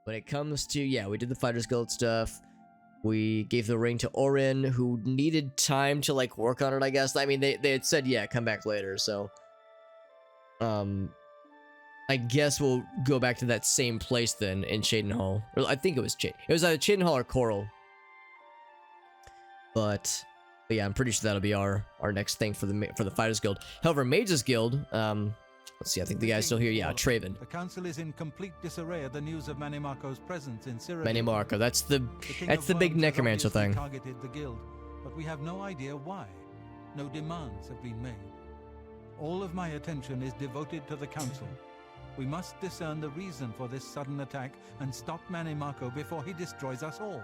when it comes to, yeah, we did the Fighters Guild stuff. We gave the ring to Orin, who needed time to, like, work on it, I guess. I mean, they had said, yeah, come back later, so... I guess we'll go back to that same place then in Shaden Hall. Or I think it was It was either Shaden Hall or Coral. But yeah, I'm pretty sure that'll be our next thing for the Fighters Guild. However, Mages Guild, let's see, I think the guy's still here. Yeah, Traven. The council is in complete disarray at the news of Mannimarco's presence in Cyrodiil. Mannimarco, that's the big necromancer thing. Targeted the guild, but we have no idea why. No demands have been made. All of my attention is devoted to the council. We must discern the reason for this sudden attack and stop Mannimarco before he destroys us all.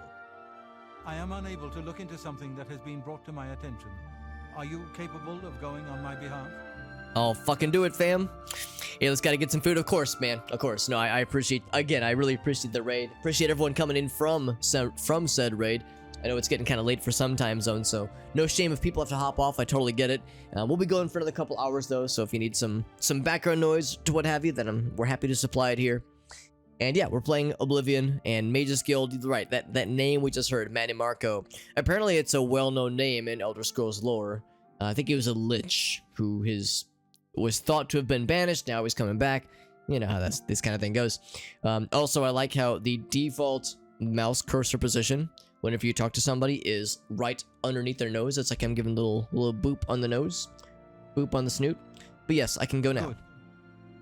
I am unable to look into something that has been brought to my attention. Are you capable of going on my behalf? I'll fucking do it, fam. Yeah, let's gotta get some food. Of course, man. Of course. No, I appreciate, again, I really appreciate the raid. Appreciate everyone coming in from said raid. I know it's getting kind of late for some time zones, so no shame if people have to hop off. I totally get it. We'll be going for another couple hours, though, so if you need some background noise to what have you, then we're happy to supply it here. And yeah, we're playing Oblivion and Mages Guild. Right, that name we just heard, Mannimarco. Apparently, it's a well-known name in Elder Scrolls lore. I think he was a lich who was thought to have been banished. Now he's coming back. You know how this kind of thing goes. Also, I like how the default mouse cursor position whenever you talk to somebody is right underneath their nose. It's like I'm giving a little boop on the nose, boop on the snoot. But yes, I can go now. Good.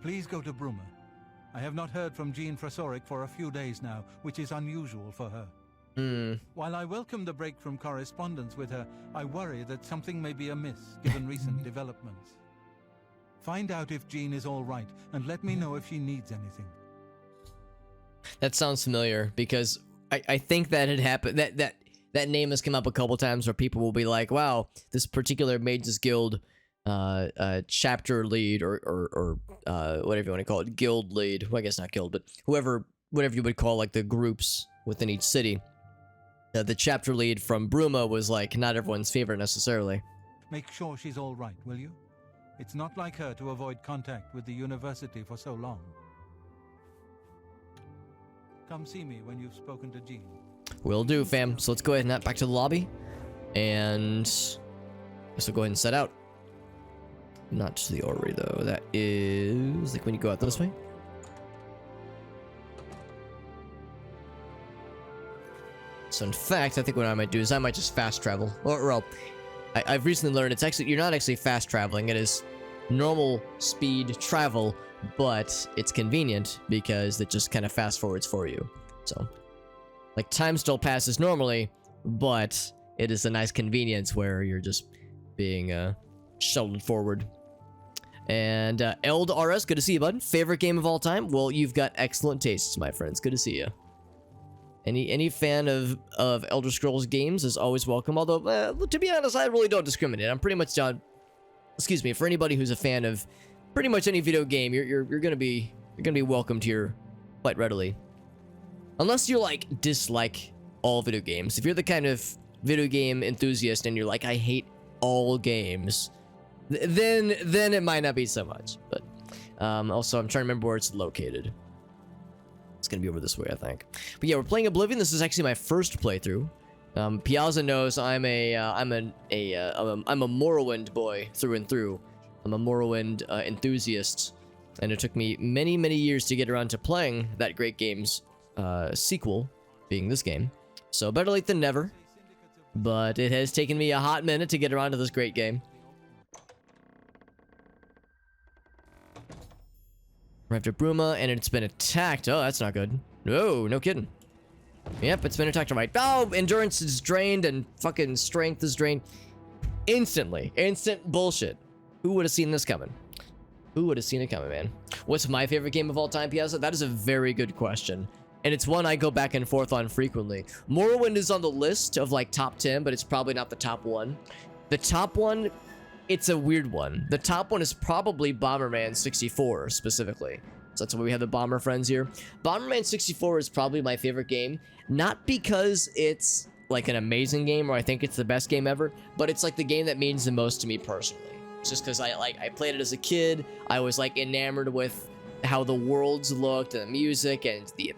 Please go to Bruma. I have not heard from Jean Frasoric for a few days now, which is unusual for her. While I welcome the break from correspondence with her, I worry that something may be amiss given recent developments. Find out if Jean is all right, and let me know if she needs anything. That sounds familiar, because I think that had happened. That name has come up a couple times where people will be like, "Wow, this particular Mages Guild chapter lead or whatever you want to call it, guild lead. Well, I guess not guild, but whatever you would call like the groups within each city. The chapter lead from Bruma was like not everyone's favorite necessarily. Make sure she's all right, will you? It's not like her to avoid contact with the university for so long. Come see me when you've spoken to Jean. Will do, fam. So let's go ahead and back to the lobby. And I guess we'll go ahead and set out. Not to the orrery, though. That is like when you go out this way. So in fact, I think what I might do is I might just fast travel. Or well, I've recently learned it's actually, you're not actually fast traveling. It is normal speed travel, but it's convenient because it just kind of fast forwards for you. So, like, time still passes normally, but it is a nice convenience where you're just being shuttled forward. And Eld RS, good to see you, bud. Favorite game of all time? Well, you've got excellent tastes, my friends. Good to see you. Any fan of Elder Scrolls games is always welcome. Although, to be honest, I really don't discriminate. I'm pretty much down. Excuse me, for anybody who's a fan of pretty much any video game, you're gonna be welcomed here quite readily. Unless you're like dislike all video games. If you're the kind of video game enthusiast and you're like, I hate all games, then it might not be so much. But also, I'm trying to remember where it's located. It's gonna be over this way, I think. But yeah, we're playing Oblivion. This is actually my first playthrough. Piazza knows I'm a Morrowind boy through and through. I'm a Morrowind enthusiast, and it took me many years to get around to playing that great game's sequel, being this game. So better late than never. But it has taken me a hot minute to get around to this great game. Arrived at Bruma, and it's been attacked. Oh, that's not good. No kidding. Yep, it's been attacked. Right. Oh, endurance is drained, and fucking strength is drained. Instantly. Instant bullshit. Who would have seen this coming? Who would have seen it coming, man? What's my favorite game of all time, Piazza? That is a very good question. And it's one I go back and forth on frequently. Morrowind is on the list of, like, top 10, but it's probably not the top one. The top one, it's a weird one. The top one is probably Bomberman 64, specifically. So that's why we have the Bomber friends here. Bomberman 64 is probably my favorite game. Not because it's, like, an amazing game or I think it's the best game ever, but it's, like, the game that means the most to me personally. It's just because I played it as a kid. I was, like, enamored with how the worlds looked and the music and the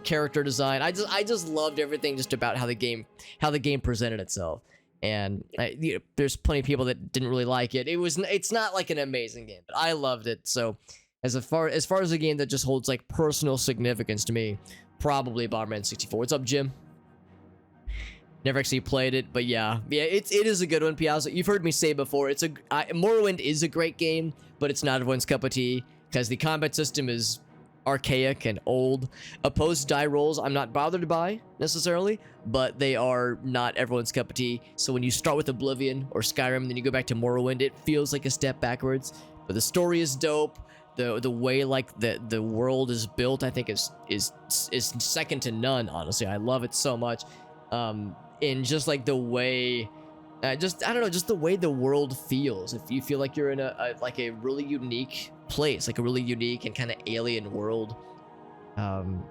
character design. I just loved everything just about how the game presented itself. And there's plenty of people that didn't really like it. It's not like an amazing game, but I loved it. So as far as a game that just holds like personal significance to me, probably Bomberman 64. What's up, Jim? Never actually played it, but yeah, it is a good one, Piazza. You've heard me say before, Morrowind is a great game, but it's not everyone's cup of tea because the combat system is archaic and old. Opposed die rolls I'm not bothered by necessarily, but they are not everyone's cup of tea. So when you start with Oblivion or Skyrim and then you go back to Morrowind, it feels like a step backwards. But the story is dope. The way like the world is built, I think is second to none. Honestly, I love it so much. In just like the way, I don't know, just the way the world feels. If you feel like you're in a really unique place, like a really unique and kind of alien world.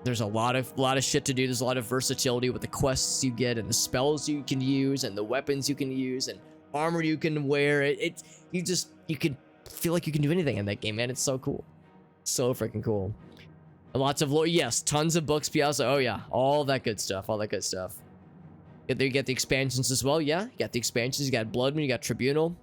There's a lot of shit to do. There's a lot of versatility with the quests you get and the spells you can use and the weapons you can use and armor you can wear. You can feel like you can do anything in that game, man. It's so cool, so freaking cool. Lots of lore, yes, tons of books, Piazza. Oh yeah, all that good stuff. You get the expansions as well. Yeah, you got the expansions. You got Bloodman, you got Tribunal.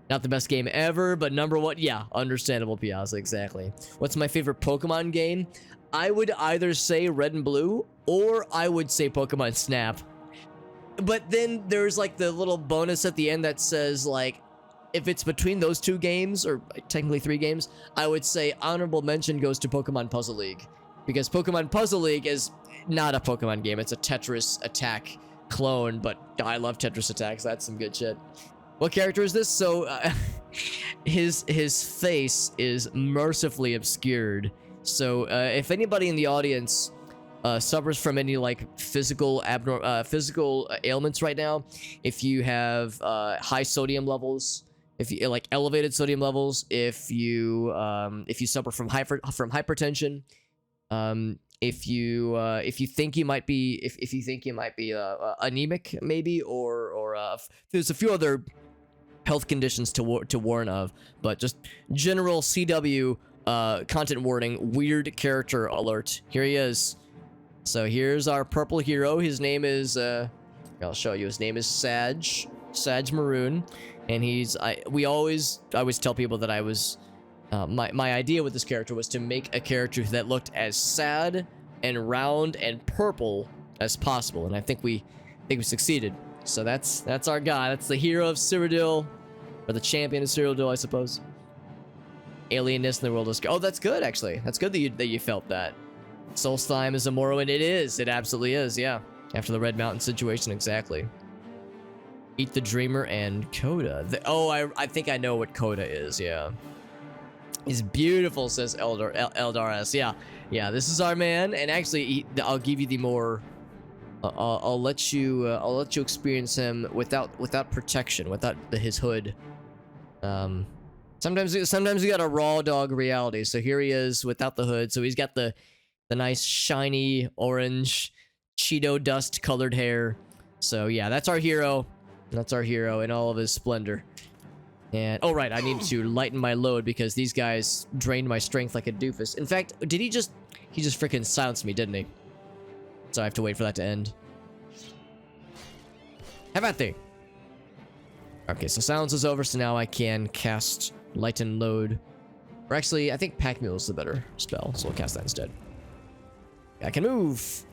Not the best game ever, but number one. Yeah, understandable, Piazza, exactly. What's my favorite Pokemon game? I would either say Red and Blue, or I would say Pokemon Snap. But then there's like the little bonus at the end that says like, if it's between those two games, or technically 3 games, I would say honorable mention goes to Pokemon Puzzle League. Because Pokemon Puzzle League is not a Pokemon game. It's a Tetris Attack clone, but I love Tetris Attack, so that's some good shit. What character is this? So, his face is mercifully obscured. So, if anybody in the audience suffers from any like physical ailments right now, if you have high sodium levels, if you like elevated sodium levels, if you suffer from hypertension, if you think you might be anemic maybe, or there's a few other health conditions to warn of, but just general CW content warning, weird character alert. Here he is. So here's our purple hero. His name is I'll show you. His name is Sadge Maroon, and I always tell people that I was my idea with this character was to make a character that looked as sad and round and purple as possible, and I think we succeeded. So that's our guy. That's the hero of Cyrodiil, or the champion of Cyrodiil, I suppose. Alienness in the world is good. Oh, that's good, actually. That's good that you felt that. Soul Slime is a Morrowind. It is. It absolutely is, yeah. After the Red Mountain situation, exactly. Eat the Dreamer and Coda. I think I know what Coda is, yeah. He's beautiful, says Eldaris. Yeah, this is our man, and actually, I'll give you the more... I'll let you experience him without protection, without his hood. Sometimes you got a raw dog reality. So here he is without the hood. So he's got the nice shiny orange Cheeto dust colored hair. So yeah, that's our hero. That's our hero in all of his splendor. And oh right, I need to lighten my load because these guys drained my strength like a doofus. In fact, he just freaking silenced me, didn't he? So I have to wait for that to end. How about they? Okay, so silence is over, so now I can cast Lighten Load. Or actually, I think Pack Mule is the better spell, so we'll cast that instead. I can move.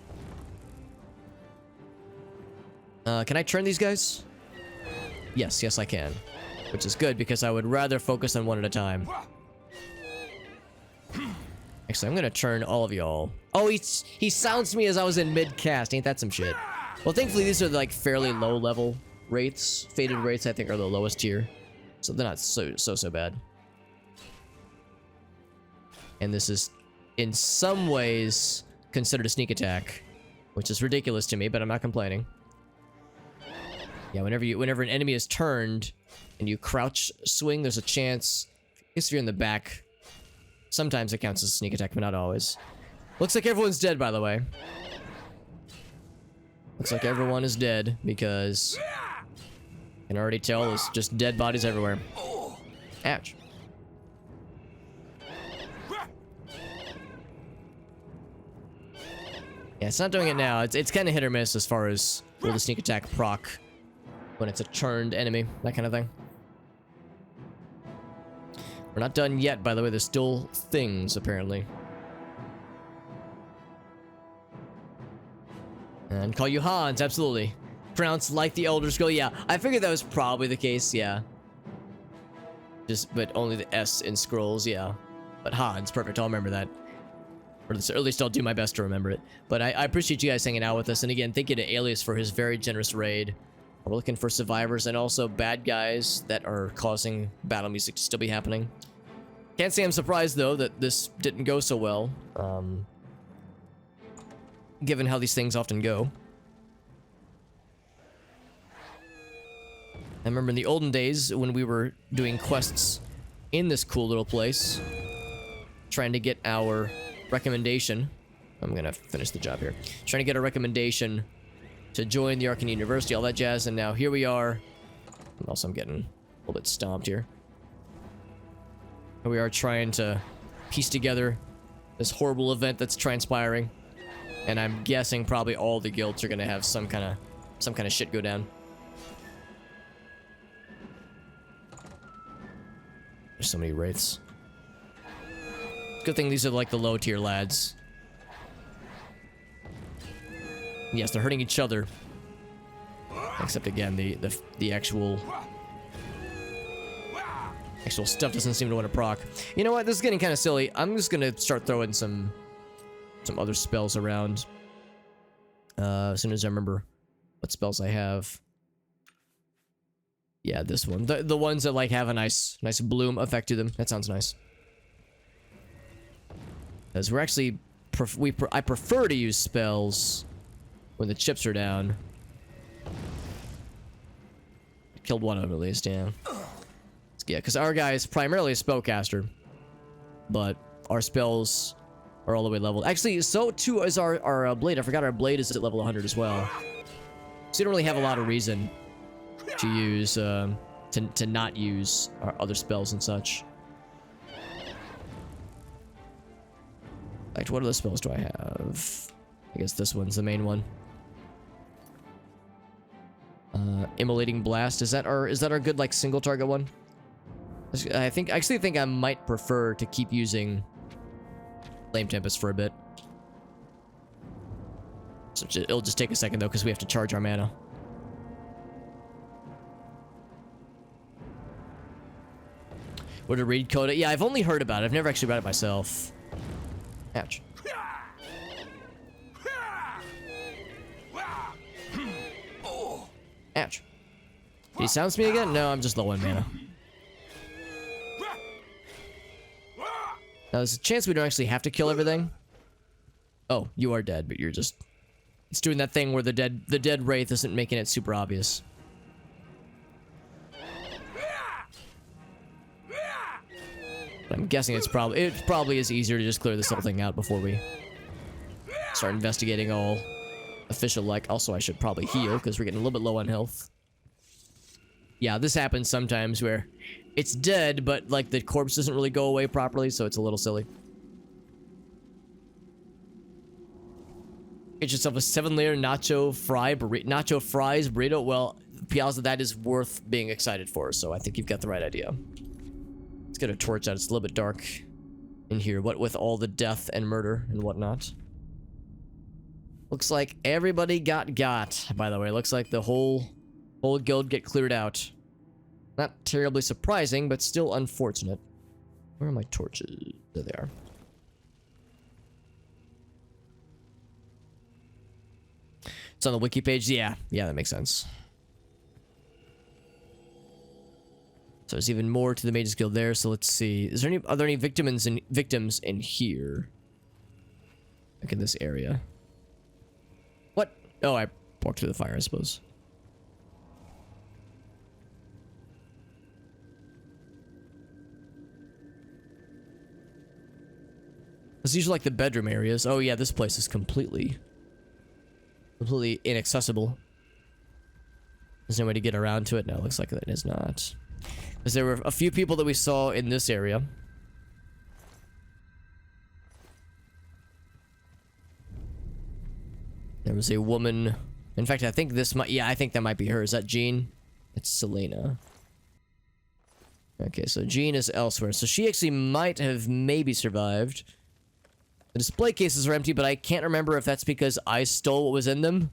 Can I turn these guys? Yes, I can. Which is good, because I would rather focus on one at a time. Actually, I'm gonna turn all of y'all. Oh, he silenced me as I was in mid-cast. Ain't that some shit? Well, thankfully, these are like fairly low-level wraiths. Faded wraiths, I think, are the lowest tier. So they're not so bad. And this is, in some ways, considered a sneak attack. Which is ridiculous to me, but I'm not complaining. Yeah, whenever an enemy is turned, and you crouch swing, there's a chance... I guess if you're in the back... Sometimes it counts as a sneak attack, but not always. Looks like everyone's dead, by the way. Looks like everyone is dead, because... I can already tell there's just dead bodies everywhere. Ouch. Yeah, it's not doing it now. It's kind of hit or miss as far as will the sneak attack proc when it's a turned enemy, that kind of thing. We're not done yet, by the way. There's still things, apparently. And call you Hans, absolutely. Pronounced like the Elder Scroll. Yeah, I figured that was probably the case, yeah. But only the S in scrolls, yeah. But Hans, perfect, I'll remember that. Or at least I'll do my best to remember it. But I appreciate you guys hanging out with us. And again, thank you to Alias for his very generous raid. We're looking for survivors and also bad guys that are causing battle music to still be happening. Can't say I'm surprised, though, that this didn't go so well. Given how these things often go. I remember in the olden days when we were doing quests in this cool little place, trying to get our recommendation. I'm gonna finish the job here. Trying to get a recommendation to join the Arcane University, all that jazz, and now here we are. And also, I'm getting a little bit stomped here. Here we are trying to piece together this horrible event that's transpiring, and I'm guessing probably all the guilds are gonna have some kind of shit go down. There's so many wraiths. Good thing these are like the low tier lads. Yes, they're hurting each other. Except again, the actual stuff doesn't seem to want to proc. You know what? This is getting kind of silly. I'm just gonna start throwing some other spells around. As soon as I remember what spells I have. Yeah, this one. The ones that like have a nice bloom effect to them. That sounds nice. Because we're actually I prefer to use spells when the chips are down. Killed one of them at least, yeah. Yeah, because our guy is primarily a spellcaster, but our spells are all the way leveled. Actually, so too is our blade. I forgot our blade is at level 100 as well. So you don't really have a lot of reason to use to not use our other spells and such. Like, what other spells do I have? I guess this one's the main one. Immolating Blast. Is that our good like single target one? I actually think I might prefer to keep using Flame Tempest for a bit. So it'll just take a second though, because we have to charge our mana. Or to read Coda. Yeah, I've only heard about it. I've never actually read it myself. Ouch. Ouch. Did he sounds me again? No, I'm just low on mana. Now, there's a chance we don't actually have to kill everything. Oh, you are dead, but you're just... It's doing that thing where the dead wraith isn't making it super obvious. But I'm guessing it probably is easier to just clear this whole thing out before we start investigating all official-like. Also, I should probably heal, because we're getting a little bit low on health. Yeah, this happens sometimes where it's dead, but like the corpse doesn't really go away properly, so it's a little silly. Get yourself a 7-layer nacho fries burrito. Well, Piazza, that is worth being excited for, so I think you've got the right idea. Let's get a torch out. It's a little bit dark in here, what with all the death and murder and whatnot. Looks like everybody got, by the way. Looks like the whole guild get cleared out. Not terribly surprising, but still unfortunate. Where are my torches? There they are. It's on the wiki page. Yeah, that makes sense. So there's even more to the Mages Guild there. So let's see. Are there any victims in here? Like in this area? What? Oh, I walked through the fire, I suppose. These are like the bedroom areas. Oh yeah, this place is completely inaccessible. There's no way to get around to it. No, it looks like it is not. Because there were a few people that we saw in this area. There was a woman. In fact, I think this might... Yeah, I think that might be her. Is that Jean? It's Selena. Okay, so Jean is elsewhere. So she actually might have maybe survived. The display cases are empty, but I can't remember if that's because I stole what was in them.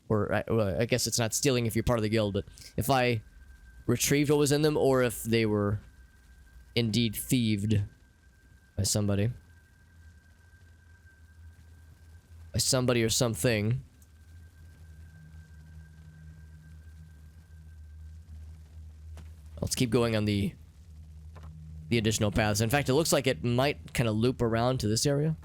Or, well, I guess it's not stealing if you're part of the guild, but if I retrieved what was in them, or if they were indeed thieved by somebody. By somebody or something. Let's keep going on the additional paths. In fact, it looks like it might kind of loop around to this area.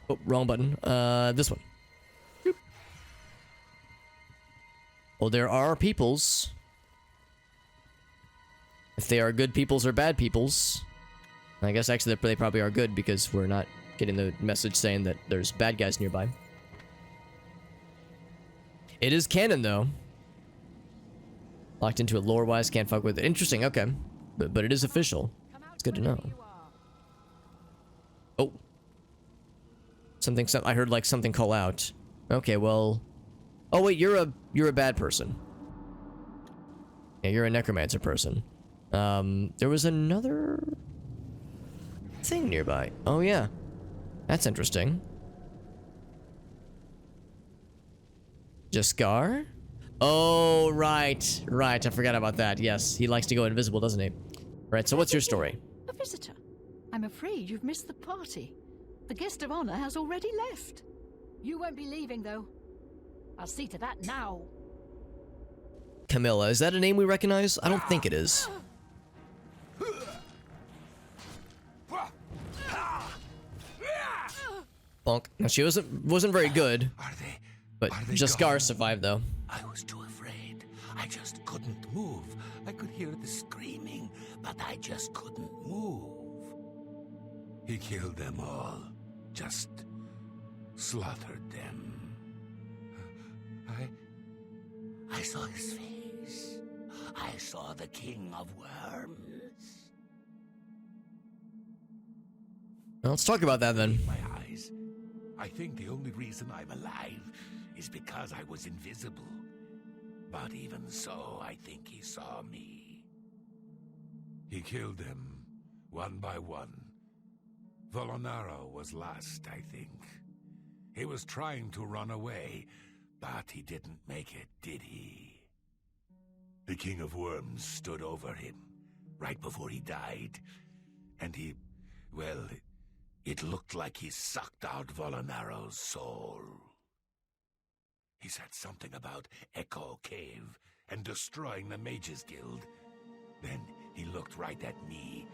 Oh, wrong button. This one. Boop. Well, there are peoples. If they are good peoples or bad peoples. I guess actually they probably are good because we're not getting the message saying that there's bad guys nearby. It is canon, though. Locked into it lore-wise, can't fuck with it. Interesting, okay. But it is official. It's good to know. Oh. I heard like something call out. Okay, well... Oh wait, you're a bad person. Yeah, you're a necromancer person. There was another thing nearby. Oh yeah. That's interesting. Jaskar? Oh, right. Right, I forgot about that. Yes, he likes to go invisible, doesn't he? Right, so what's your story? A visitor. I'm afraid you've missed the party. The guest of honor has already left. You won't be leaving, though. I'll see to that now. Camilla, is that a name we recognize? I don't think it is. Bonk. Now, she wasn't very good. But Jaskar survived, though. I was too afraid. I just couldn't move. I could hear the screaming, but I just couldn't move. He killed them all. Just slaughtered them. I saw his face. I saw the King of Worms. Well, let's talk about that then. My eyes. I think the only reason I'm alive is because I was invisible. But even so, I think he saw me. He killed them, one by one. Volonaro was last, I think. He was trying to run away, but he didn't make it, did he? The King of Worms stood over him, right before he died. And he, well, it looked like he sucked out Volonaro's soul. He said something about Echo Cave and destroying the Mages Guild. Then he looked right at me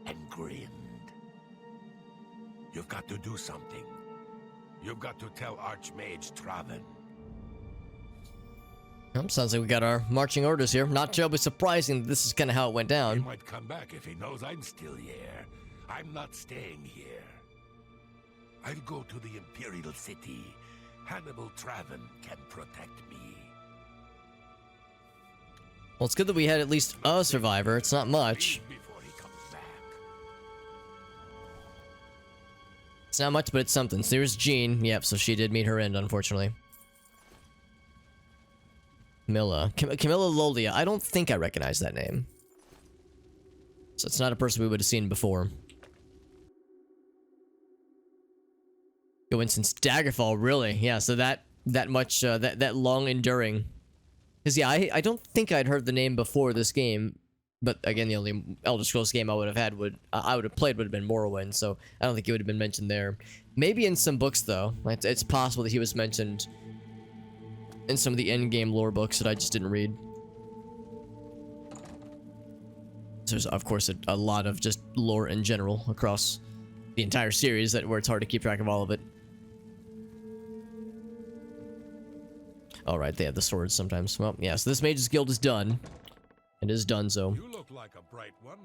and grinned. You've got to do something. You've got to tell Archmage Traven. Well, sounds like we got our marching orders here. Not terribly surprising that this is kind of how it went down. He might come back if he knows I'm still here. I'm not staying here. I'll go to the Imperial City. Hannibal Traven can protect me. Well, it's good that we had at least a survivor. It's not much. Before he comes back. It's not much, but it's something. So there's Jean. Yep, so she did meet her end, unfortunately. Camilla. Camilla Lolia. I don't think I recognize that name. So it's not a person we would have seen before. Coincidence. Daggerfall, really? Yeah, so that much, that long enduring. Because, yeah, I don't think I'd heard the name before this game. But, again, the only Elder Scrolls game I would have had I would have played would have been Morrowind, so I don't think he would have been mentioned there. Maybe in some books, though. It's possible that he was mentioned in some of the endgame lore books that I just didn't read. There's, of course, a lot of just lore in general across the entire series where it's hard to keep track of all of it. Alright, they have the swords sometimes. Well, yeah, so this Mage's Guild is done. It is done, so. You look like a bright one.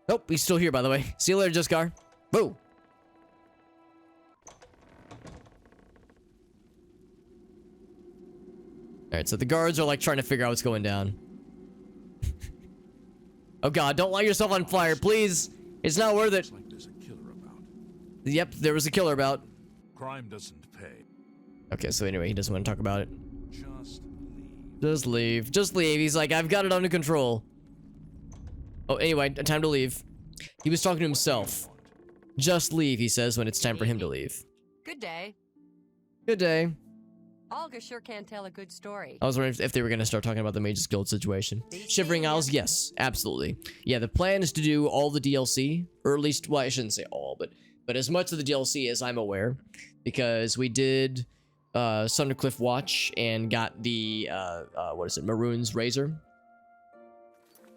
Nope, he's still here, by the way. See you later, Jaskar. Boo! Alright, so the guards are like trying to figure out what's going down. Oh god, don't light yourself on fire, please. It's not worth it. Looks like there's a killer about. Yep, there was a killer about. Crime doesn't pay. Okay, so anyway, he doesn't want to talk about it. Just leave. Just leave. Just leave. He's like, I've got it under control. Oh, anyway, time to leave. He was talking to himself. Just leave, he says, when it's time for him to leave. Good day. Good day. Olga sure can tell a good story. I was wondering if they were going to start talking about the Mage's Guild situation. Shivering Isles, yes, absolutely. Yeah, the plan is to do all the DLC, or at least, well, I shouldn't say all, but as much of the DLC as I'm aware, because we did Sundercliff Watch and got the, what is it, Maroon's Razor.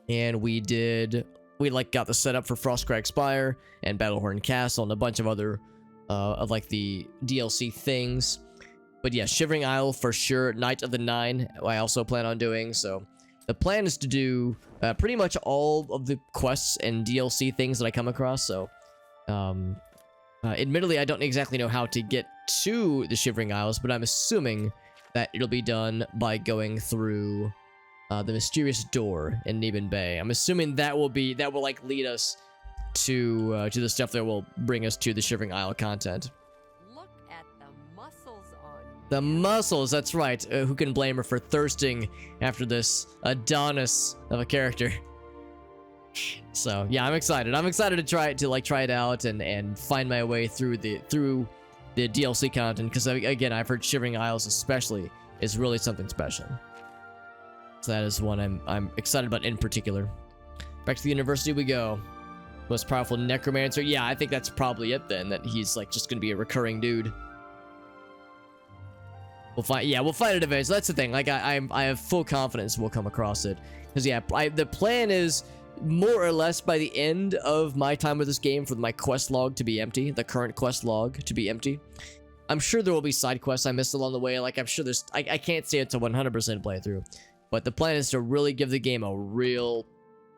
And we got the setup for Frostcrag Spire and Battlehorn Castle and a bunch of other, of like the DLC things. But yeah, Shivering Isle for sure. Night of the Nine, I also plan on doing. So the plan is to do pretty much all of the quests and DLC things that I come across. So admittedly, I don't exactly know how to get to the Shivering Isles, but I'm assuming that it'll be done by going through the mysterious door in Neben Bay. I'm assuming that will like lead us to the stuff that will bring us to the Shivering Isle content. The muscles, that's right. Who can blame her for thirsting after this Adonis of a character? So yeah, I'm excited. I'm excited to try it out and find my way through the DLC content, because again, I've heard Shivering Isles especially is really something special. So that is one I'm excited about in particular. Back to the university we go. Most powerful necromancer. Yeah, I think that's probably it then. That he's like just gonna be a recurring dude. We'll find it eventually. That's the thing. Like I have full confidence we'll come across it. Because yeah, the plan is more or less by the end of my time with this game for my quest log to be empty, the current quest log to be empty. I'm sure there will be side quests I missed along the way. Like I'm sure there's, I can't say it's a 100% playthrough, but the plan is to really give the game a real,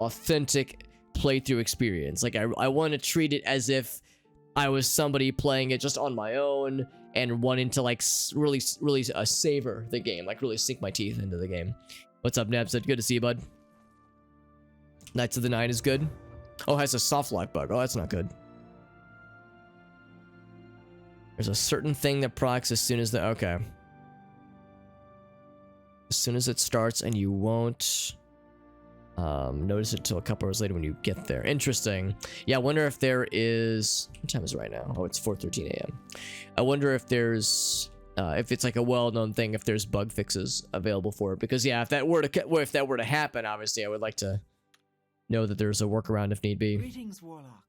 authentic playthrough experience. Like I want to treat it as if I was somebody playing it just on my own and wanting to like really savor the game, like really sink my teeth into the game. What's up, Nebs? Good to see you, bud. Knights of the Nine is good. Oh, it has a soft lock bug. Oh, that's not good. There's a certain thing that procs as soon as the okay. As soon as it starts, and you won't notice it until a couple hours later when you get there. Interesting. Yeah, I wonder if there is. What time is it right now? Oh, it's 4:13 a.m. I wonder if there's, if it's like a well-known thing, if there's bug fixes available for it. Because yeah, if that were to happen, obviously I would like to know that there's a workaround if need be. Greetings, Warlock.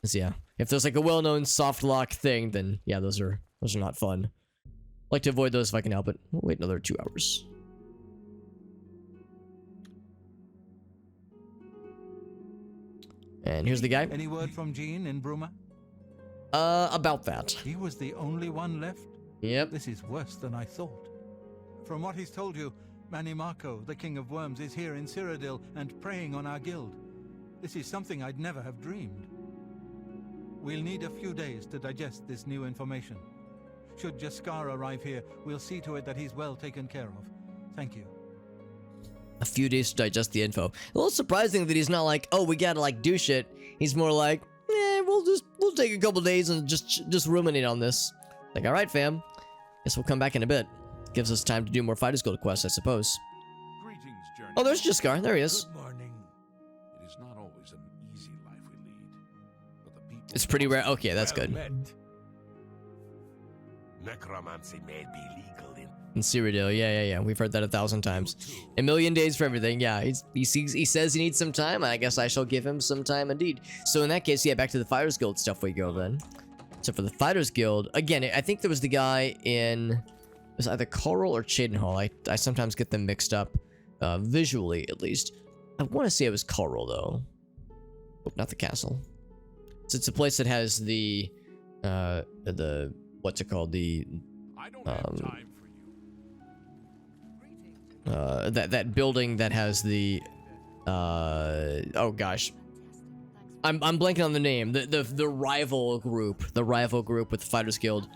So yeah, if there's like a well-known soft lock thing, then yeah, those are not fun. I like to avoid those if I can help it. We'll wait another 2 hours. And here's the guy. Any word from Jean in Bruma? About that. He was the only one left? Yep. This is worse than I thought. From what he's told you, Mannimarco, the King of Worms, is here in Cyrodiil and preying on our guild. This is something I'd never have dreamed. We'll need a few days to digest this new information. Should Jaskar arrive here, we'll see to it that he's well taken care of. Thank you. A few days to digest the info. A little surprising that he's not like, oh, we gotta like do shit. He's more like, we'll take a couple days and just ruminate on this. Like, all right, fam. Guess we'll come back in a bit. Gives us time to do more Fighters Guild quests, I suppose. Greetings, journey. Oh, there's Jaskar. There he is. Good morning. It is not always an easy life we lead, but the people. It's pretty rare. Okay, that's good. Met. Necromancy may be legal in Cyrodiil, yeah. We've heard that 1,000 times. A million days for everything. Yeah, he says he needs some time. I guess I shall give him some time indeed. So in that case, yeah, back to the Fighters Guild stuff we go then. So for the Fighters Guild, again, I think there was the guy in, it was either Coral or Cheydinhal. I sometimes get them mixed up, visually at least. I want to say it was Coral though. Oh, not the castle. So it's a place that has the what's it called? The I don't have time for you. that building that has the oh gosh, I'm blanking on the name. The rival group with the Fighters Guild,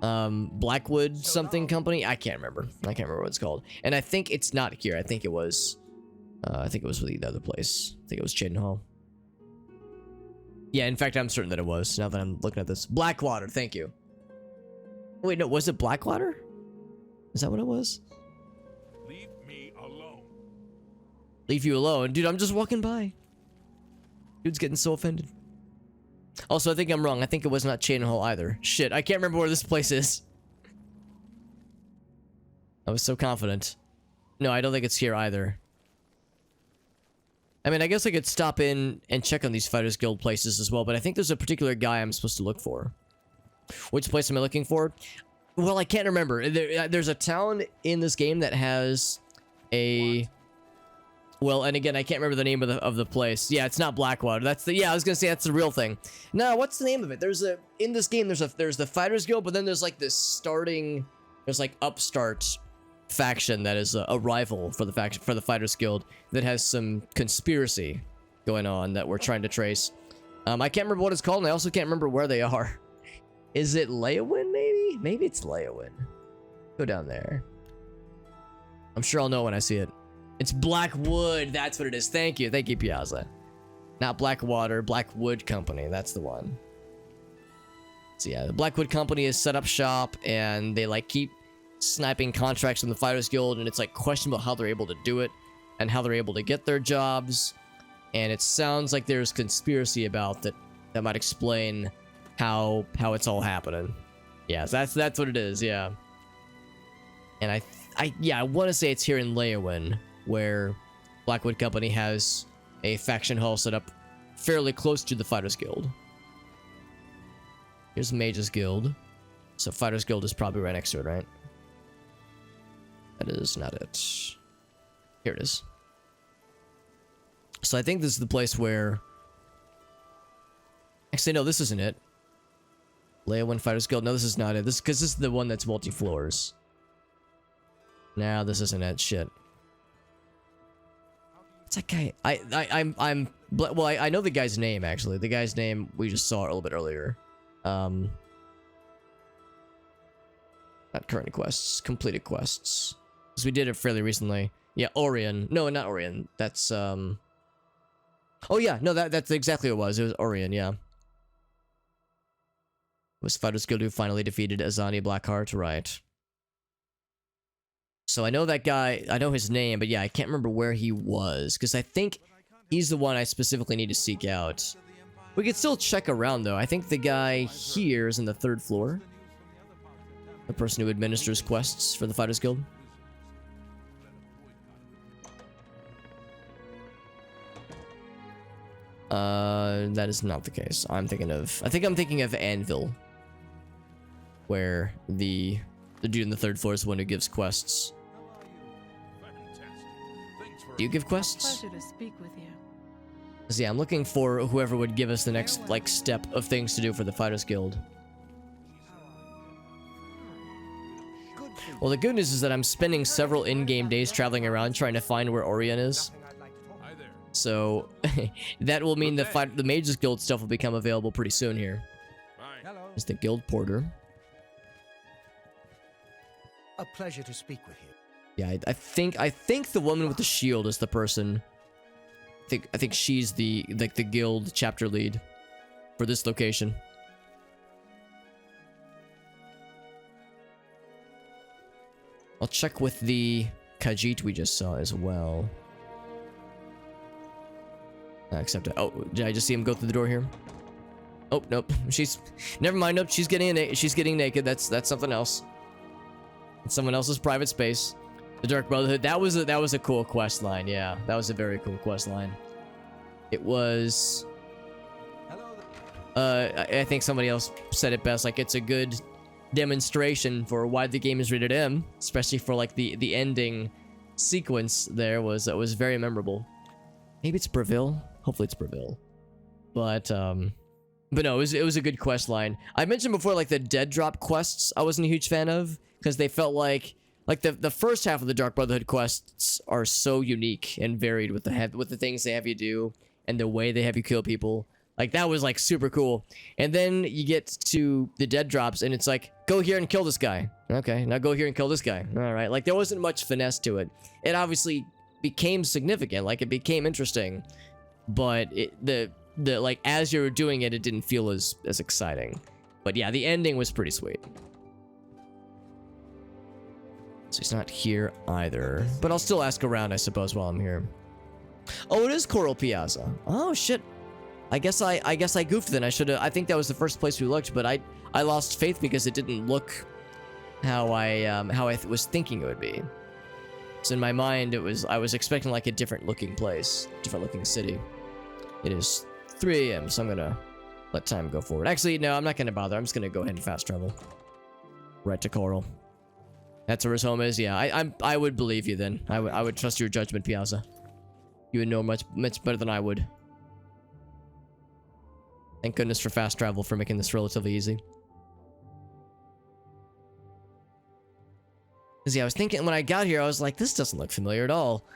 Blackwood something company. I can't remember what it's called. And I think it's not here. I think it was I think it was the other place. I think it was Chaden Hall. Yeah, in fact, I'm certain that it was, now that I'm looking at this. Blackwater, thank you. Wait, no, was it Blackwater? Is that what it was? Leave me alone. Leave you alone? Dude, I'm just walking by. Dude's getting so offended. Also, I think I'm wrong. I think it was not Chaden Hall either. Shit, I can't remember where this place is. I was so confident. No, I don't think it's here either. I mean, I guess I could stop in and check on these Fighters Guild places as well, but I think there's a particular guy I'm supposed to look for. Which place am I looking for? Well, I can't remember. There's a town in this game that has a... Well, and again, I can't remember the name of the place. Yeah, it's not Blackwater. That's the... Yeah, I was gonna say that's the real thing. No, what's the name of it? There's a... In this game, there's the Fighters Guild, but then there's like this starting... There's like upstart faction that is a rival for the faction for the Fighters Guild that has some conspiracy going on that we're trying to trace. I can't remember what it's called, and I also can't remember where they are. Is it Leowin, maybe? Maybe it's Leowin. Go down there. I'm sure I'll know when I see it. It's Blackwood. That's what it is. Thank you. Thank you, Piazza. Not Blackwater. Blackwood Company. That's the one. So yeah, the Blackwood Company is set up shop, and they like keep sniping contracts from the Fighters Guild, and it's like questionable how they're able to do it and how they're able to get their jobs. And it sounds like there's conspiracy about that might explain how it's all happening. Yeah, so that's what it is. Yeah. And I want to say it's here in Leowin where Blackwood Company has a faction hall set up fairly close to the Fighters Guild. Here's Mage's Guild. So Fighters Guild is probably right next to it, right? That is not it. Here it is. So I think this is the place where... Actually, no, this isn't it. Leowin Fighters Guild. No, this is not it. This is the one that's multi-floors. No, this isn't it. Shit. What's that guy? Well, I know the guy's name, actually. The guy's name we just saw a little bit earlier. Not current quests. Completed quests. Because we did it fairly recently. Yeah, Orion. No, not Orion. That's, Oh, yeah. No, that's exactly what it was. It was Orion, yeah. It was Fighters Guild who finally defeated Azani Blackheart, right. So I know that guy, I know his name, but yeah, I can't remember where he was, because I think he's the one I specifically need to seek out. We could still check around, though. I think the guy here is in the 3rd floor. The person who administers quests for the Fighters Guild. That is not the case. I think I'm thinking of Anvil. Where the dude in the 3rd floor is the one who gives quests. Do you give quests? Pleasure to speak with you. So yeah, I'm looking for whoever would give us the next, like, step of things to do for the Fighters Guild. Well, the good news is that I'm spending several in-game days traveling around trying to find where Orion is. So, that will mean the Mages Guild stuff will become available pretty soon here. Is the Guild Porter. A pleasure to speak with you. Yeah, I think the woman with the shield is the person. I think she's the guild chapter lead for this location. I'll check with the Khajiit we just saw as well. Except, oh, did I just see him go through the door here? Oh, nope. Never mind. Nope. She's getting naked. That's something else. It's someone else's private space. The Dark Brotherhood. That was a cool quest line. Yeah, that was a very cool quest line. It was. I think somebody else said it best. Like, it's a good demonstration for why the game is rated M, especially for like the ending sequence. There was very memorable. Maybe it's Breville. Hopefully it's Breville. But no, it was a good quest line. I mentioned before, like, the dead drop quests I wasn't a huge fan of, because they felt like the first half of the Dark Brotherhood quests are so unique and varied with the things they have you do and the way they have you kill people. Like, that was like super cool. And then you get to the dead drops and it's like, go here and kill this guy. Okay, now go here and kill this guy. All right, like, there wasn't much finesse to it. It obviously became significant, like it became interesting, but the like as you were doing it, it didn't feel as exciting. But yeah, the ending was pretty sweet. So he's not here either, but I'll still ask around, I suppose, while I'm here. Oh, it is Coral Piazza. Oh shit. I guess I goofed then. I think that was the first place we looked, but I lost faith because it didn't look how I was thinking it would be. So in my mind, I was expecting like a different looking place, different looking city. It is 3 a.m., so I'm gonna let time go forward. Actually, no, I'm not gonna bother. I'm just gonna go ahead and fast travel right to Coral. That's where his home is. Yeah, I would believe you then. I would trust your judgment, Piazza. You would know much better than I would. Thank goodness for fast travel for making this relatively easy. Because yeah, I was thinking when I got here, I was like, this doesn't look familiar at all.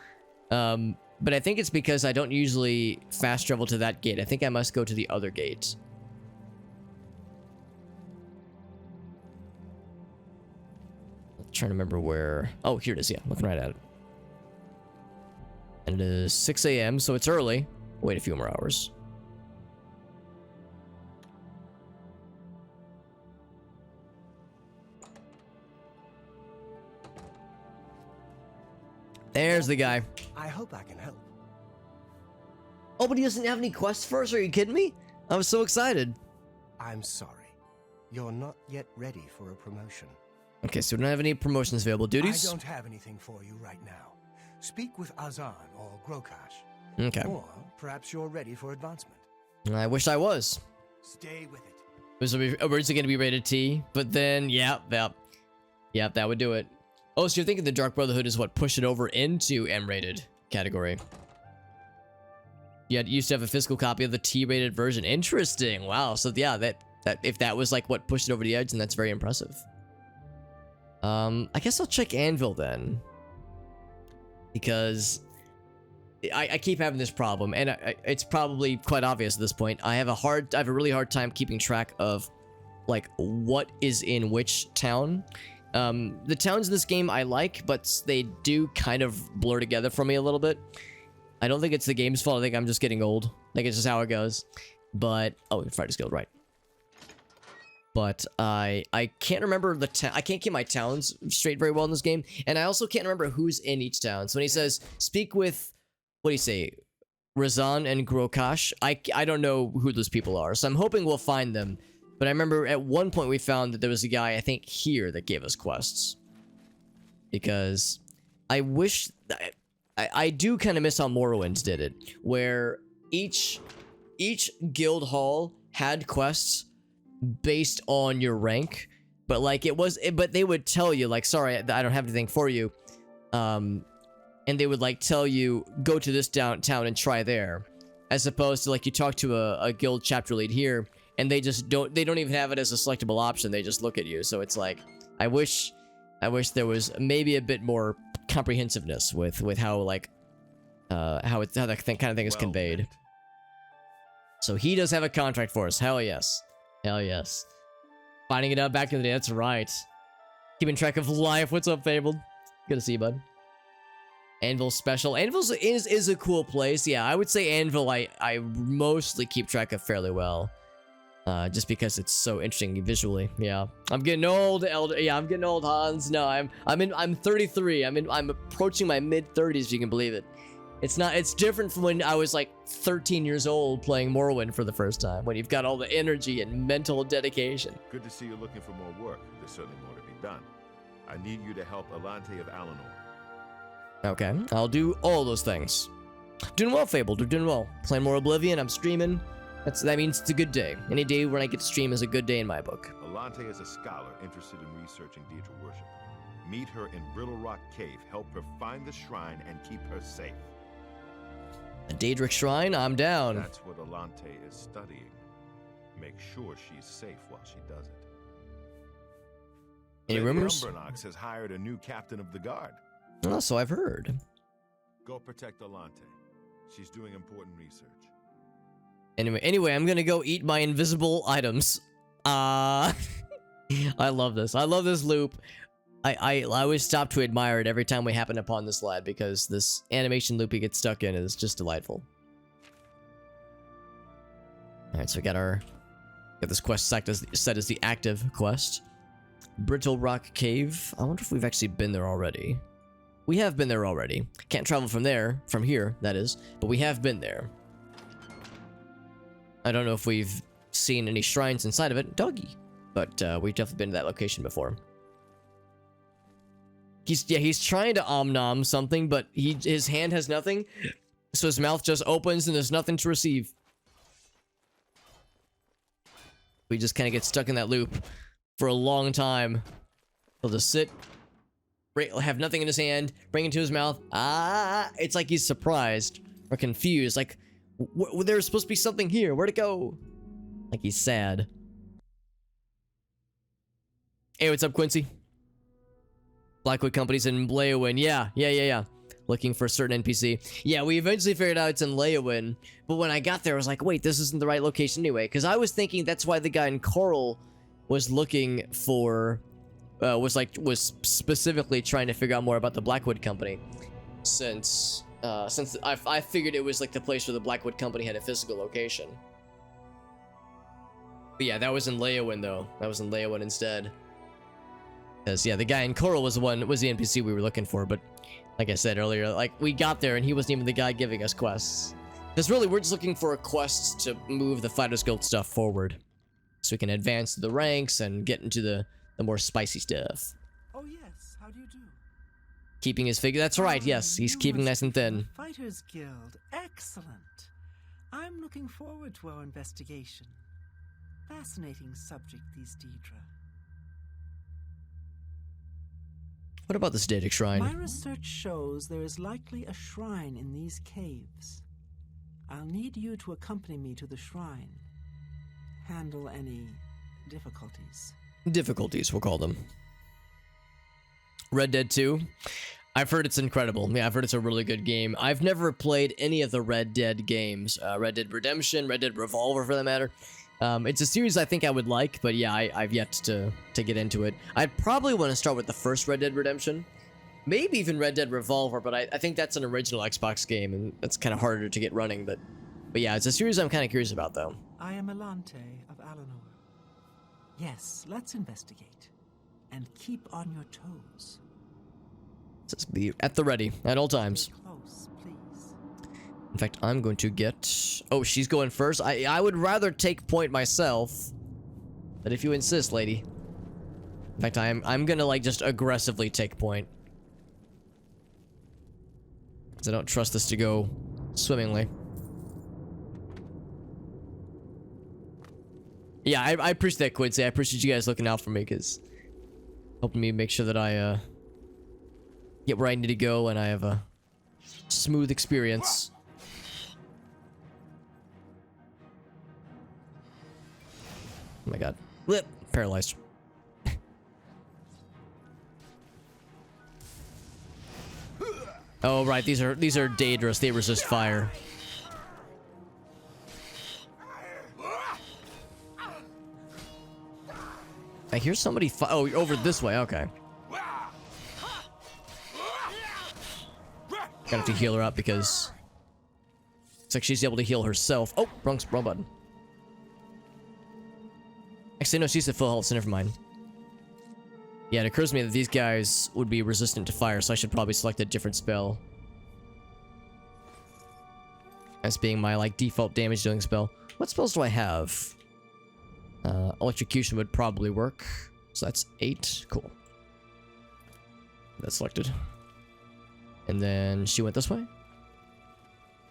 But I think it's because I don't usually fast travel to that gate. I think I must go to the other gate. I'm trying to remember where... Oh, here it is. Yeah, looking right at it. And it is 6 a.m., so it's early. Wait a few more hours. There's the guy. I hope I can help. Oh, but he doesn't have any quests for us? Are you kidding me? I was so excited. I'm sorry. You're not yet ready for a promotion. Okay, so we don't have any promotions available. Duties? I don't have anything for you right now. Speak with Azan or Grokash. Okay. Or perhaps you're ready for advancement. I wish I was. Stay with it. Was it originally going to be rated T? But then, yeah, that would do it. Oh, so you're thinking the Dark Brotherhood is what pushed it over into M-rated category. You used to have a physical copy of the T-rated version. Interesting. Wow. So yeah, that if that was like what pushed it over the edge, then that's very impressive. I guess I'll check Anvil then, because I keep having this problem, and it's probably quite obvious at this point. I have a really hard time keeping track of like what is in which town. The towns in this game I like, but they do kind of blur together for me a little bit. I don't think it's the game's fault. I think I'm just getting old. I think it's just how it goes. But oh, Fighter's Guild, right? But I can't remember I can't keep my towns straight very well in this game, and I also can't remember who's in each town. So when he says speak with, what do you say, Razan and Grokash, I don't know who those people are. So I'm hoping we'll find them. But I remember at one point we found that there was a guy, I think, here that gave us quests. Because I wish... I do kind of miss how Morrowind did it, where each guild hall had quests based on your rank, but like but they would tell you, like, sorry, I don't have anything for you. And they would like tell you, go to this downtown and try there. As opposed to like you talk to a guild chapter lead here, and they don't even have it as a selectable option. They just look at you. So it's like, I wish there was maybe a bit more comprehensiveness with how like how that kind of thing is conveyed. So he does have a contract for us. Hell yes. Hell yes. Finding it out back in the day. That's right. Keeping track of life. What's up, Fabled? Good to see you, bud. Anvil special. Anvil's is a cool place. Yeah, I would say Anvil I mostly keep track of fairly well. Just because it's so interesting visually. Yeah, I'm getting old, elder. Yeah, I'm getting old, Hans. No, I'm 33. I'm approaching my mid-30s, if you can believe it. It's different from when I was like 13 years old playing Morrowind for the first time, when you've got all the energy and mental dedication. Good to see you're looking for more work. There's certainly more to be done. I need you to help Alante of Alanor. Okay, I'll do all those things. Doing well, Fabled. We're doing well. Playing more Oblivion. I'm streaming. That means it's a good day. Any day when I get to stream is a good day in my book. Alante is a scholar interested in researching Daedra worship. Meet her in Brittle Rock Cave. Help her find the shrine and keep her safe. A Daedric shrine? I'm down. That's what Alante is studying. Make sure she's safe while she does it. Any rumors? Umbernox has hired a new captain of the guard. Oh, so I've heard. Go protect Alante. She's doing important research. Anyway, I'm gonna go eat my invisible items. I love this. I love this loop. I always stop to admire it every time we happen upon this lad, because this animation loop he gets stuck in is just delightful. Alright, so we got this quest set as the active quest. Brittle Rock Cave. I wonder if we've actually been there already. We have been there already. Can't travel from here, that is, but we have been there. I don't know if we've seen any shrines inside of it. Doggy. But we've definitely been to that location before. He's trying to om-nom something, but his hand has nothing, so his mouth just opens and there's nothing to receive. We just kind of get stuck in that loop for a long time. He'll just sit, have nothing in his hand, bring it to his mouth. It's like he's surprised or confused. Like, there's supposed to be something here. Where'd it go? Like he's sad. Hey, what's up, Quincy? Blackwood Company's in Leyawiin. Yeah. Looking for a certain NPC. Yeah, we eventually figured out it's in Leyawiin. But when I got there, I was like, wait, this isn't the right location anyway. Because I was thinking that's why the guy in Coral was looking for... was specifically trying to figure out more about the Blackwood Company. Since I figured it was like the place where the Blackwood Company had a physical location. But yeah, that was in Leyawiin though. That was in Leyawiin instead. Because, yeah, the guy in Coral was the NPC we were looking for, but like I said earlier, like, we got there and he wasn't even the guy giving us quests. Because really, we're just looking for a quest to move the Fighters Guild stuff forward. So we can advance the ranks and get into the more spicy stuff. Oh yes, how do you do? Keeping his figure, that's right, yes, he's keeping nice and thin. Fighters Guild, excellent. I'm looking forward to our investigation. Fascinating subject, these Deidre. What about the Static Shrine? My research shows there is likely a shrine in these caves. I'll need you to accompany me to the shrine. Handle any difficulties. Difficulties, we'll call them. Red Dead 2. I've heard it's incredible. Yeah, I've heard it's a really good game. I've never played any of the Red Dead games. Red Dead Redemption, Red Dead Revolver for that matter. It's a series I think I would like, but yeah, I've yet to get into it. I'd probably want to start with the first Red Dead Redemption. Maybe even Red Dead Revolver, but I think that's an original Xbox game, and that's kind of harder to get running, but yeah, it's a series I'm kind of curious about, though. I am Elante of Alanor. Yes, let's investigate. And keep on your toes. Just be at the ready, at all times. Stay close, please. In fact, I'm going to get... Oh, she's going first? I would rather take point myself. But if you insist, lady. In fact, I'm gonna, like, just aggressively take point. Because I don't trust this to go swimmingly. Yeah, I appreciate that, Quincy. I appreciate you guys looking out for me, because... helping me make sure that I, get where I need to go, and I have a smooth experience. Oh my god. Lip! Paralyzed. Oh, right. These are dangerous. They resist fire. I hear somebody oh, over this way. Okay. Gotta have to heal her up because... Looks like she's able to heal herself. Oh, wrong button. Actually, no, she's at full health, so never mind. Yeah, it occurs to me that these guys would be resistant to fire, so I should probably select a different spell. As being my, like, default damage dealing spell. What spells do I have? Electrocution would probably work. So that's 8. Cool. That's selected. And then she went this way.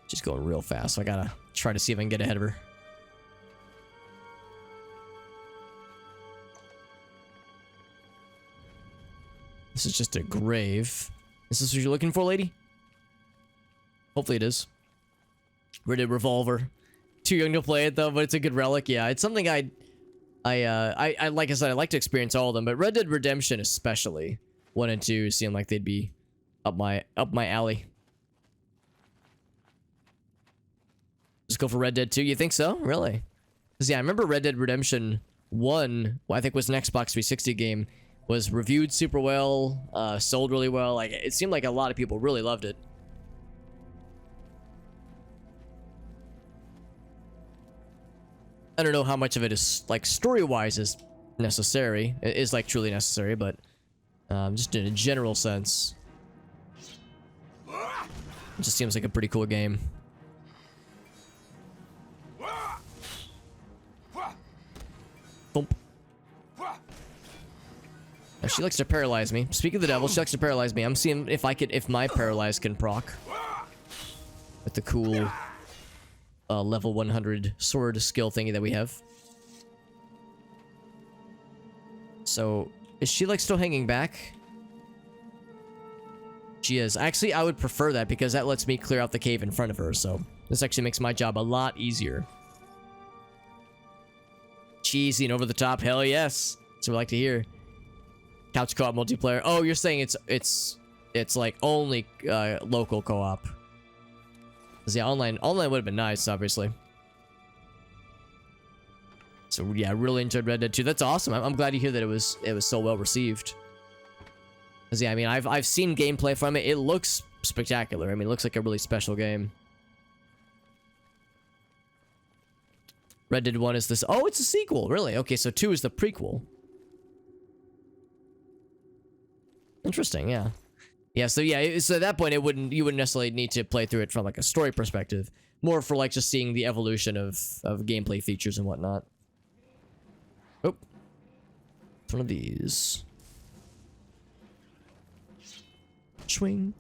She's going real fast, so I gotta try to see if I can get ahead of her. This is just a grave. Is this what you're looking for, lady? Hopefully it is. Red Dead Revolver. Too young to play it though, but it's a good relic. Yeah, it's something I like I said, I like to experience all of them, but Red Dead Redemption especially. 1 and 2 seem like they'd be up my alley. Just go for Red Dead 2. You think so? Really? Because yeah, I remember Red Dead Redemption 1, well, I think was an Xbox 360 game, was reviewed super well, sold really well. Like, it seemed like a lot of people really loved it. I don't know how much of it is, like, story-wise is necessary. It is, like, truly necessary, but just in a general sense, it just seems like a pretty cool game. Thump. Now, she likes to paralyze me. Speaking of the devil, she likes to paralyze me. I'm seeing if my paralyze can proc with the cool level 100 sword skill thingy that we have. So, is she like still hanging back? She is. Actually, I would prefer that because that lets me clear out the cave in front of her. So, this actually makes my job a lot easier. Cheesy and over the top. Hell yes. That's what we like to hear. Couch co-op multiplayer. Oh, you're saying it's like only local co-op. Yeah, online would have been nice, obviously. So yeah, I really enjoyed Red Dead 2. That's awesome. I'm glad to hear that it was so well received. Cause yeah, I mean, I've seen gameplay from it. It looks spectacular. I mean, it looks like a really special game. Red Dead 1 is this. Oh, it's a sequel, really? Okay, so 2 is the prequel. Interesting, yeah. Yeah, so yeah, so at that point, you wouldn't necessarily need to play through it from like a story perspective. More for like just seeing the evolution of gameplay features and whatnot. Oh. It's one of these. Swing.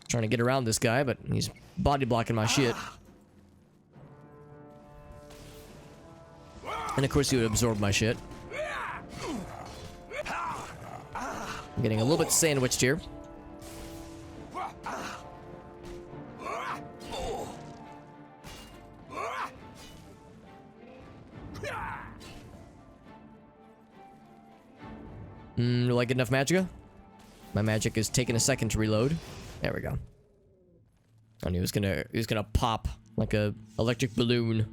Trying to get around this guy, but he's body blocking my shit. And of course he would absorb my shit. I'm getting a little bit sandwiched here. Do I get enough magicka? My magic is taking a second to reload. There we go. I knew he was gonna pop like a electric balloon.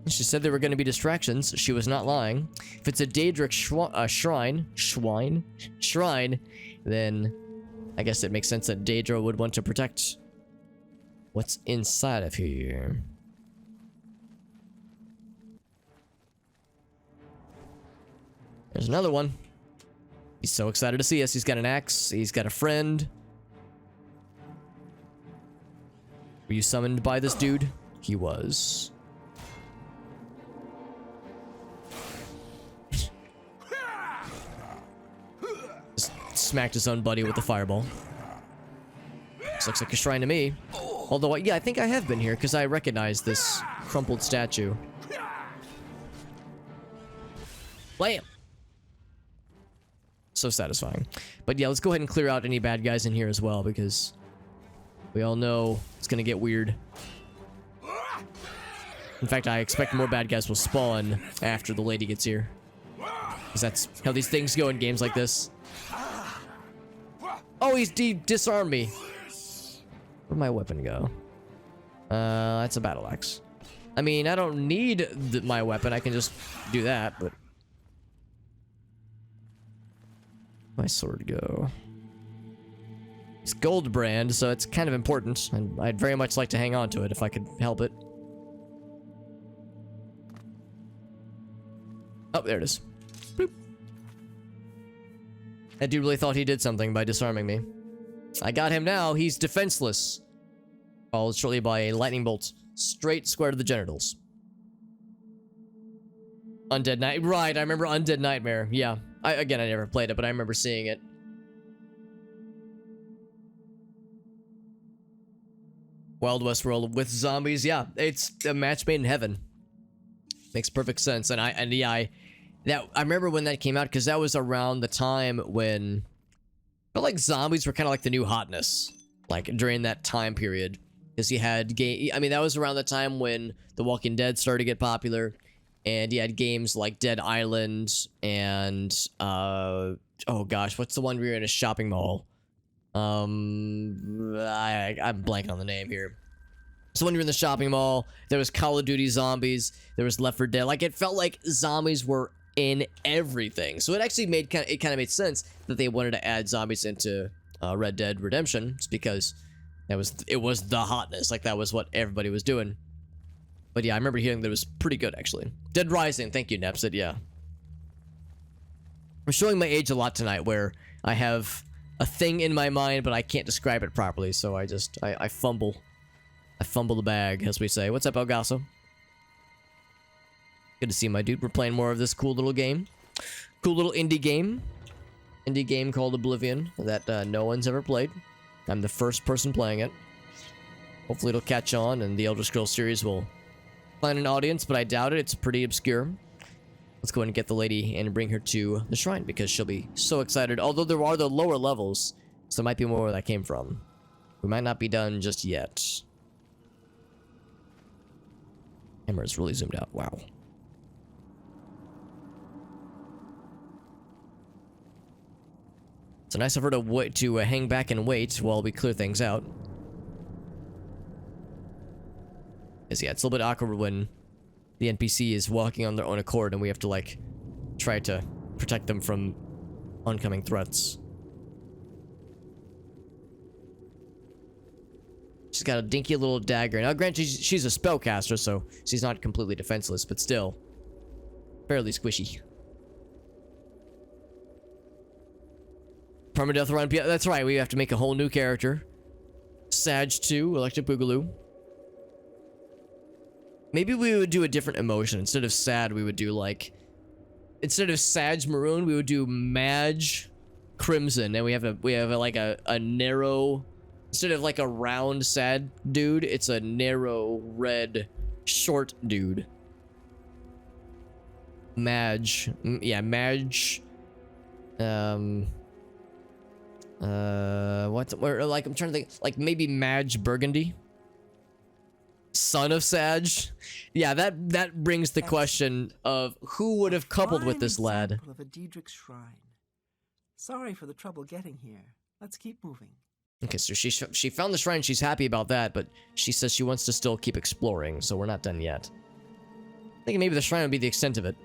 She said there were going to be distractions. She was not lying. If it's a Daedric shrine, then I guess it makes sense that Daedra would want to protect what's inside of here. There's another one. He's so excited to see us. He's got an axe. He's got a friend. Were you summoned by this dude? He was. Smacked his own buddy with the fireball. This looks like a shrine to me. Although, yeah, I think I have been here because I recognize this crumpled statue. Blam! So satisfying. But yeah, let's go ahead and clear out any bad guys in here as well because we all know it's gonna get weird. In fact, I expect more bad guys will spawn after the lady gets here. Because that's how these things go in games like this. Oh, he's disarmed me. Where'd my weapon go? That's a battle axe. I mean, I don't need my weapon. I can just do that, but... my sword go? It's gold brand, so it's kind of important. And I'd very much like to hang on to it if I could help it. Oh, there it is. Boop. That dude really thought he did something by disarming me. I got him now. He's defenseless. Followed shortly by a lightning bolt. Straight square to the genitals. Undead Night. Right, I remember Undead Nightmare. Yeah. I never played it, but I remember seeing it. Wild West World with zombies. Yeah, it's a match made in heaven. Makes perfect sense. And I remember when that came out because that was around the time when I felt like zombies were kind of like the new hotness, like during that time period. Because you had that was around the time when The Walking Dead started to get popular, and you had games like Dead Island and oh gosh, what's the one where you're in a shopping mall? I'm blanking on the name here. So when you're in the shopping mall, there was Call of Duty zombies, there was Left 4 Dead. Like, it felt like zombies were in everything. So it actually made kind of made sense that they wanted to add zombies into Red Dead Redemption. It's because it was the hotness. Like, that was what everybody was doing. But yeah, I remember hearing that it was pretty good, actually. Dead Rising, thank you, Nepsid, yeah. I'm showing my age a lot tonight, where I have a thing in my mind, but I can't describe it properly, so I fumble. I fumble the bag, as we say. What's up, Elgaso? Good to see my dude. We're playing more of this cool little game. Cool little indie game. Indie game called Oblivion that no one's ever played. I'm the first person playing it. Hopefully it'll catch on and the Elder Scrolls series will find an audience, but I doubt it. It's pretty obscure. Let's go ahead and get the lady and bring her to the shrine because she'll be so excited. Although there are the lower levels, so there might be more where that came from. We might not be done just yet. Camera is really zoomed out. Wow. It's nice of her to hang back and wait while we clear things out. Because yeah, it's a little bit awkward when the NPC is walking on their own accord and we have to like try to protect them from oncoming threats. She's got a dinky little dagger. Now, granted, she's a spellcaster, so she's not completely defenseless, but still fairly squishy. Permadeath run. That's right. We have to make a whole new character. Sadge 2, Electric Boogaloo. Maybe we would do a different emotion. Instead of sad, we would do like... Instead of Sadge Maroon, we would do Madge Crimson. And we have like a narrow... Instead of like a round sad dude, it's a narrow red short dude. Madge. Yeah, Madge. Like, I'm trying to think, like maybe Madge Burgundy, son of Sadge. Yeah, that brings the question of who would have coupled with this lad. Of a Daedric's shrine. Sorry for the trouble getting here. Let's keep moving. Okay, so she found the shrine. She's happy about that, but she says she wants to still keep exploring, so we're not done yet. Thinking maybe the shrine would be the extent of it.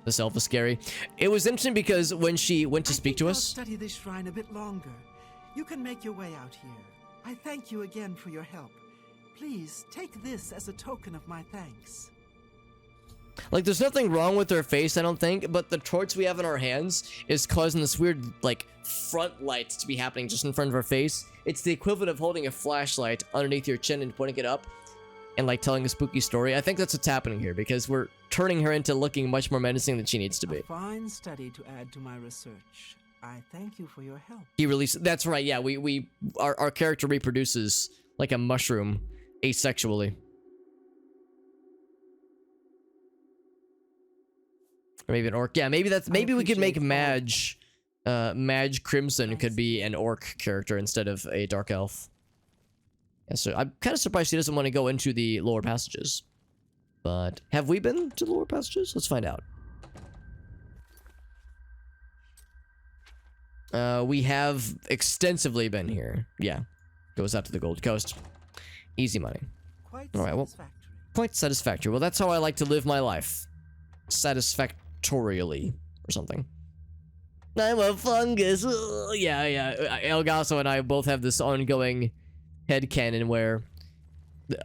This elf is scary. It was interesting because when she went to speak to us... I'll study this shrine a bit longer. You can make your way out here. I thank you again for your help. Please, take this as a token of my thanks. Like, there's nothing wrong with her face, I don't think, but the torch we have in our hands is causing this weird, like, front light to be happening just in front of her face. It's the equivalent of holding a flashlight underneath your chin and pointing it up and, like, telling a spooky story. I think that's what's happening here, because we're turning her into looking much more menacing than she needs to be. A fine study to add to my research. I thank you for your help. He released... That's right, yeah, our character reproduces like a mushroom asexually. Or maybe an orc. Yeah, maybe we could make Madge Crimson could be an orc character instead of a dark elf. Yeah, so I'm kind of surprised she doesn't want to go into the lower passages. But have we been to the lower passages? Let's find out. We have extensively been here. Yeah. Goes out to the Gold Coast. Easy money. Alright, well, quite satisfactory. Well, that's how I like to live my life. Satisfactorily. Or something. I'm a fungus. Ugh. Yeah. Elgaso and I both have this ongoing headcanon where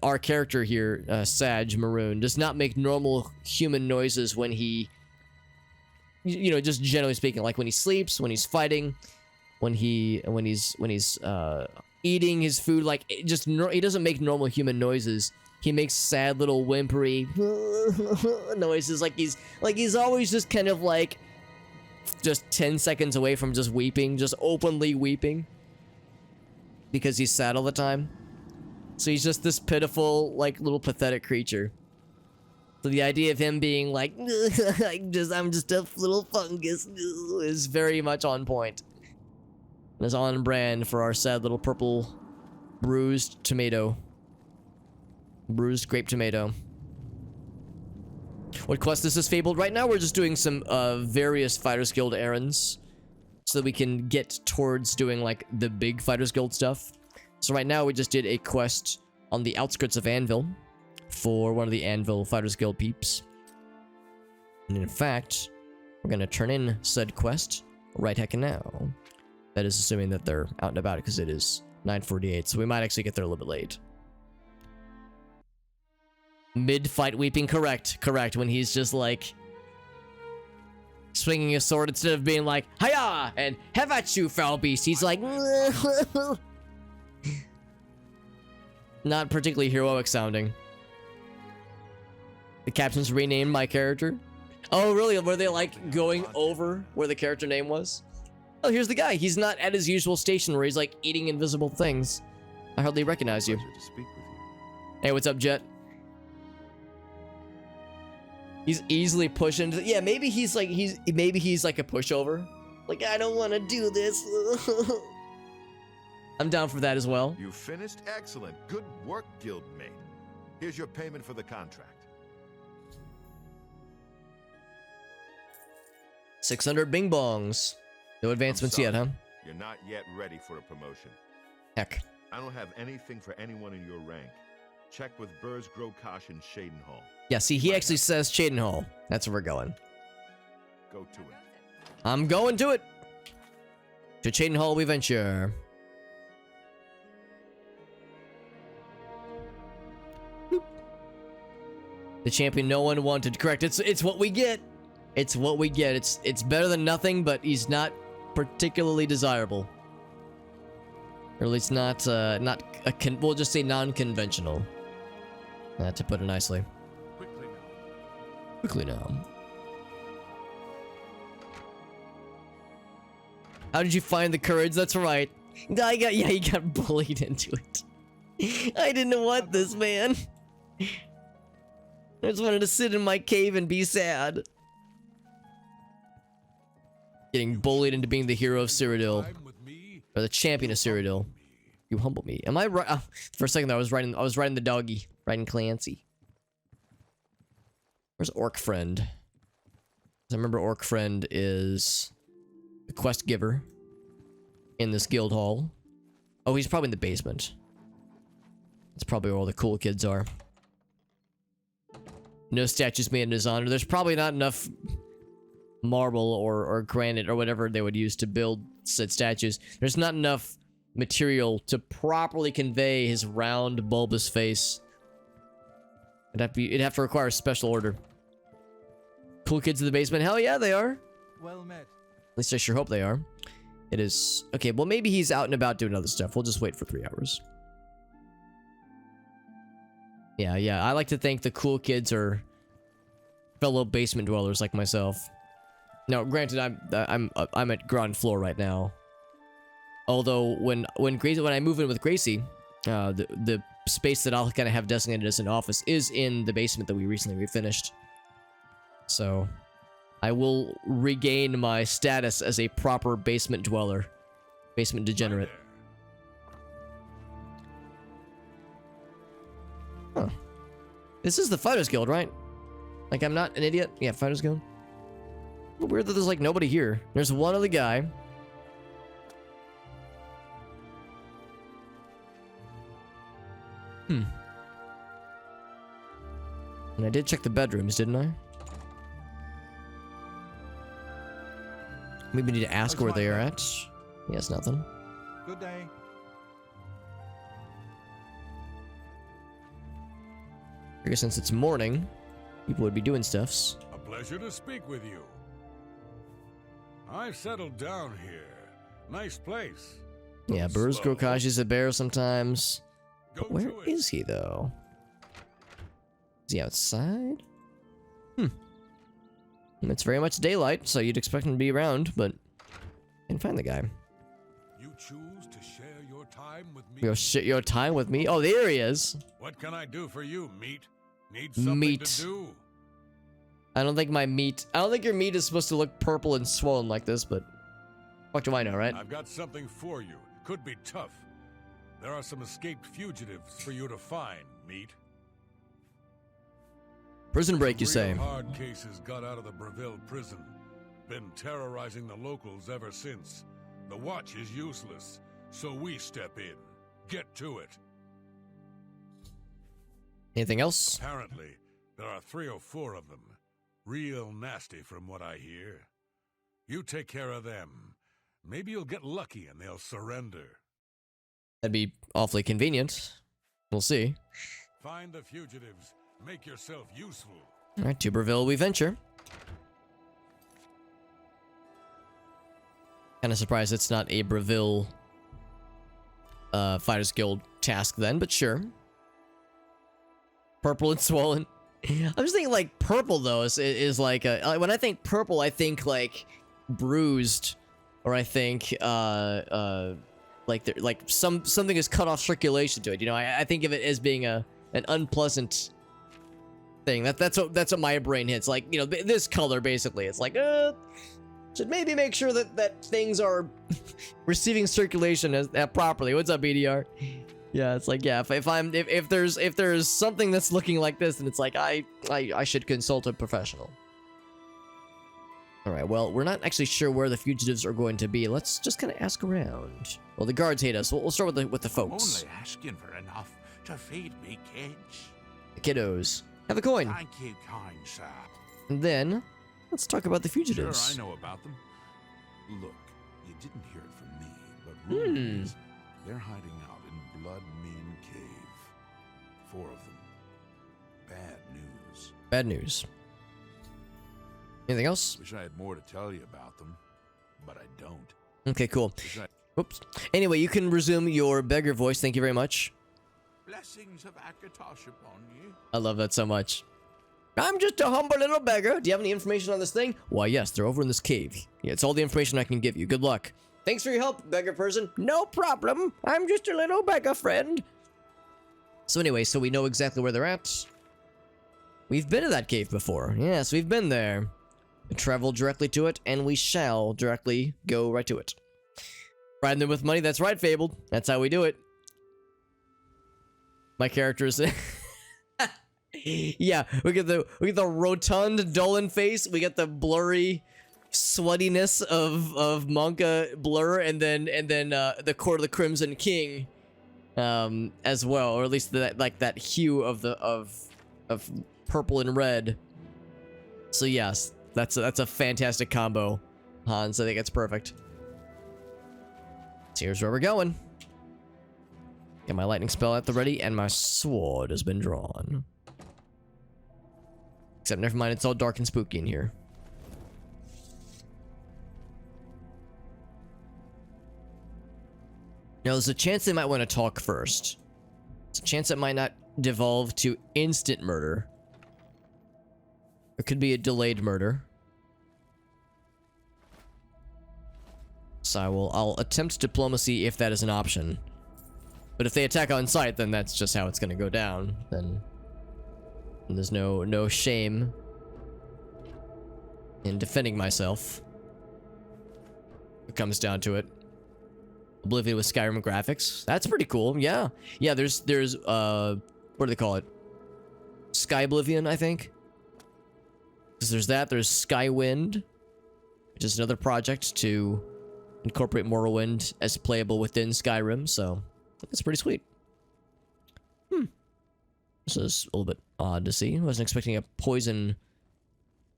our character here, Sadge Maroon, does not make normal human noises when he... You know, just generally speaking, like when he sleeps, when he's fighting, when he's eating his food, like he doesn't make normal human noises. He makes sad little whimpery noises, like he's always just kind of like just 10 seconds away from just weeping, just openly weeping because he's sad all the time. So he's just this pitiful, like little pathetic creature. So the idea of him being like, I'm just a little fungus, is very much on point. And is on brand for our sad little purple bruised tomato. Bruised grape tomato. What quest is this fabled? Right now we're just doing some various Fighters Guild errands. So that we can get towards doing like the big Fighters Guild stuff. So right now we just did a quest on the outskirts of Anvil for one of the Anvil Fighters Guild peeps. And in fact, we're gonna turn in said quest right heckin' now. That is assuming that they're out and about because it is 9:48, so we might actually get there a little bit late. Mid-fight weeping, correct, when he's just like swinging his sword instead of being like, hiya, and have at you, foul beast. He's like, not particularly heroic sounding. The captain's renamed my character. Oh, really? Were they like going over where the character name was? Oh, here's the guy. He's not at his usual station where he's like eating invisible things. I hardly recognize you. Pleasure to speak with you. Hey, what's up, Jet? He's easily pushing. Yeah, maybe he's like a pushover. Like, I don't want to do this. I'm down for that as well. You finished? Excellent. Good work, guildmate. Here's your payment for the contract. 600 bing bongs. No advancements yet, huh? You're not yet ready for a promotion. Heck. I don't have anything for anyone in your rank. Check with Burrs Grokash and Shadenhall. Yeah, see, he actually says Shadenhall. That's where we're going. Go to it. I'm going to it. To Shadenhall we venture. Boop. The champion no one wanted. Correct. It's what we get. It's what we get. It's better than nothing, but he's not particularly desirable. Or at least not we'll just say non-conventional. To put it nicely. Quickly now. How did you find the courage? That's right. He got bullied into it. I didn't want this, man. I just wanted to sit in my cave and be sad. Getting bullied into being the hero of Cyrodiil. Or the champion of Cyrodiil. You humble me. Am I right? For a second there, I was riding the doggy. Riding Clancy. Where's Orc Friend? I remember Orc Friend is the quest giver in this guild hall. Oh, he's probably in the basement. That's probably where all the cool kids are. No statues made in his honor. There's probably not enough marble or granite or whatever they would use to build said statues. There's not enough material to properly convey his round, bulbous face. It'd have to require a special order. Cool kids in the basement? Hell yeah, they are. Well met. At least I sure hope they are. It is... Okay, well maybe he's out and about doing other stuff. We'll just wait for 3 hours. Yeah, I like to think the cool kids are fellow basement dwellers like myself. Now, granted, I'm at ground floor right now. Although when I move in with Gracie, the space that I'll kind of have designated as an office is in the basement that we recently refinished. So, I will regain my status as a proper basement dweller. Basement degenerate. Huh. This is the Fighters Guild, right? Like, I'm not an idiot? Yeah, Fighters Guild. Weird that there's, like, nobody here. There's one other guy. And I did check the bedrooms, didn't I? Maybe need to ask where they are at. Yes, nothing. Good day. I guess since it's morning, people would be doing stuffs. A pleasure to speak with you. I've settled down here. Nice place. Yeah, Burrs Grokash is a bear sometimes. Go Where to it. is he, though? Is he outside? It's very much daylight, so you'd expect him to be around, but I can't find the guy. You choose to share your time with me. You'll share your time with me? Oh, there he is. What can I do for you, meat? Need something Meat. to do? I don't think your meat is supposed to look purple and swollen like this, but what do I know, right? I've got something for you. Could be tough. There are some escaped fugitives for you to find, meat. Prison break, you Real say? hard cases got out of the Breville prison. Been terrorizing the locals ever since. The watch is useless, so we step in. Get to it. Anything else? Apparently, there are 3 or 4 of them. Real nasty from what I hear. You take care of them. Maybe you'll get lucky and they'll surrender. That'd be awfully convenient. We'll see. Find the fugitives. Make yourself useful. All right, to Breville we venture. Kind of surprised it's not a Breville Fighters Guild task then, but sure. Purple and swollen. I'm just thinking like purple though is like a, when I think purple I think like bruised, or I think like something has cut off circulation to it. You know, I think of it as being an unpleasant thing. That's what my brain hits. Like, you know, this color basically. It's like should maybe make sure that things are receiving circulation as properly. What's up, BDR? Yeah, it's like, yeah, if there's something that's looking like this, then it's like I should consult a professional. All right, well, we're not actually sure where the fugitives are going to be. Let's just kind of ask around. Well, the guards hate us. We'll start with the folks. I'm only asking for enough to feed me kids. The kiddos. Have a coin. Thank you, kind sir. And then let's talk about the fugitives. Sure, I know about them. Look, you didn't hear it from me, but rumor is they're hiding out in Blood Mean Cave. 4 of them. Bad news. Bad news. Anything else? Wish I had more to tell you about them, but I don't. Okay, cool. Whoops. Anyway, you can resume your beggar voice. Thank you very much. Blessings of Akatosh upon you. I love that so much. I'm just a humble little beggar. Do you have any information on this thing? Why, yes, they're over in this cave. Yeah, it's all the information I can give you. Good luck. Thanks for your help, beggar person. No problem. I'm just a little beggar friend. So anyway, so we know exactly where they're at. We've been to that cave before. Yes, we've been there. We traveled directly to it, and we shall directly go right to it. Riding them with money, that's right, Fabled. That's how we do it. My character is... Yeah, we get the rotund Dolan face, we get the blurry sweatiness of Monka Blur, and then the Court of the Crimson King as well, or at least that hue of purple and red. So yes, that's a fantastic combo, Hans. I think it's perfect. So here's where we're going. Get my lightning spell at the ready, and my sword has been drawn. Except, never mind, it's all dark and spooky in here. Now, there's a chance they might want to talk first. There's a chance it might not devolve to instant murder. It could be a delayed murder. So I'll attempt diplomacy if that is an option. But if they attack on sight, then that's just how it's going to go down. Then there's no shame in defending myself. It comes down to it. Oblivion with Skyrim graphics. That's pretty cool. Yeah. Yeah, there's what do they call it? Sky Oblivion, I think. Because there's that. There's Skywind, which is another project to incorporate Morrowind as playable within Skyrim, so that's pretty sweet. This is a little bit odd to see. I wasn't expecting a poison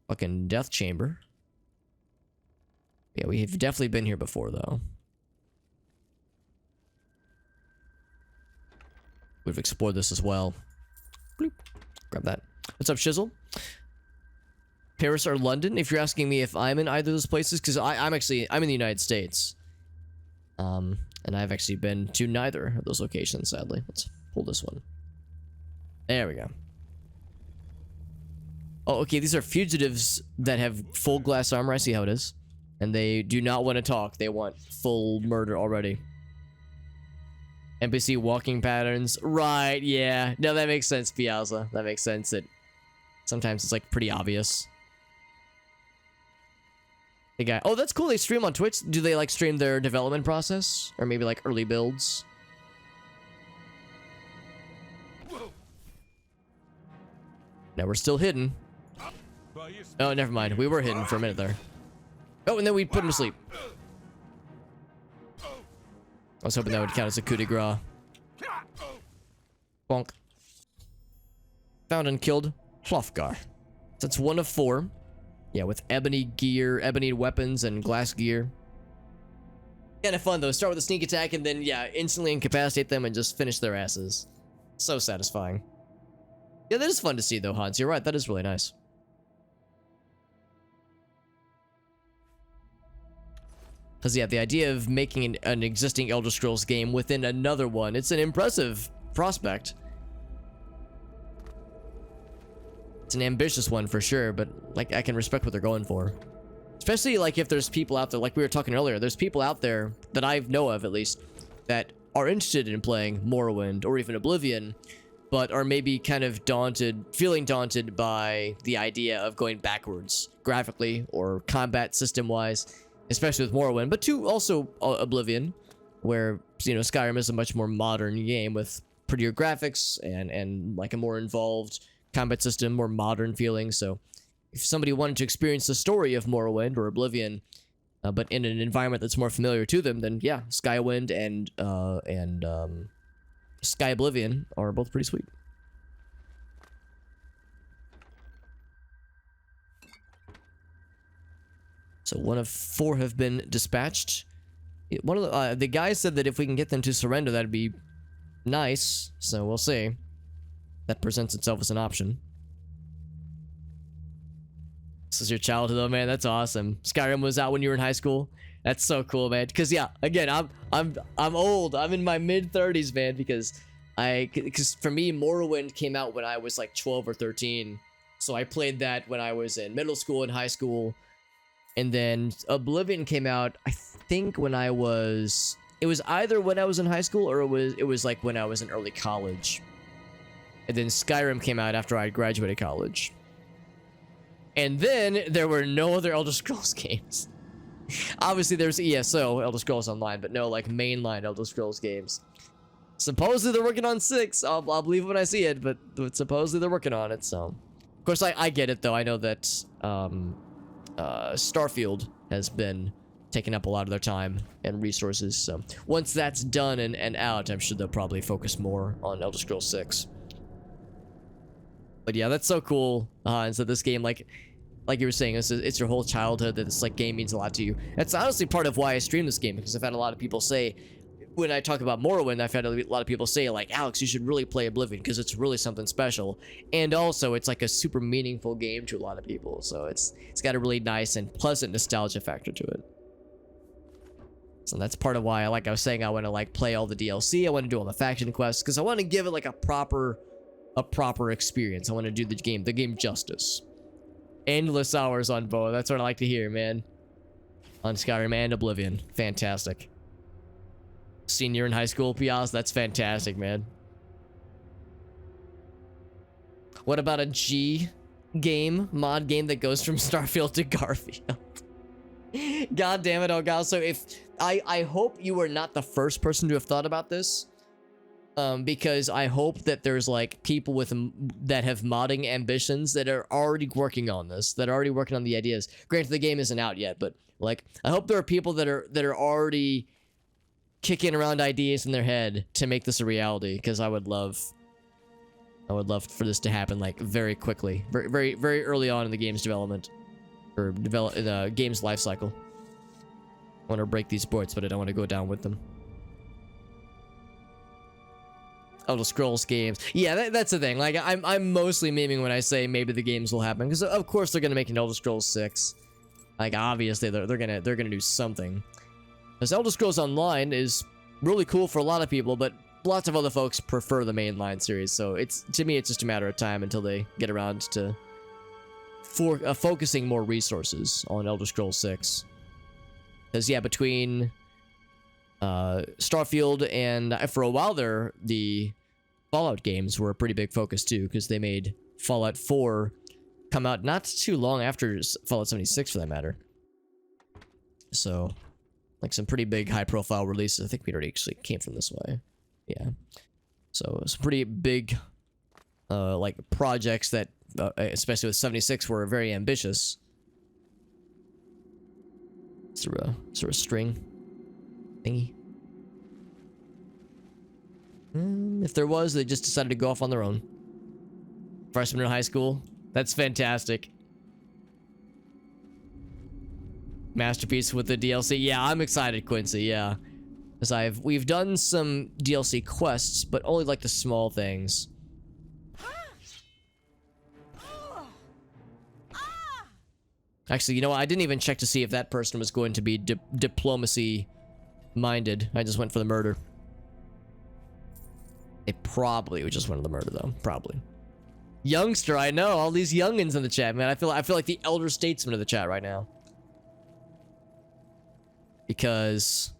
fucking death chamber. Yeah, we've definitely been here before, though. We've explored this as well. Bloop. Grab that. What's up, Shizzle? Paris or London? If you're asking me if I'm in either of those places, because I'm in the United States. And I've actually been to neither of those locations, sadly. Let's pull this one. There we go. Oh, okay, these are fugitives that have full glass armor. I see how it is. And they do not want to talk. They want full murder already. NPC walking patterns. Right, yeah. No, that makes sense, Piazza. That makes sense. That sometimes it's, like, pretty obvious. Hey, guy. Oh, that's cool. They stream on Twitch. Do they, like, stream their development process? Or maybe, like, early builds? Now we're still hidden. Oh, never mind. We were hidden for a minute there. Oh, and then we put him to sleep. I was hoping that would count as a coup de grace. Bonk. Found and killed Hlofgar. That's 1 of 4. Yeah, with ebony gear, ebony weapons, and glass gear. Kind of fun though. Start with a sneak attack and then, yeah, instantly incapacitate them and just finish their asses. So satisfying. Yeah, that is fun to see though, Hans. You're right. That is really nice. Because, yeah, the idea of making an existing Elder Scrolls game within another one, it's an impressive prospect. It's an ambitious one for sure, but, like, I can respect what they're going for. Especially, like, if there's people out there, like we were talking earlier, there's people out there that I know of, at least, that are interested in playing Morrowind or even Oblivion, but are maybe kind of feeling daunted by the idea of going backwards, graphically or combat system-wise. Especially with Morrowind, but also Oblivion, where, you know, Skyrim is a much more modern game with prettier graphics and like a more involved combat system, more modern feeling. So if somebody wanted to experience the story of Morrowind or Oblivion, but in an environment that's more familiar to them, then yeah, Skywind and Sky Oblivion are both pretty sweet. So 1 of 4 have been dispatched. One of the guys said that if we can get them to surrender, that'd be nice. So we'll see. That presents itself as an option. This is your childhood, though, man. That's awesome. Skyrim was out when you were in high school. That's so cool, man. Because yeah, again, I'm old. I'm in my mid-30s, man. Because for me, Morrowind came out when I was like 12 or 13. So I played that when I was in middle school and high school. And then Oblivion came out, I think when it was either when I was in high school or it was like when I was in early college. And then Skyrim came out after I graduated college. And then there were no other Elder Scrolls games. Obviously there's ESO, Elder Scrolls Online, but no like mainline Elder Scrolls games. Supposedly they're working on 6. I'll believe it when I see it, but supposedly they're working on it, so. Of course I get it though. I know that Starfield has been taking up a lot of their time and resources, so once that's done and out, I'm sure they'll probably focus more on Elder Scrolls 6. But yeah, that's so cool. And so this game, like you were saying, it's your whole childhood, that this like game means a lot to you. That's honestly part of why I stream this game, because I've had a lot of people say, when I talk about Morrowind, I've had a lot of people say, like, Alex, you should really play Oblivion, because it's really something special. And also, it's like a super meaningful game to a lot of people. So it's got a really nice and pleasant nostalgia factor to it. So that's part of why, like I was saying, I want to like play all the DLC. I want to do all the faction quests, because I want to give it like a proper experience. I want to do the game justice. Endless hours on both. That's what I like to hear, man. On Skyrim and Oblivion. Fantastic. Senior in high school, Piaz, that's fantastic, man. What about a G game, mod game that goes from Starfield to Garfield? God damn it, Ogal. So if I hope you were not the first person to have thought about this, because I hope that there's like people that have modding ambitions that are already working on this, that are already working on the ideas. Granted, the game isn't out yet, but like I hope there are people that are already kicking around ideas in their head to make this a reality, because I would love for this to happen like very quickly, very early on in the game's development, or the game's life cycle. I want to break these boards, but I don't want to go down with them. Elder Scrolls games, yeah, that's the thing. Like I'm mostly memeing when I say maybe the games will happen, because of course they're gonna make an Elder Scrolls 6. Like obviously they're gonna do something. Because Elder Scrolls Online is really cool for a lot of people, but lots of other folks prefer the mainline series. So to me, it's just a matter of time until they get around to focusing more resources on Elder Scrolls 6. Because yeah, between Starfield and for a while there, the Fallout games were a pretty big focus too, because they made Fallout 4 come out not too long after Fallout 76 for that matter. So like some pretty big high-profile releases. I think we already actually came from this way. Yeah. So some pretty big, like projects that, especially with 76, were very ambitious. Is there a string thingy? If there was, they just decided to go off on their own. Freshman in high school. That's fantastic. Masterpiece with the DLC. Yeah, I'm excited, Quincy. Yeah, because we've done some DLC quests, but only like the small things. Actually, you know what? I didn't even check to see if that person was going to be diplomacy minded. I just went for the murder. It probably just went for the murder though. Probably. Youngster, I know all these youngins in the chat, man. I feel like the elder statesman of the chat right now. Because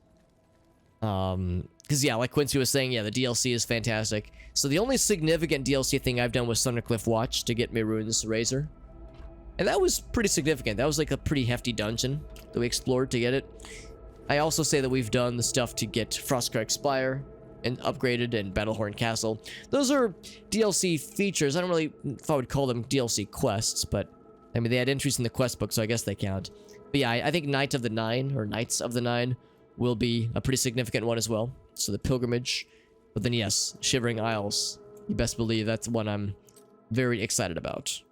yeah, like Quincy was saying, yeah, the DLC is fantastic. So the only significant DLC thing I've done was Thundercliff Watch to get Maroon's Razor. And that was pretty significant. That was like a pretty hefty dungeon that we explored to get it. I also say that we've done the stuff to get Frostcrack Spire and upgraded and Battlehorn Castle. Those are DLC features. I don't really know if I would call them DLC quests, but I mean, they had entries in the quest book, so I guess they count. But yeah, I think Knights of the Nine will be a pretty significant one as well. So the pilgrimage, but then yes, Shivering Isles. You best believe that's one I'm very excited about.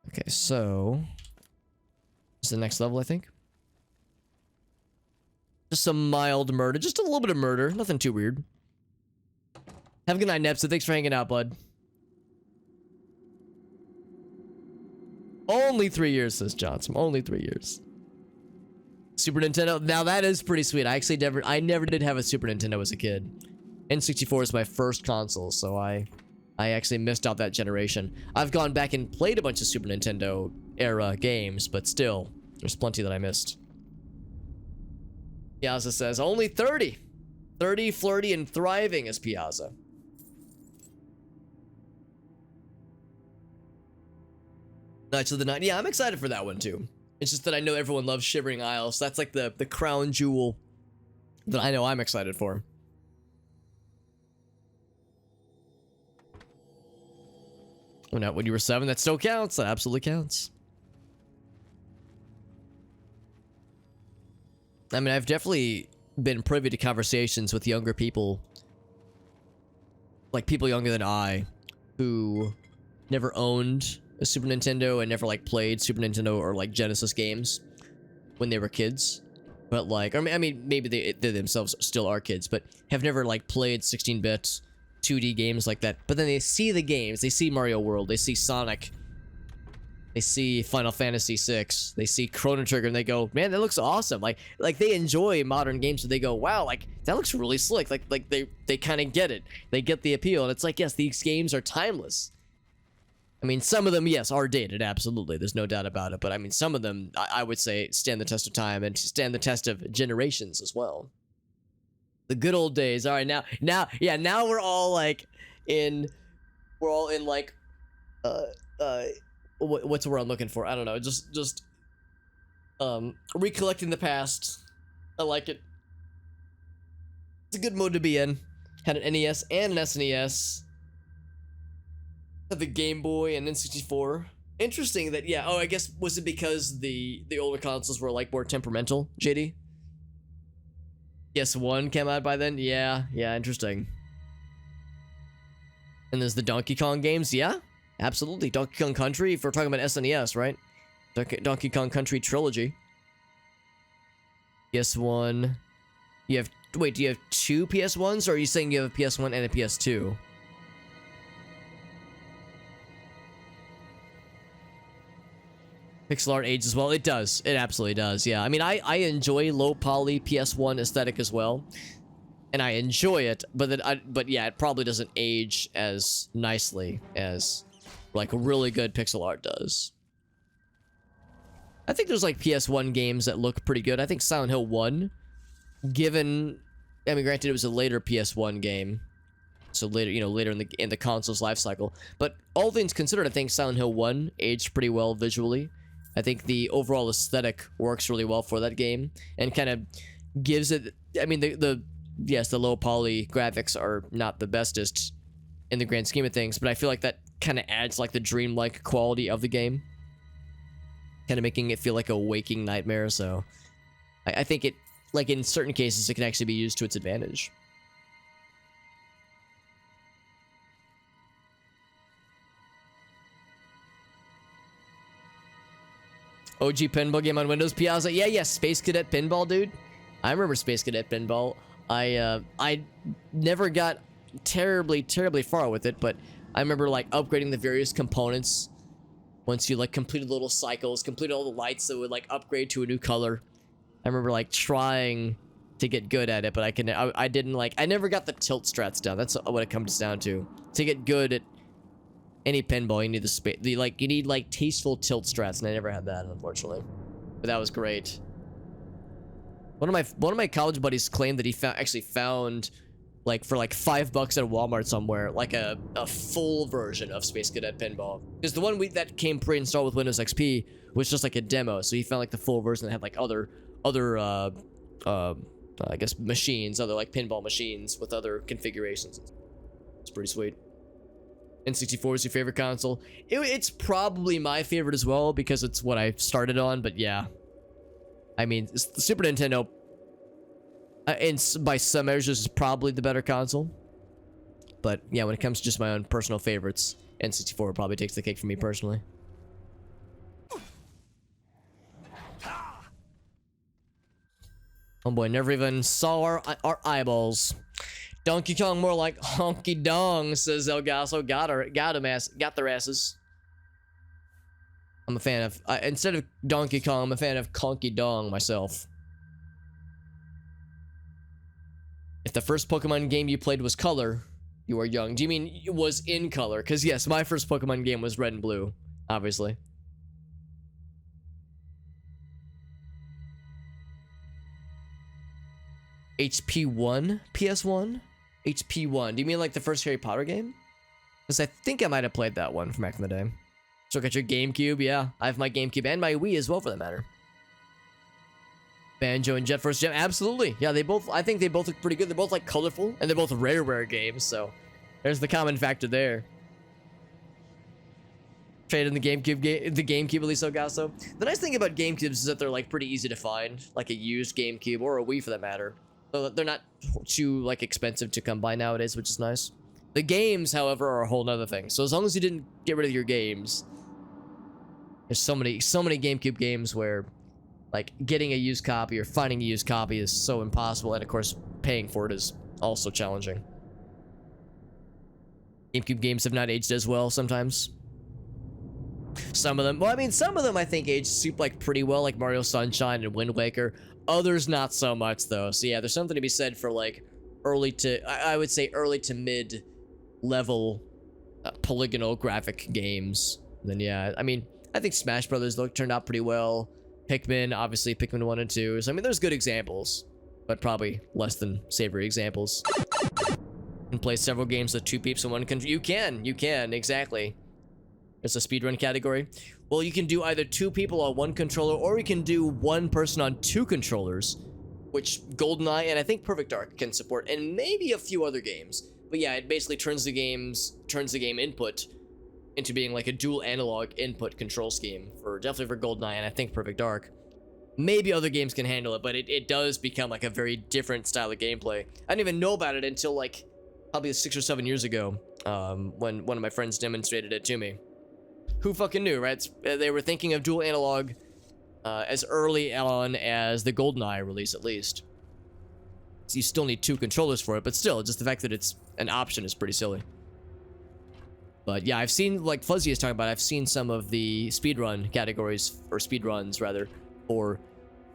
Okay, so this is the next level, I think. Just some mild murder, just a little bit of murder, nothing too weird. Have a good night, Nepsa. Thanks for hanging out, bud. Only 3 years, says Johnson. Only 3 years. Super Nintendo. Now that is pretty sweet. I never did have a Super Nintendo as a kid. N64 is my first console, so I actually missed out that generation. I've gone back and played a bunch of Super Nintendo era games, but still, there's plenty that I missed. Piazza says, only 30. 30, flirty, and thriving as Piazza. Knights of the Night. Yeah, I'm excited for that one too. It's just that I know everyone loves Shivering Isles. So that's like the crown jewel that I know I'm excited for. When you were 7, that still counts. That absolutely counts. I mean, I've definitely been privy to conversations with younger people, like people younger than I, who never owned a Super Nintendo and never like played Super Nintendo or like Genesis games when they were kids. But like, I mean, maybe they themselves still are kids, but have never like played 16-bit 2D games like that. But then they see the games, they see Mario World, they see Sonic, they see Final Fantasy VI, they see Chrono Trigger, and they go, man, that looks awesome. Like they enjoy modern games, so they go, wow, like that looks really slick. Like they kind of get it. They get the appeal, and it's like, yes, these games are timeless. I mean, some of them, yes, are dated, absolutely. There's no doubt about it. But I mean, some of them, I would say, stand the test of time and stand the test of generations as well. The good old days. All right, now we're all like like, what's the word I'm looking for? I don't know. Just recollecting the past. I like it. It's a good mode to be in. Had an NES and an SNES. Had the Game Boy and N64. Interesting that, yeah. Oh, I guess was it because the older consoles were like more temperamental, JD? PS1 came out by then? Yeah, interesting. And there's the Donkey Kong games, yeah? Absolutely. Donkey Kong Country, if we're talking about SNES, right? Donkey Kong Country Trilogy. PS1. Do you have 2 PS1s, or are you saying you have a PS1 and a PS2? Pixel art ages well. It does. It absolutely does. Yeah. I mean, I enjoy low poly PS1 aesthetic as well, and I enjoy it. But yeah, it probably doesn't age as nicely as like really good pixel art does. I think there's like PS1 games that look pretty good. I think Silent Hill 1, given, I mean, granted it was a later PS1 game, so later in the console's life cycle. But all things considered, I think Silent Hill 1 aged pretty well visually. I think the overall aesthetic works really well for that game and kind of gives it, I mean, the low poly graphics are not the bestest in the grand scheme of things, but I feel like that kind of adds like the dreamlike quality of the game, kind of making it feel like a waking nightmare. So I think it, like in certain cases, it can actually be used to its advantage. OG pinball game on Windows. Piazza. Yeah, Space Cadet Pinball, dude. I remember Space Cadet Pinball. I never got terribly far with it, but I remember like upgrading the various components once you like completed little cycles, completed all the lights that would like upgrade to a new color. I remember like trying to get good at it, but I didn't like, I never got the tilt strats down. That's what it comes down to. To get good at any pinball, you need you need like tasteful tilt strats, and I never had that, unfortunately. But that was great. One of my college buddies claimed that he actually found like for like $5 at Walmart somewhere like a full version of Space Cadet Pinball, because the one that came pre-installed with Windows XP was just like a demo, so he found like the full version that had like other I guess machines, other like pinball machines with other configurations. It's pretty sweet. N64 is your favorite console? It's probably my favorite as well because it's what I started on, but yeah. I mean, the Super Nintendo, by some measures, is probably the better console. But yeah, when it comes to just my own personal favorites, N64 probably takes the cake for me personally. Oh boy, never even saw our eyeballs. Donkey Kong more like honky dong, says El Gaso. Got their asses. I'm a fan of, instead of Donkey Kong, I'm a fan of Conky Dong myself. If the first Pokemon game you played was color, you are young. Do you mean it was in color? Because yes, my first Pokemon game was red and blue, obviously. HP1? PS1? HP1. Do you mean like the first Harry Potter game? Because I think I might have played that one from back in the day. So got your GameCube, yeah. I have my GameCube and my Wii as well, for that matter. Banjo and Jet Force Gem, absolutely. Yeah, I think they both look pretty good. They're both like colorful, and they're both rare games, so there's the common factor there. Trade in the GameCube at least, Ogaso. The nice thing about GameCubes is that they're like pretty easy to find, like a used GameCube or a Wii for that matter. So they're not too like expensive to come by nowadays, which is nice. The games, however, are a whole nother thing. So as long as you didn't get rid of your games, there's so many GameCube games where like getting a used copy or finding a used copy is so impossible, and of course paying for it is also challenging. GameCube games have not aged as well sometimes. Some of them, well, I mean, some of them I think aged super like pretty well, like Mario Sunshine and Wind Waker. Others not so much though. So yeah, there's something to be said for like I would say early to mid level polygonal graphic games. And then yeah, I mean, I think Smash Brothers turned out pretty well. Pikmin, obviously Pikmin 1 and 2. So I mean, there's good examples, but probably less than savory examples. You can play several games with two peeps in one country. You can, exactly. There's a speedrun category. Well, you can do either two people on one controller, or you can do one person on two controllers, which GoldenEye and I think Perfect Dark can support, and maybe a few other games. But yeah, it basically turns the game input into being like a dual analog input control scheme for definitely for GoldenEye and I think Perfect Dark. Maybe other games can handle it, but it does become like a very different style of gameplay. I didn't even know about it until like probably 6 or 7 years ago, when one of my friends demonstrated it to me. Who fucking knew, right? They were thinking of dual analog as early on as the GoldenEye release, at least. So you still need two controllers for it, but still, just the fact that it's an option is pretty silly. But yeah, I've seen, like Fuzzy is talking about, I've seen some of the speedrun categories, or speedruns rather, or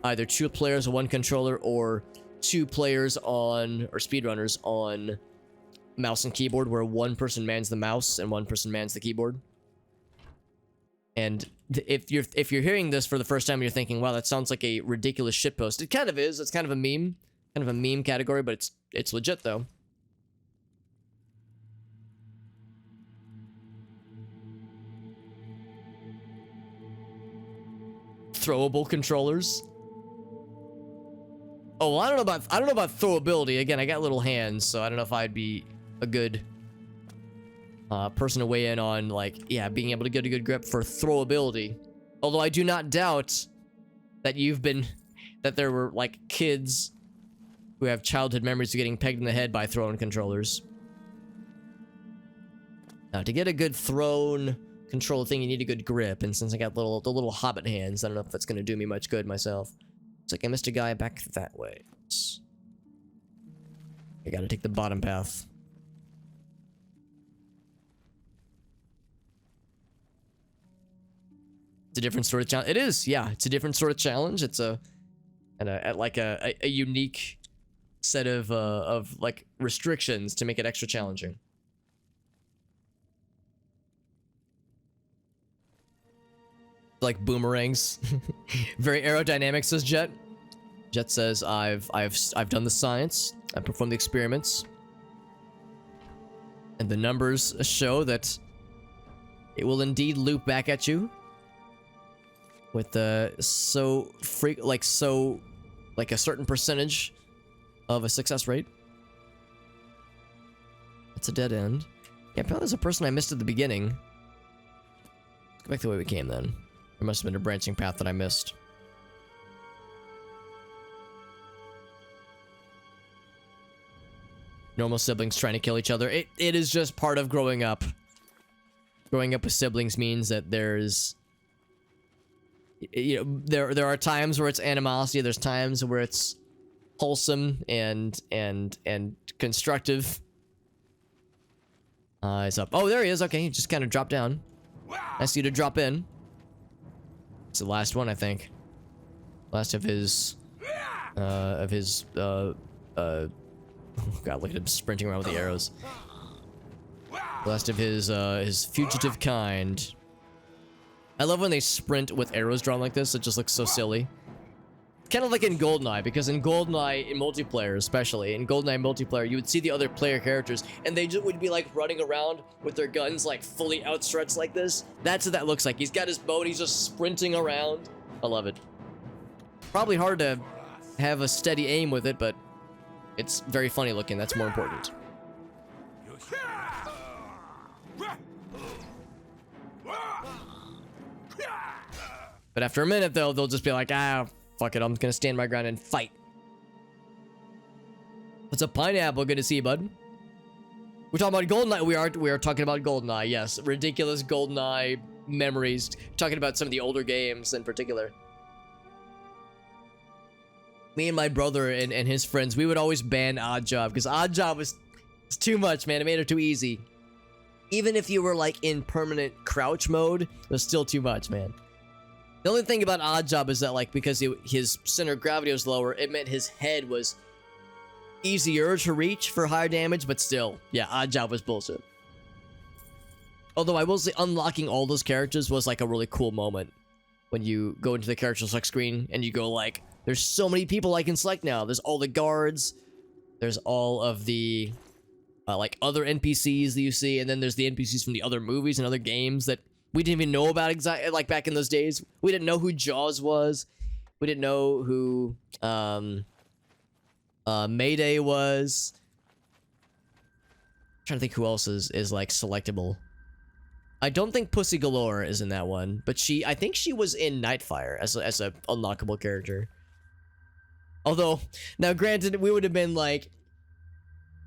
either two players on one controller, or two players on, or speedrunners on mouse and keyboard, where one person mans the mouse and one person mans the keyboard. And if you're hearing this for the first time, you're thinking, wow, that sounds like a ridiculous shitpost. It kind of is. It's kind of a meme category, but it's legit though. Throwable controllers. Oh, well, I don't know about throwability. Again, I got little hands, so I don't know if I'd be a good person to weigh in on, like, yeah, being able to get a good grip for throwability. Although I do not doubt that that there were, like, kids who have childhood memories of getting pegged in the head by thrown controllers. Now, to get a good thrown control thing, you need a good grip, and since I got the little hobbit hands, I don't know if that's gonna do me much good myself. It's like I missed a guy back that way. I gotta take the bottom path. It's a different sort of challenge. It is, yeah. It's a different sort of challenge. It's a unique set of like restrictions to make it extra challenging. Like boomerangs. Very aerodynamic, says Jet. Jet says, I've done the science. I performed the experiments. And the numbers show that it will indeed loop back at you. With like a certain percentage of a success rate. It's a dead end. Yeah, apparently there's a person I missed at the beginning. Let's go back the way we came then. There must have been a branching path that I missed. Normal siblings trying to kill each other. It is just part of growing up. Growing up with siblings means that there's... You know, there are times where it's animosity. There's times where it's wholesome and constructive. He's up. Oh, there he is. Okay, he just kind of dropped down. Nice of you to drop in. It's the last one, I think. Last of his, oh god, look at him sprinting around with the arrows. Last of his fugitive kind. I love when they sprint with arrows drawn like this. It just looks so silly. Kind of like in GoldenEye, because in GoldenEye, in multiplayer especially, in GoldenEye multiplayer, you would see the other player characters, and they just would be like running around with their guns like fully outstretched like this. That's what that looks like. He's got his bow and he's just sprinting around. I love it. Probably hard to have a steady aim with it, but it's very funny looking. That's more important. But after a minute, though, they'll just be like, ah, fuck it, I'm gonna stand my ground and fight. What's up, Pineapple? Good to see you, bud. We're talking about GoldenEye. We are talking about GoldenEye, yes. Ridiculous GoldenEye memories. Talking about some of the older games in particular. Me and my brother and his friends, we would always ban Oddjob, because Oddjob was too much, man. It made it too easy. Even if you were, like, in permanent crouch mode, it was still too much, man. The only thing about Oddjob is that, like, because his center of gravity was lower, it meant his head was easier to reach for higher damage, but still, yeah, Oddjob was bullshit. Although I will say, unlocking all those characters was, like, a really cool moment. When you go into the character select screen, and you go, like, there's so many people I can select now. There's all the guards, there's all of the, like, other NPCs that you see, and then there's the NPCs from the other movies and other games that we didn't even know about exactly, like, back in those days. We didn't know who Jaws was. We didn't know who, Mayday was. I'm trying to think who else is like, selectable. I don't think Pussy Galore is in that one, but I think she was in Nightfire as a unlockable character. Although, now granted, we would have been, like,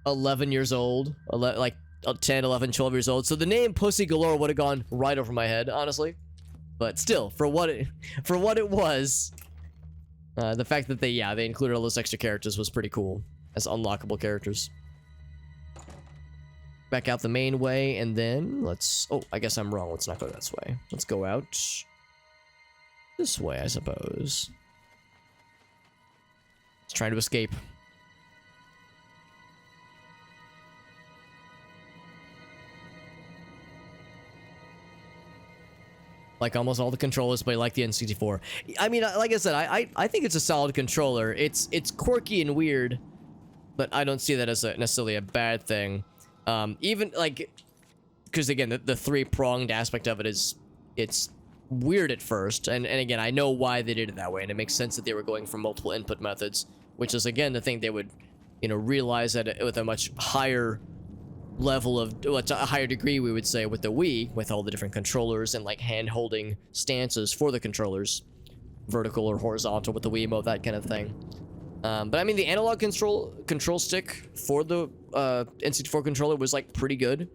11 years old, like, 10, 11, 12 years old, so the name Pussy Galore would have gone right over my head, honestly. But still, for what it was, the fact that they included all those extra characters was pretty cool as unlockable characters. Back out the main way, and then oh, I guess I'm wrong. Let's not go this way. Let's go out this way, I suppose. Let's try to escape. Like almost all the controllers play like the N64. I mean, like I said, I think it's a solid controller. It's quirky and weird, but I don't see that as necessarily a bad thing. Even like, because again, the three-pronged aspect of it is, it's weird at first, and again, I know why they did it that way, and it makes sense that they were going for multiple input methods, which is again the thing they would, realize that with a much higher level of, a higher degree, we would say, with the Wii, with all the different controllers and like hand-holding stances for the controllers, vertical or horizontal with the Wiimote, that kind of thing. But I mean, the analog control stick for the N64 controller was like pretty good.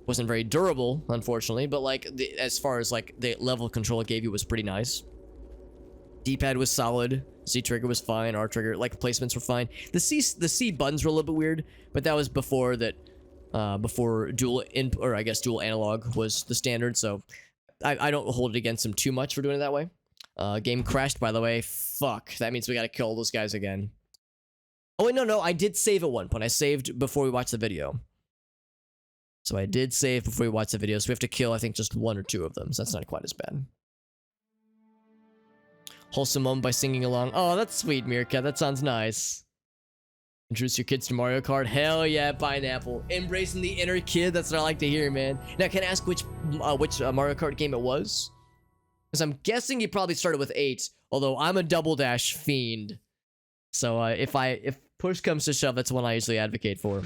Wasn't very durable, unfortunately, but like as far as like the level of control it gave you was pretty nice. D-pad was solid. Z trigger was fine. R trigger like placements were fine. The C buttons were a little bit weird, but that was before that. Before dual input, or I guess dual analog was the standard, so I don't hold it against him too much for doing it that way. Game crashed, by the way. Fuck, that means we gotta kill those guys again. Oh wait, no, I did save at one point. I saved before we watched the video. So I did save before we watched the video, so we have to kill, I think, just 1 or 2 of them, so that's not quite as bad. Wholesome moment by singing along. Oh, that's sweet, Meerkat. That sounds nice. Introduce your kids to Mario Kart. Hell yeah, Pineapple. Embracing the inner kid. That's what I like to hear, man. Now, can I ask which Mario Kart game it was? Because I'm guessing you probably started with 8, although I'm a Double Dash fiend. So if push comes to shove, that's one I usually advocate for.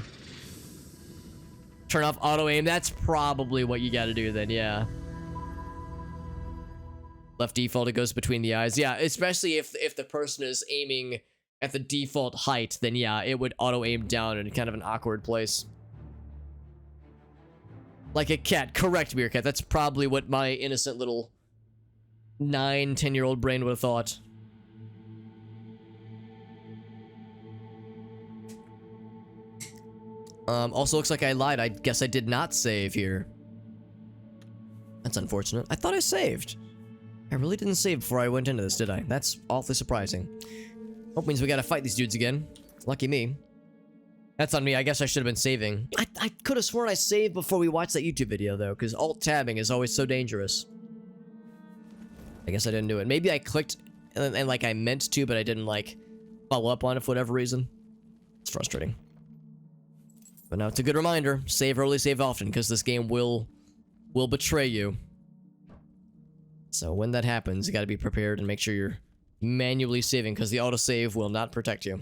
Turn off auto aim. That's probably what you got to do then, yeah. Left default, it goes between the eyes. Yeah, especially if the person is aiming at the default height, then yeah, it would auto aim down in kind of an awkward place. Like a cat. Correct, Meerkat. That's probably what my innocent little 9, 10-year-old brain would have thought. Also looks like I lied. I guess I did not save here. That's unfortunate. I thought I saved. I really didn't save before I went into this, did I? That's awfully surprising. Oh, means we gotta fight these dudes again. Lucky me. That's on me. I guess I should have been saving. I could have sworn I saved before we watched that YouTube video, though, because alt-tabbing is always so dangerous. I guess I didn't do it. Maybe I clicked and like I meant to, but I didn't like follow up on it for whatever reason. It's frustrating. But now it's a good reminder. Save early, save often, because this game will betray you. So when that happens, you gotta be prepared and make sure you're manually saving, because the autosave will not protect you.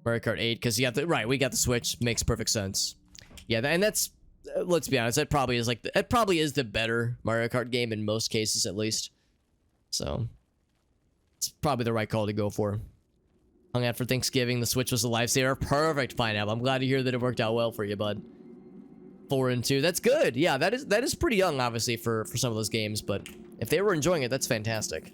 Mario Kart 8, because you got the... Right, we got the Switch. Makes perfect sense. Yeah, and that's... let's be honest, that probably is like... It probably is the better Mario Kart game in most cases, at least. So... it's probably the right call to go for. Hung out for Thanksgiving. The Switch was a lifesaver. Perfect, Pineapple. I'm glad to hear that it worked out well for you, bud. 4 and 2. That's good. Yeah, that is pretty young, obviously, for some of those games, but if they were enjoying it, that's fantastic.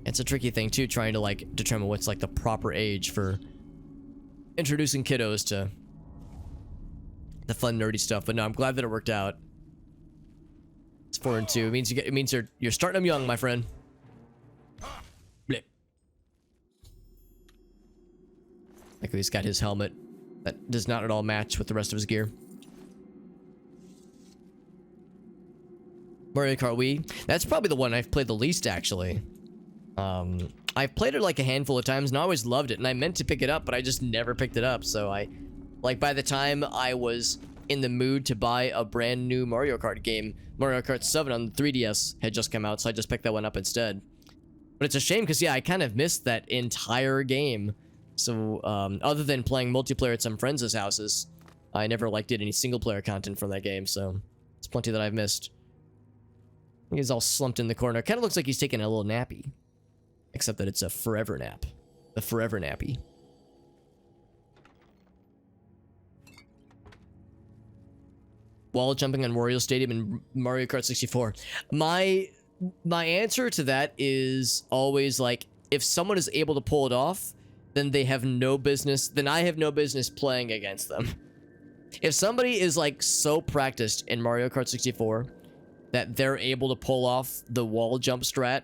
It's a tricky thing, too, trying to, like, determine what's, like, the proper age for introducing kiddos to the fun, nerdy stuff. But no, I'm glad that it worked out. It's 4 and 2. It means you're starting them young, my friend. Blip. Like he's got his helmet that does not at all match with the rest of his gear. Mario Kart Wii. That's probably the one I've played the least, actually. I've played it like a handful of times and I always loved it, and I meant to pick it up, but I just never picked it up. So by the time I was in the mood to buy a brand new Mario Kart game, Mario Kart 7 on the 3DS had just come out, so I just picked that one up instead. But it's a shame because, yeah, I kind of missed that entire game. So, other than playing multiplayer at some friends' houses, I never, like, did any single-player content from that game, so it's plenty that I've missed. He's all slumped in the corner. Kind of looks like he's taking a little nappy. Except that it's a forever nap. The forever nappy. Wall jumping on Wario Stadium in Mario Kart 64. My answer to that is always like, if someone is able to pull it off, then they have no business, then I have no business playing against them. If somebody is like so practiced in Mario Kart 64 that they're able to pull off the wall jump strat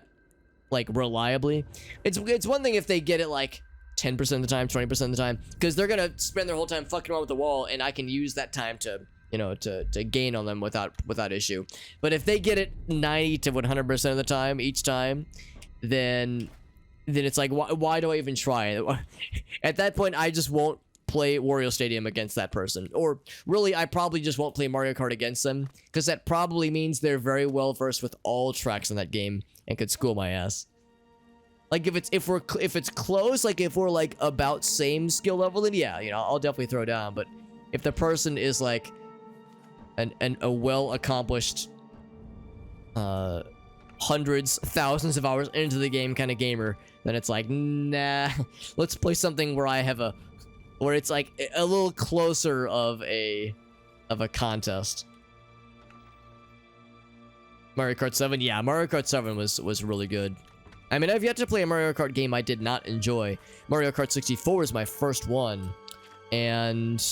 like reliably, it's one thing if they get it like 10% of the time, 20% of the time, because they're gonna spend their whole time fucking around with the wall, and I can use that time to, you know, to gain on them without issue. But if they get it 90 to 100% of the time each time, then it's like, why do I even try? At that point, I just won't play Wario Stadium against that person. Or really, I probably just won't play Mario Kart against them, because that probably means they're very well versed with all tracks in that game and could school my ass. Like if it's close, like if we're like about same skill level, then yeah, you know, I'll definitely throw down. But if the person is like a well accomplished hundreds, thousands of hours into the game kind of gamer, then it's like, nah, let's play something where I have a where it's like a little closer of a contest. Mario Kart 7, yeah, Mario Kart 7 was really good. I mean, I've yet to play a Mario Kart game I did not enjoy. Mario Kart 64 is my first one, and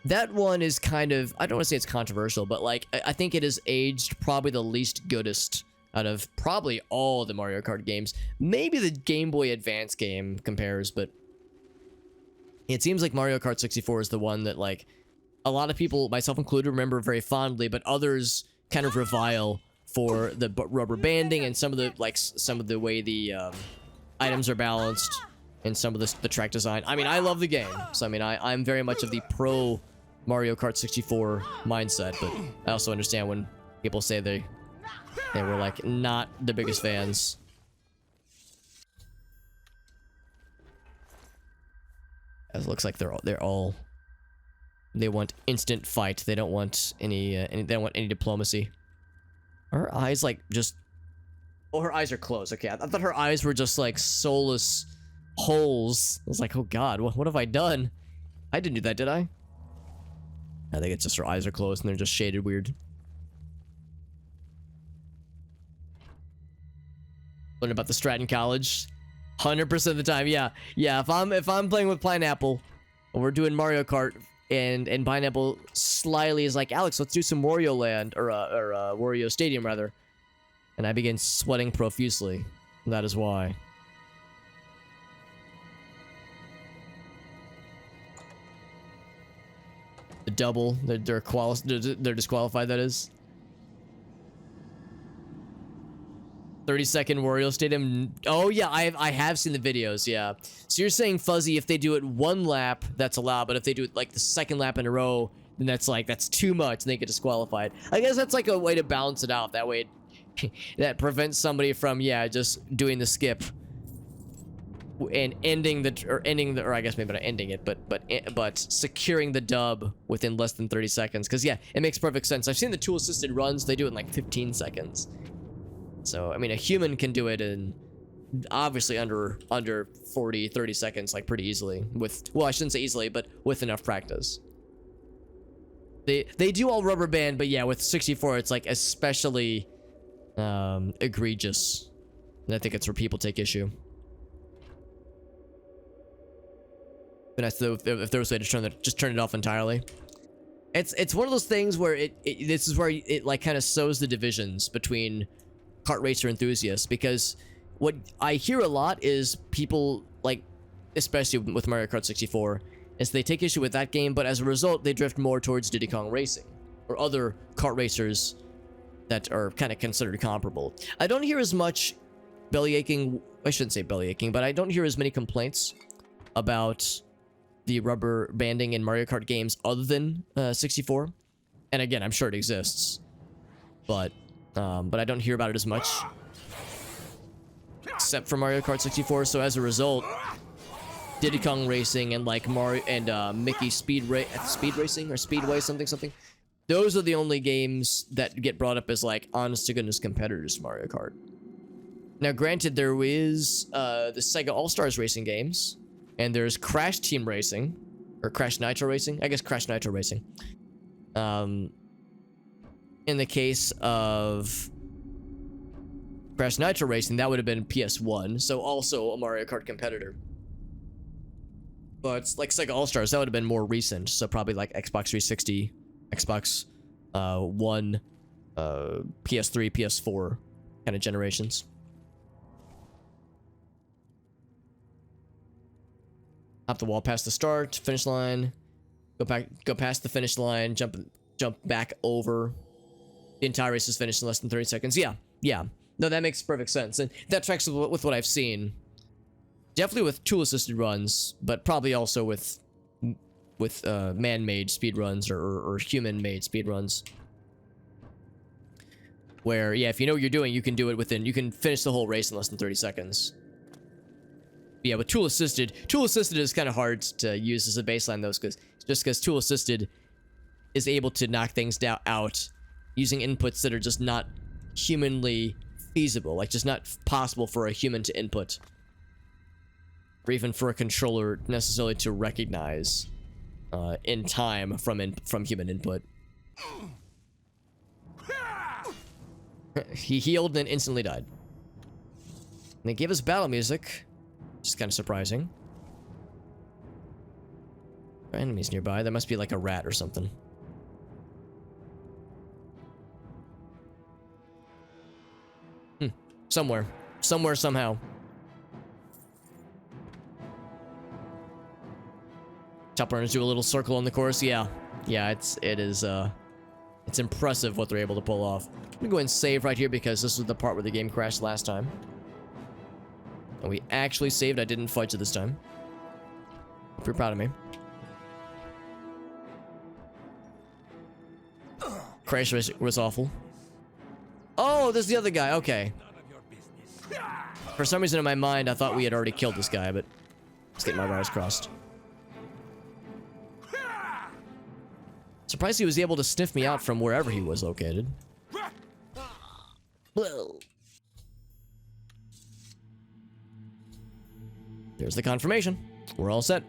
that one is kind of, I don't want to say it's controversial, but like, I think it has aged probably the least goodest out of probably all the Mario Kart games. Maybe the Game Boy Advance game compares, but it seems like Mario Kart 64 is the one that, like, a lot of people, myself included, remember very fondly, but others kind of revile for the rubber banding and some of the way the items are balanced and some of the track design. I mean, I love the game, so I mean, I'm very much of the pro Mario Kart 64 mindset, but I also understand when people say they were like not the biggest fans. It looks like they want instant fight. They don't want they don't want any diplomacy. Are her eyes like just... Oh, her eyes are closed. Okay, I thought her eyes were just like soulless holes. I was like, oh god, what have I done? I didn't do that, did I? I think it's just her eyes are closed and they're just shaded weird. Learn about the Stratton College. 100% of the time, yeah. Yeah, if I'm playing with Pineapple, and we're doing Mario Kart, and Pineapple slyly is like, Alex, let's do some Wario Land, or Wario Stadium, rather. And I begin sweating profusely. That is why. The double, they're disqualified, that is. 30-second Wario Stadium. Oh yeah, I have seen the videos, yeah. So you're saying, Fuzzy, if they do it one lap, that's allowed, but if they do it like the second lap in a row, then that's too much and they get disqualified. I guess that's like a way to balance it out. That way that prevents somebody from, yeah, just doing the skip and or I guess maybe not ending it, but securing the dub within less than 30 seconds. Because yeah, it makes perfect sense. I've seen the tool assisted runs, they do it in like 15 seconds. So, I mean, a human can do it in obviously under 40, 30 seconds, like pretty easily with, well, I shouldn't say easily, but with enough practice. They do all rubber band, but yeah, with 64, it's like especially egregious. And I think it's where people take issue. But that's if there was a way to just turn it off entirely. It's one of those things where this is where it like kind of sows the divisions between kart racer enthusiasts, because what I hear a lot is people, like, especially with Mario Kart 64, is they take issue with that game, but as a result, they drift more towards Diddy Kong Racing or other kart racers that are kind of considered comparable. I don't hear as much bellyaching, I shouldn't say bellyaching, but I don't hear as many complaints about the rubber banding in Mario Kart games other than 64. And again, I'm sure it exists, but I don't hear about it as much, except for Mario Kart 64. So as a result, Diddy Kong Racing and like Mario and Mickey Speed Racing or Speedway something. Those are the only games that get brought up as like honest to goodness competitors to Mario Kart. Now, granted, there is the Sega All Stars Racing games, and there's Crash Team Racing or Crash Nitro Racing. I guess Crash Nitro Racing. In the case of Crash Nitro Racing, that would have been PS1, so also a Mario Kart competitor. But like Sega All-Stars, that would have been more recent, so probably like Xbox 360, Xbox One, PS3, PS4 kind of generations. Hop the wall past the start, finish line, go past the finish line, jump back over. The entire race is finished in less than 30 seconds. Yeah. No, that makes perfect sense. And that tracks with what I've seen. Definitely with tool-assisted runs, but probably also with man-made speedruns or human-made speedruns. Where, yeah, if you know what you're doing, you can do it you can finish the whole race in less than 30 seconds. Yeah, with tool-assisted is kind of hard to use as a baseline, though, because tool-assisted is able to knock things out using inputs that are just not humanly feasible, like just not possible for a human to input. or even for a controller necessarily to recognize in time from human input. He healed and then instantly died. And they gave us battle music, which is kind of surprising. Enemies nearby. There must be like a rat or something. Somewhere, somehow. Top runners do a little circle on the course. Yeah, it's impressive what they're able to pull off. I'm gonna go ahead and save right here because this was the part where the game crashed last time. And we actually saved. I didn't fudge it this time. Hope you're proud of me. Crash was awful. Oh, there's the other guy. Okay. For some reason in my mind, I thought we had already killed this guy, but let's get my wires crossed. Surprised he was able to sniff me out from wherever he was located. There's the confirmation. We're all set.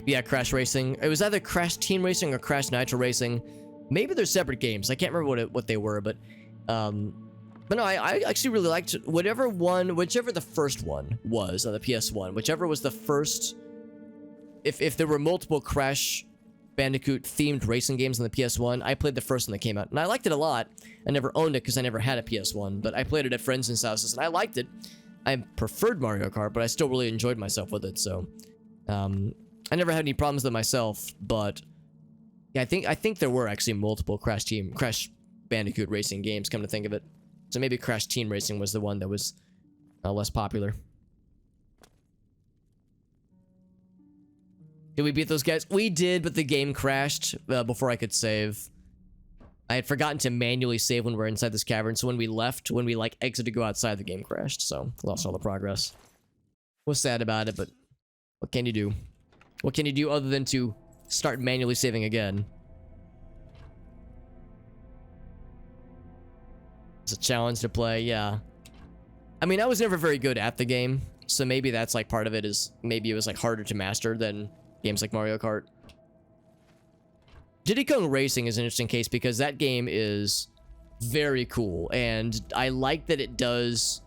Yeah, Crash Racing. It was either Crash Team Racing or Crash Nitro Racing. Maybe they're separate games. I can't remember what they were, but no, I actually really liked whichever the first one was on the PS1, whichever was the first. If there were multiple Crash Bandicoot themed racing games on the PS1, I played the first one that came out, and I liked it a lot. I never owned it because I never had a PS1, but I played it at friends' houses, and I liked it. I preferred Mario Kart, but I still really enjoyed myself with it. So, I never had any problems with it myself, but yeah, I think there were actually multiple Crash Bandicoot racing games. Come to think of it. So maybe Crash Team Racing was the one that was less popular. Did we beat those guys? We did, but the game crashed before I could save. I had forgotten to manually save when we were inside this cavern, so when we like exited to go outside, the game crashed, so lost all the progress. Was sad about it, but what can you do? What can you do other than to start manually saving again? It's a challenge to play, yeah. I mean, I was never very good at the game, so maybe that's like part of it is maybe it was like harder to master than games like Mario Kart. Diddy Kong Racing is an interesting case because that game is very cool, and I like that it does,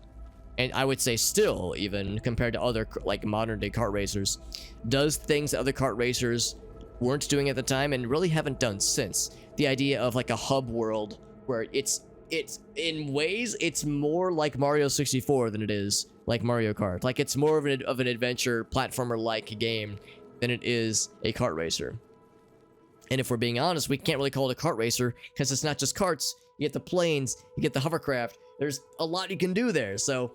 and I would say still, even compared to other like modern day kart racers, does things that other kart racers weren't doing at the time and really haven't done since. The idea of like a hub world where it's in ways it's more like Mario 64 than it is like Mario Kart. Like it's more of an adventure platformer like game than it is a kart racer. And if we're being honest, we can't really call it a kart racer because it's not just karts. You get the planes, you get the hovercraft. There's a lot you can do there. So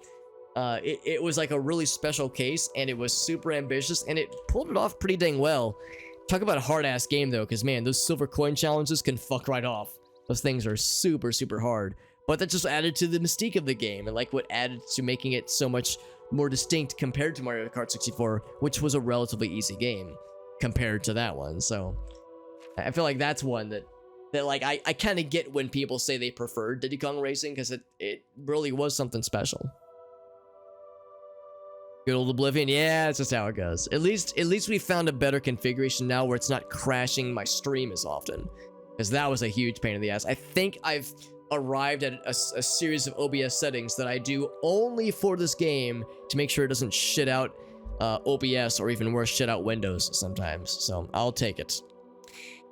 it was like a really special case, and it was super ambitious, and it pulled it off pretty dang well. Talk about a hard-ass game, though, because, man, those silver coin challenges can fuck right off. Those things are super, super hard. But that just added to the mystique of the game, and like what added to making it so much more distinct compared to Mario Kart 64, which was a relatively easy game compared to that one. So I feel like that's one that like I kind of get when people say they prefer Diddy Kong Racing, because it really was something special. Good old Oblivion, yeah, that's just how it goes. At least we found a better configuration now where it's not crashing my stream as often, because that was a huge pain in the ass. I think I've arrived at a series of OBS settings that I do only for this game to make sure it doesn't shit out OBS, or even worse, shit out Windows sometimes. So I'll take it.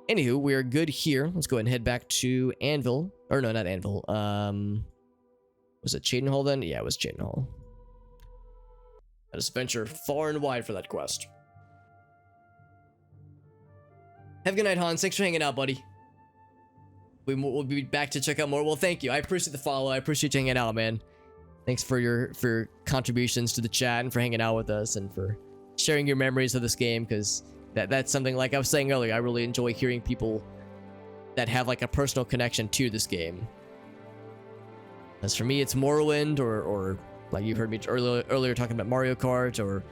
Anywho, we're good here. Let's go ahead and head back to Anvil. Or no, not Anvil. Was it Cheadenhall then? Yeah, it was Cheadenhall. Let us venture far and wide for that quest. Have a good night, Hans. Thanks for hanging out, buddy. We'll be back to check out more. Well, thank you. I appreciate the follow. I appreciate you hanging out, man. Thanks for your contributions to the chat and for hanging out with us and for sharing your memories of this game, because that's something, like I was saying earlier, I really enjoy hearing people that have like a personal connection to this game. As for me, it's Morrowind, or like you heard me earlier talking about Mario Kart or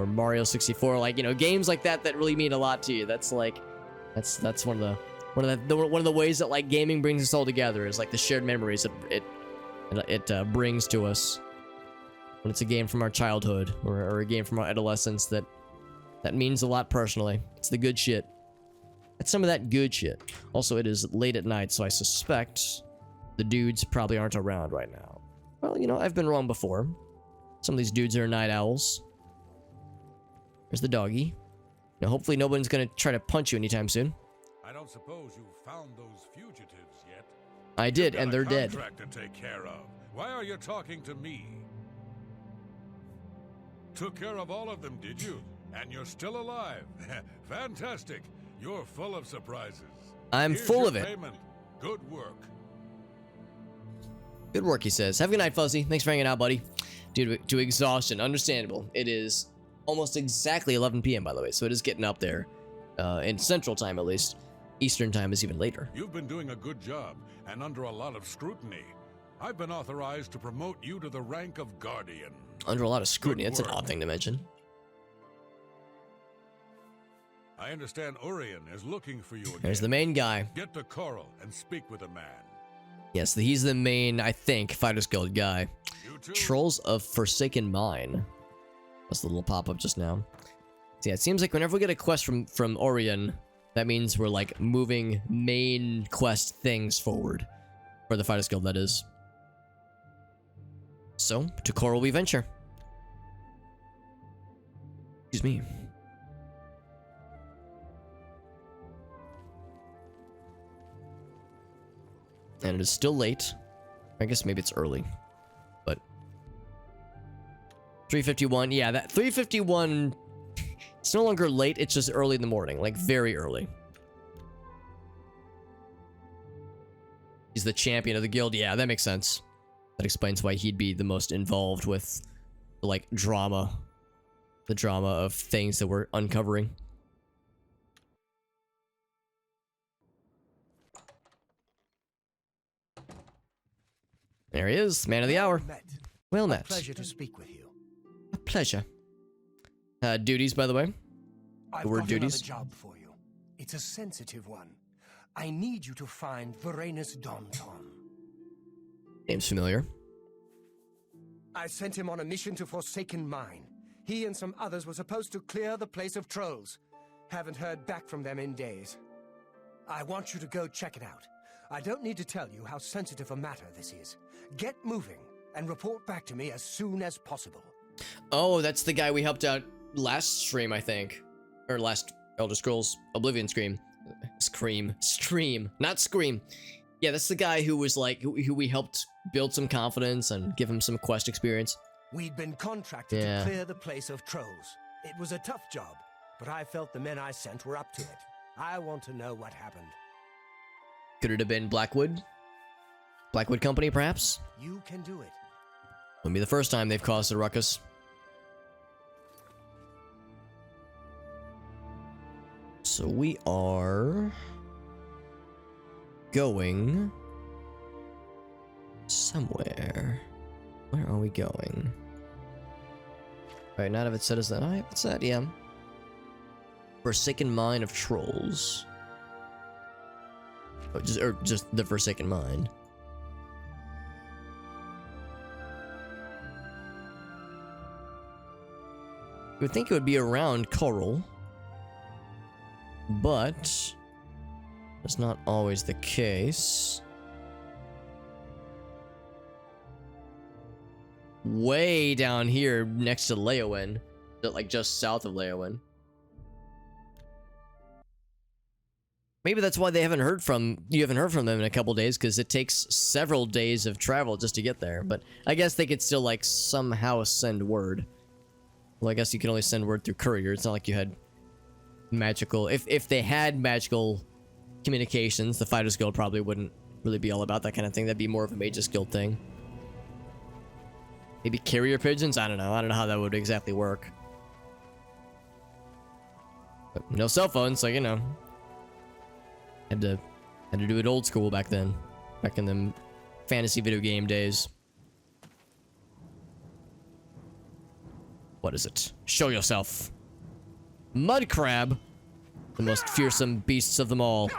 Mario 64, like, you know, games like that really mean a lot to you. That's like that's one of the ways that like gaming brings us all together, is like the shared memories it brings to us when it's a game from our childhood or a game from our adolescence that means a lot personally. It's the good shit. It's some of that good shit. Also, it is late at night, so I suspect the dudes probably aren't around right now. Well, you know, I've been wrong before. Some of these dudes are night owls. There's the doggy. Now, hopefully no one's gonna try to punch you anytime soon. I don't suppose you found those fugitives yet? I did, and they're dead. Contract to take care of. Why are you talking to me? Took care of all of them, did you? And you're still alive. Fantastic. You're full of surprises. I'm Here's full your of it. Payment. Good work. Good work, he says. Have a good night, Fuzzy. Thanks for hanging out, buddy. Due to exhaustion. Understandable. It is almost exactly 11 p.m., by the way, so it is getting up there. In Central Time, at least. Eastern Time is even later. You've been doing a good job, and under a lot of scrutiny. I've been authorized to promote you to the rank of Guardian. Under a lot of scrutiny. Good That's an work. odd thing to mention. I understand Orion is looking for you again. There's the main guy. Get to Coral and speak with a man. Yes, he's the main, I think, Fighters Guild guy. You too. Trolls of Forsaken Mine. That's the little pop-up just now. So yeah, it seems like whenever we get a quest from Orion, that means we're like moving main quest things forward. For the Fighters Guild, that is. So, to Coral we venture. Excuse me. And it is still late. I guess maybe it's early. But 3:51. Yeah, that 3:51. It's no longer late, it's just early in the morning, like very early. He's the champion of the guild. Yeah, that makes sense. That explains why he'd be the most involved with like drama. The drama of things that we're uncovering. There he is, man of the hour. Well met. Pleasure to speak with you. A pleasure. Duties, by the way. I've The word got duties. another job for you. It's a sensitive one. I need you to find Varanus Daunton. Name's familiar. I sent him on a mission to Forsaken Mine. He and some others were supposed to clear the place of trolls. Haven't heard back from them in days. I want you to go check it out. I don't need to tell you how sensitive a matter this is. Get moving and report back to me as soon as possible. Oh, that's the guy we helped out last stream, I think. Or last Elder Scrolls Oblivion stream. Stream. Not Scream. Yeah, that's the guy who was like, who we helped build some confidence and give him some quest experience. We'd been contracted Yeah. to clear the place of trolls. It was a tough job, but I felt the men I sent were up to it. I want to know what happened. Could it have been Blackwood? Blackwood Company, perhaps? You can do it. Wouldn't be the first time they've caused a ruckus. So we are going somewhere. Where are we going? Alright, not if it said us that. Alright, what's that? Yeah. Forsaken Mine of Trolls. Oh, just the Forsaken Mine. You would think it would be around Coral, but that's not always the case. Way down here next to Leowen, like just south of Leowen. Maybe that's why you haven't heard from them in a couple days, because it takes several days of travel just to get there. But I guess they could still like somehow send word. Well, I guess you can only send word through courier. It's not like you had magical. If they had magical communications, the Fighters Guild probably wouldn't really be all about that kind of thing. That'd be more of a Mages Guild thing. Maybe carrier pigeons? I don't know. I don't know how that would exactly work. But no cell phones, so you know. Had to do it old school back then. Back in them fantasy video game days. What is it? Show yourself. Mud crab. The most fearsome beasts of them all.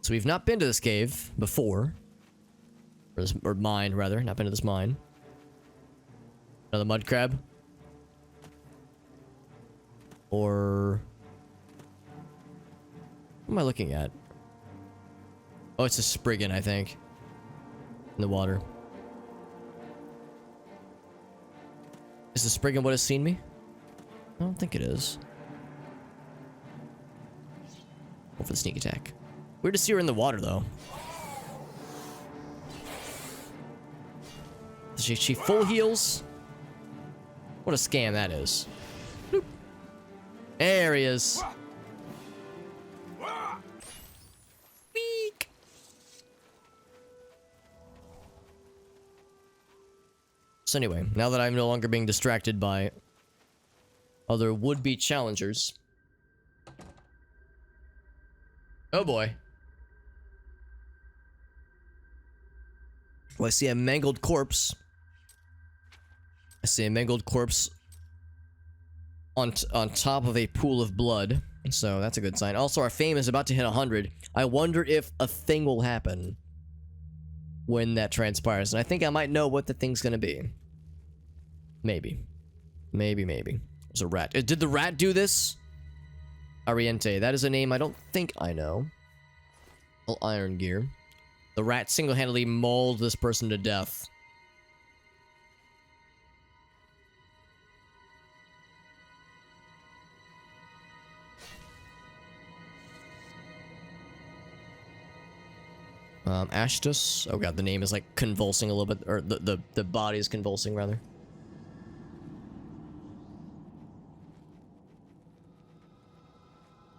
So we've not been to this cave before. Or mine, rather. Not been to this mine. Another mud crab. Or... what am I looking at? Oh, it's a Spriggan, I think. In the water. Is the Spriggan what has seen me? I don't think it is. Go for the sneak attack. Weird to see her in the water, though. She full heals? What a scam that is. Bloop. There he is. Weak. So anyway, now that I'm no longer being distracted by other would-be challengers. Oh boy. Well, I see a mangled corpse. I see a mangled corpse on top of a pool of blood. So that's a good sign. Also, our fame is about to hit 100. I wonder if a thing will happen when that transpires. And I think I might know what the thing's gonna be. Maybe. Maybe. There's a rat. Did the rat do this? Ariente. That is a name I don't think I know. Well, Iron Gear. The rat single-handedly mauled this person to death. Ashtus. Oh god, the name is like convulsing a little bit, or the body is convulsing rather.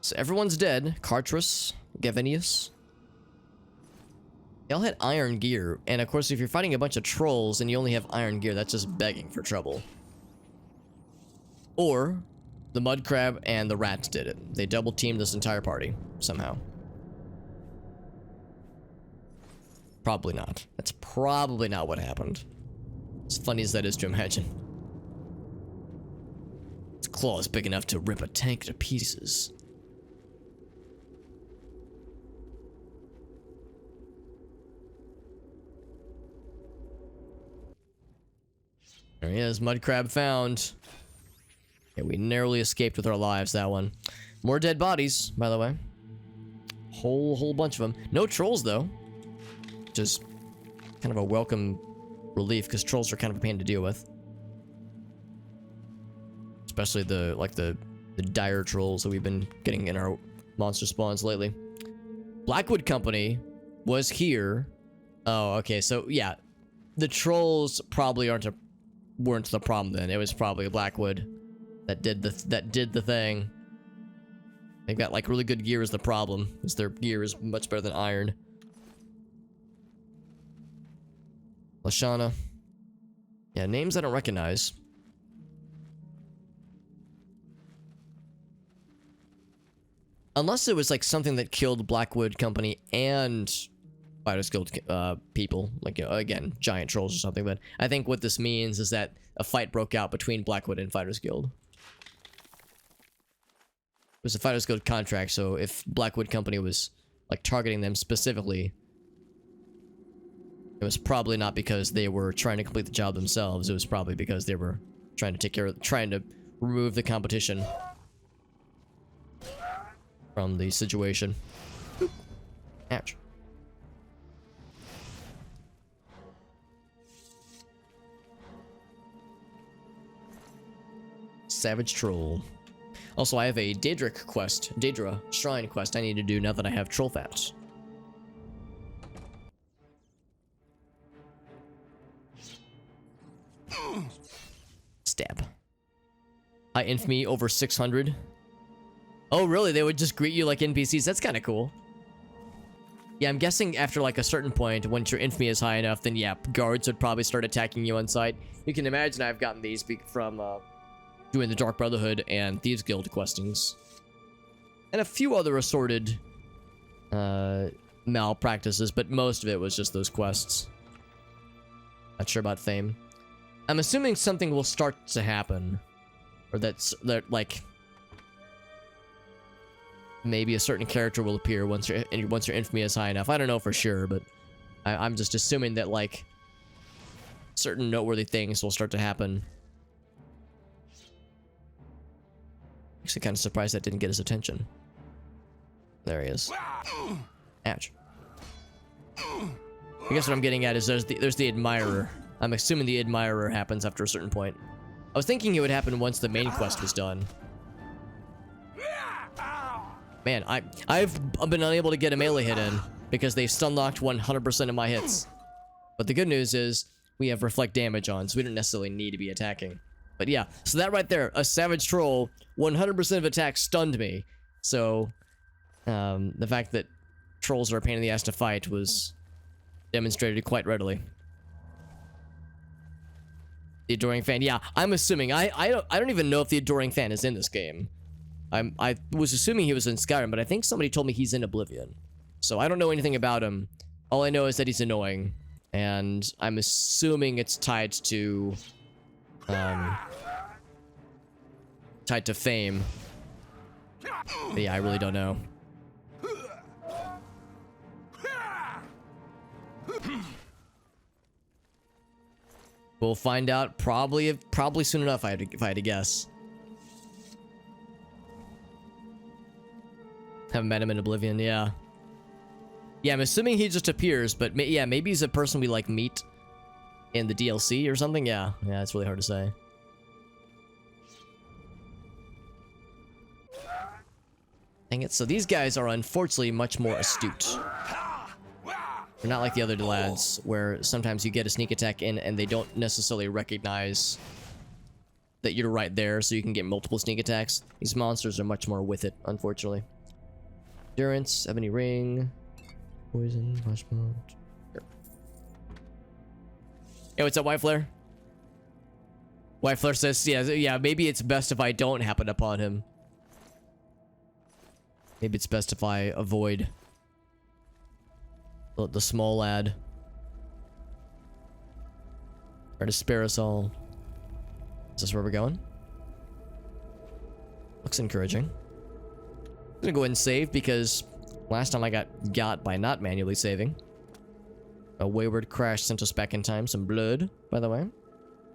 So everyone's dead. Cartrus, Gavinius. They all had iron gear, and of course if you're fighting a bunch of trolls and you only have iron gear, that's just begging for trouble. Or the mud crab and the rats did it. They double teamed this entire party somehow. Probably not. That's probably not what happened. As funny as that is to imagine. Its claw is big enough to rip a tank to pieces. There he is, mud crab found. Yeah, we narrowly escaped with our lives, that one. More dead bodies, by the way. Whole bunch of them. No trolls, though. Which is kind of a welcome relief, because trolls are kind of a pain to deal with. Especially the dire trolls that we've been getting in our monster spawns lately. Blackwood Company was here. Oh, okay, so yeah. The trolls probably weren't the problem then. It was probably Blackwood that did the thing. They've got like really good gear is the problem, because their gear is much better than iron. Lashana. Yeah, names I don't recognize. Unless it was like something that killed Blackwood Company and Fighters Guild people. Like, again, giant trolls or something. But I think what this means is that a fight broke out between Blackwood and Fighters Guild. It was a Fighters Guild contract, so if Blackwood Company was like targeting them specifically, it was probably not because they were trying to complete the job themselves. It was probably because they were trying to remove the competition from the situation. Oop. Ouch. Savage Troll. Also, I have a Daedra Shrine quest I need to do now that I have troll fats. Stab. High infamy over 600. Oh, really? They would just greet you like NPCs? That's kind of cool. Yeah, I'm guessing after like a certain point, once your infamy is high enough, then yeah, guards would probably start attacking you on sight. You can imagine I've gotten these from doing the Dark Brotherhood and Thieves Guild questings. And a few other assorted malpractices, but most of it was just those quests. Not sure about fame. I'm assuming something will start to happen. Or that like maybe a certain character will appear once your infamy is high enough. I don't know for sure, but I'm just assuming that, like, certain noteworthy things will start to happen. Actually, kind of surprised that didn't get his attention. There he is. Ouch. I guess what I'm getting at is there's the admirer. I'm assuming the admirer happens after a certain point. I was thinking it would happen once the main quest was done. Man, I've been unable to get a melee hit in because they've stun locked 100% of my hits. But the good news is we have reflect damage on, so we don't necessarily need to be attacking. But yeah, so that right there, a savage troll, 100% of attacks stunned me. So the fact that trolls are a pain in the ass to fight was demonstrated quite readily. The Adoring Fan, yeah, I'm assuming. I don't even know if the Adoring Fan is in this game. I was assuming he was in Skyrim, but I think somebody told me he's in Oblivion. So I don't know anything about him. All I know is that he's annoying, and I'm assuming it's tied to fame. But yeah, I really don't know. We'll find out probably soon enough, if I had to guess. Haven't met him in Oblivion, yeah. Yeah, I'm assuming he just appears, but yeah, maybe he's a person we, like, meet in the DLC or something. Yeah, it's really hard to say. Dang it, so these guys are unfortunately much more astute. They're not like the other lads, where sometimes you get a sneak attack in and they don't necessarily recognize that you're right there, so you can get multiple sneak attacks. These monsters are much more with it, unfortunately. Endurance, Ebony Ring, Poison, Flashpoint. Sure. Hey, what's up, White Flare? White Flare says, yeah, maybe it's best if I don't happen upon him. Maybe it's best if I avoid the small lad. Try to spare us all. Is this where we're going? Looks encouraging. I'm gonna go ahead and save because last time I got by not manually saving. A wayward crash sent us back in time. Some blood, by the way.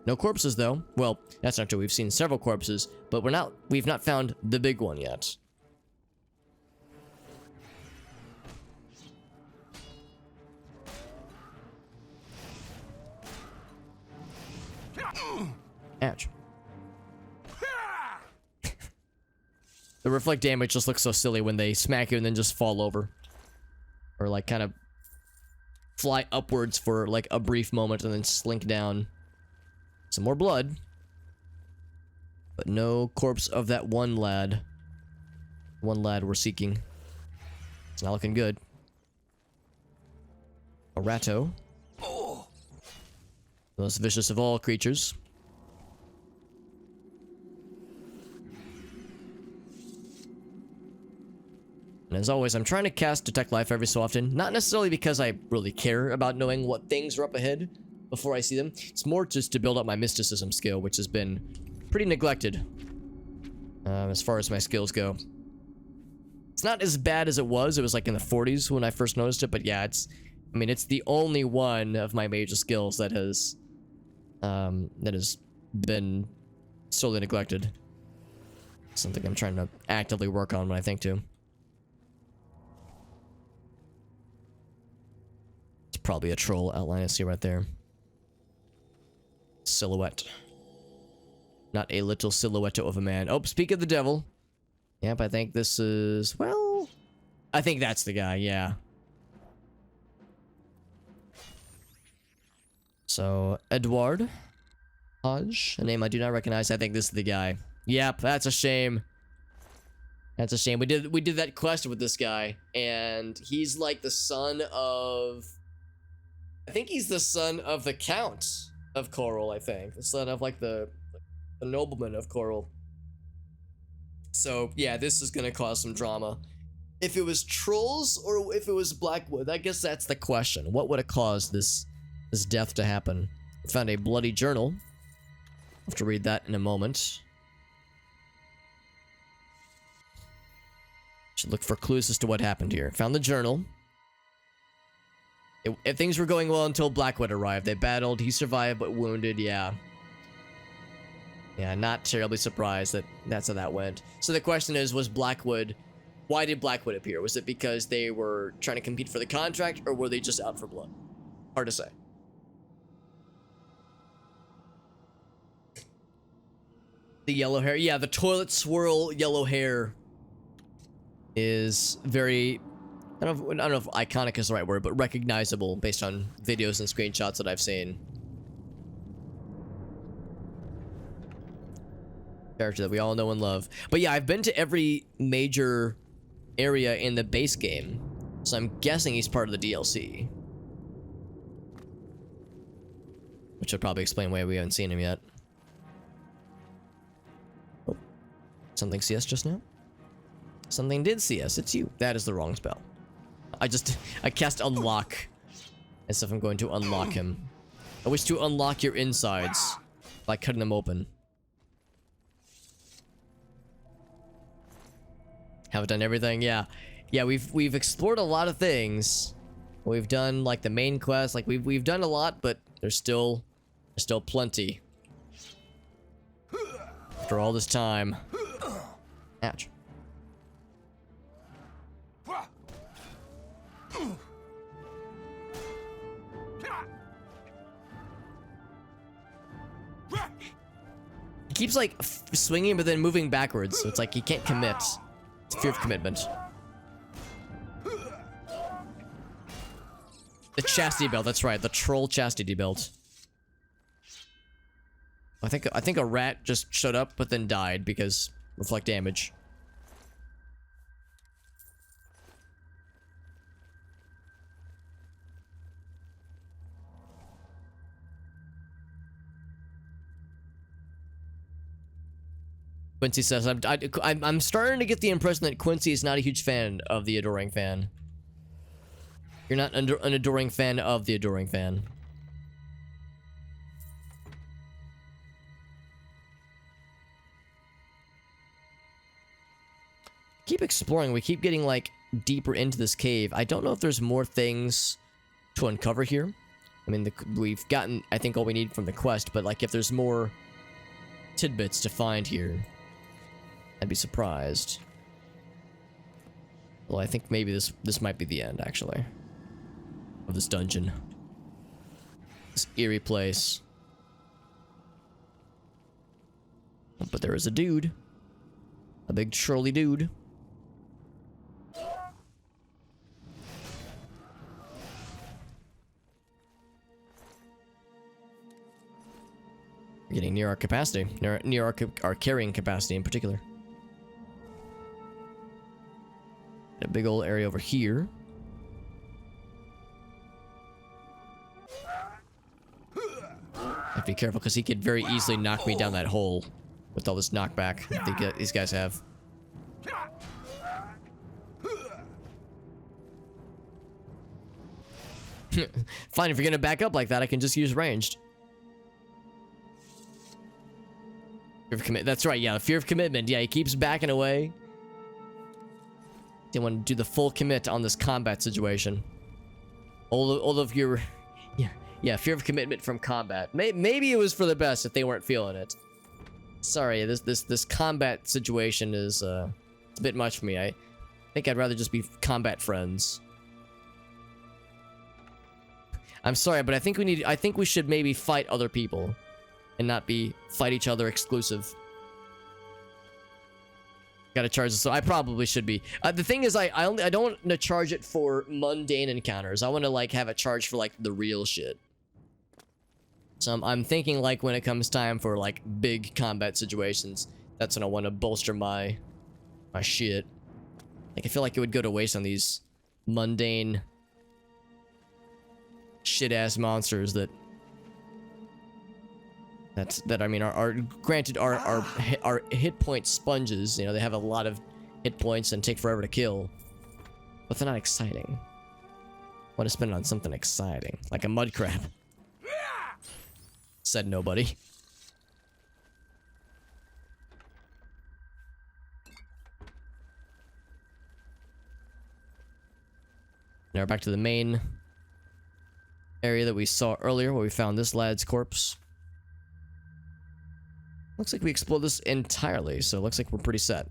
No corpses though. Well, that's not true. We've seen several corpses, but we've not found the big one yet. Ouch. The reflect damage just looks so silly when they smack you and then just fall over. Or like kind of fly upwards for like a brief moment and then slink down. Some more blood. But no corpse of that one lad. One lad we're seeking. It's not looking good. A ratto. The most vicious of all creatures. And as always, I'm trying to cast Detect Life every so often. Not necessarily because I really care about knowing what things are up ahead before I see them. It's more just to build up my mysticism skill, which has been pretty neglected. As far as my skills go. It's not as bad as it was. It was like in the 40s when I first noticed it, but yeah, it's the only one of my major skills that has been sorely neglected. Something I'm trying to actively work on when I think to. It's probably a troll outline I see right there. Silhouette. Not a little silhouette of a man. Oh, speak of the devil. Yep, I think this is, well, I think that's the guy, yeah. So, Edward Hodge, a name I do not recognize. I think this is the guy. Yep, that's a shame. That's a shame. We did that quest with this guy, and he's like the son of, I think he's the son of the Count of Coral, I think. The son of like the nobleman of Coral. So, yeah, this is gonna cause some drama. If it was trolls or if it was Blackwood, I guess that's the question. What would have caused this death to happen? I found a bloody journal. I'll have to read that in a moment. Should look for clues as to what happened here. Found the journal. If things were going well until Blackwood arrived. They battled, he survived, but wounded, yeah. Yeah, not terribly surprised that that's how that went. So the question is, was Blackwood... Why did Blackwood appear? Was it because they were trying to compete for the contract, or were they just out for blood? Hard to say. The yellow hair. Yeah, the toilet swirl yellow hair is very... I don't know if iconic is the right word, but recognizable based on videos and screenshots that I've seen. Character that we all know and love. But yeah, I've been to every major area in the base game, so I'm guessing he's part of the DLC. Which would probably explain why we haven't seen him yet. Oh, something see us just now? Something did see us. It's you. That is the wrong spell. I cast unlock as if I'm going to unlock him. I wish to unlock your insides by cutting them open. Haven't done everything? Yeah. Yeah, we've explored a lot of things. We've done like the main quest, like we've done a lot, but there's still plenty. After all this time. Ouch. He keeps like swinging but then moving backwards, so it's like he can't commit. It's fear of commitment. The chastity belt, that's right, the troll chastity belt. I think a rat just showed up but then died because reflect damage. Quincy says, I'm starting to get the impression that Quincy is not a huge fan of the Adoring Fan. You're not an adoring fan of the Adoring Fan. Keep exploring. We keep getting, like, deeper into this cave. I don't know if there's more things to uncover here. I mean, we've gotten, I think, all we need from the quest, but, like, if there's more tidbits to find here, I'd be surprised. Well, I think maybe this might be the end, actually, of this dungeon. This eerie place. But there is a dude. A big trolly dude. We're getting near our capacity. Near our carrying capacity in particular. A big old area over here. Have to be careful because he could very easily knock me down that hole with all this knockback that these guys have. Fine, if you're gonna back up like that, I can just use ranged. Fear of commit. That's right, yeah, fear of commitment. Yeah, he keeps backing away. They want to do the full commit on this combat situation. All of your... Yeah, fear of commitment from combat. Maybe it was for the best if they weren't feeling it. Sorry, this combat situation is it's a bit much for me. I think I'd rather just be combat friends. I'm sorry, but I think we should maybe fight other people and not be fight each other exclusive. Gotta charge this, so I probably should be. The thing is, I don't want to charge it for mundane encounters. I want to like have it charged for like the real shit. So I'm thinking like when it comes time for like big combat situations, that's when I want to bolster my shit. Like I feel like it would go to waste on these mundane shit ass monsters that I mean are granted are hit point sponges. You know, they have a lot of hit points and take forever to kill, but they're not exciting. I want to spend it on something exciting, like a mud crab. Said nobody. Now we're back to the main area that we saw earlier where we found this lad's corpse. Looks like we explored this entirely, so it looks like we're pretty set. A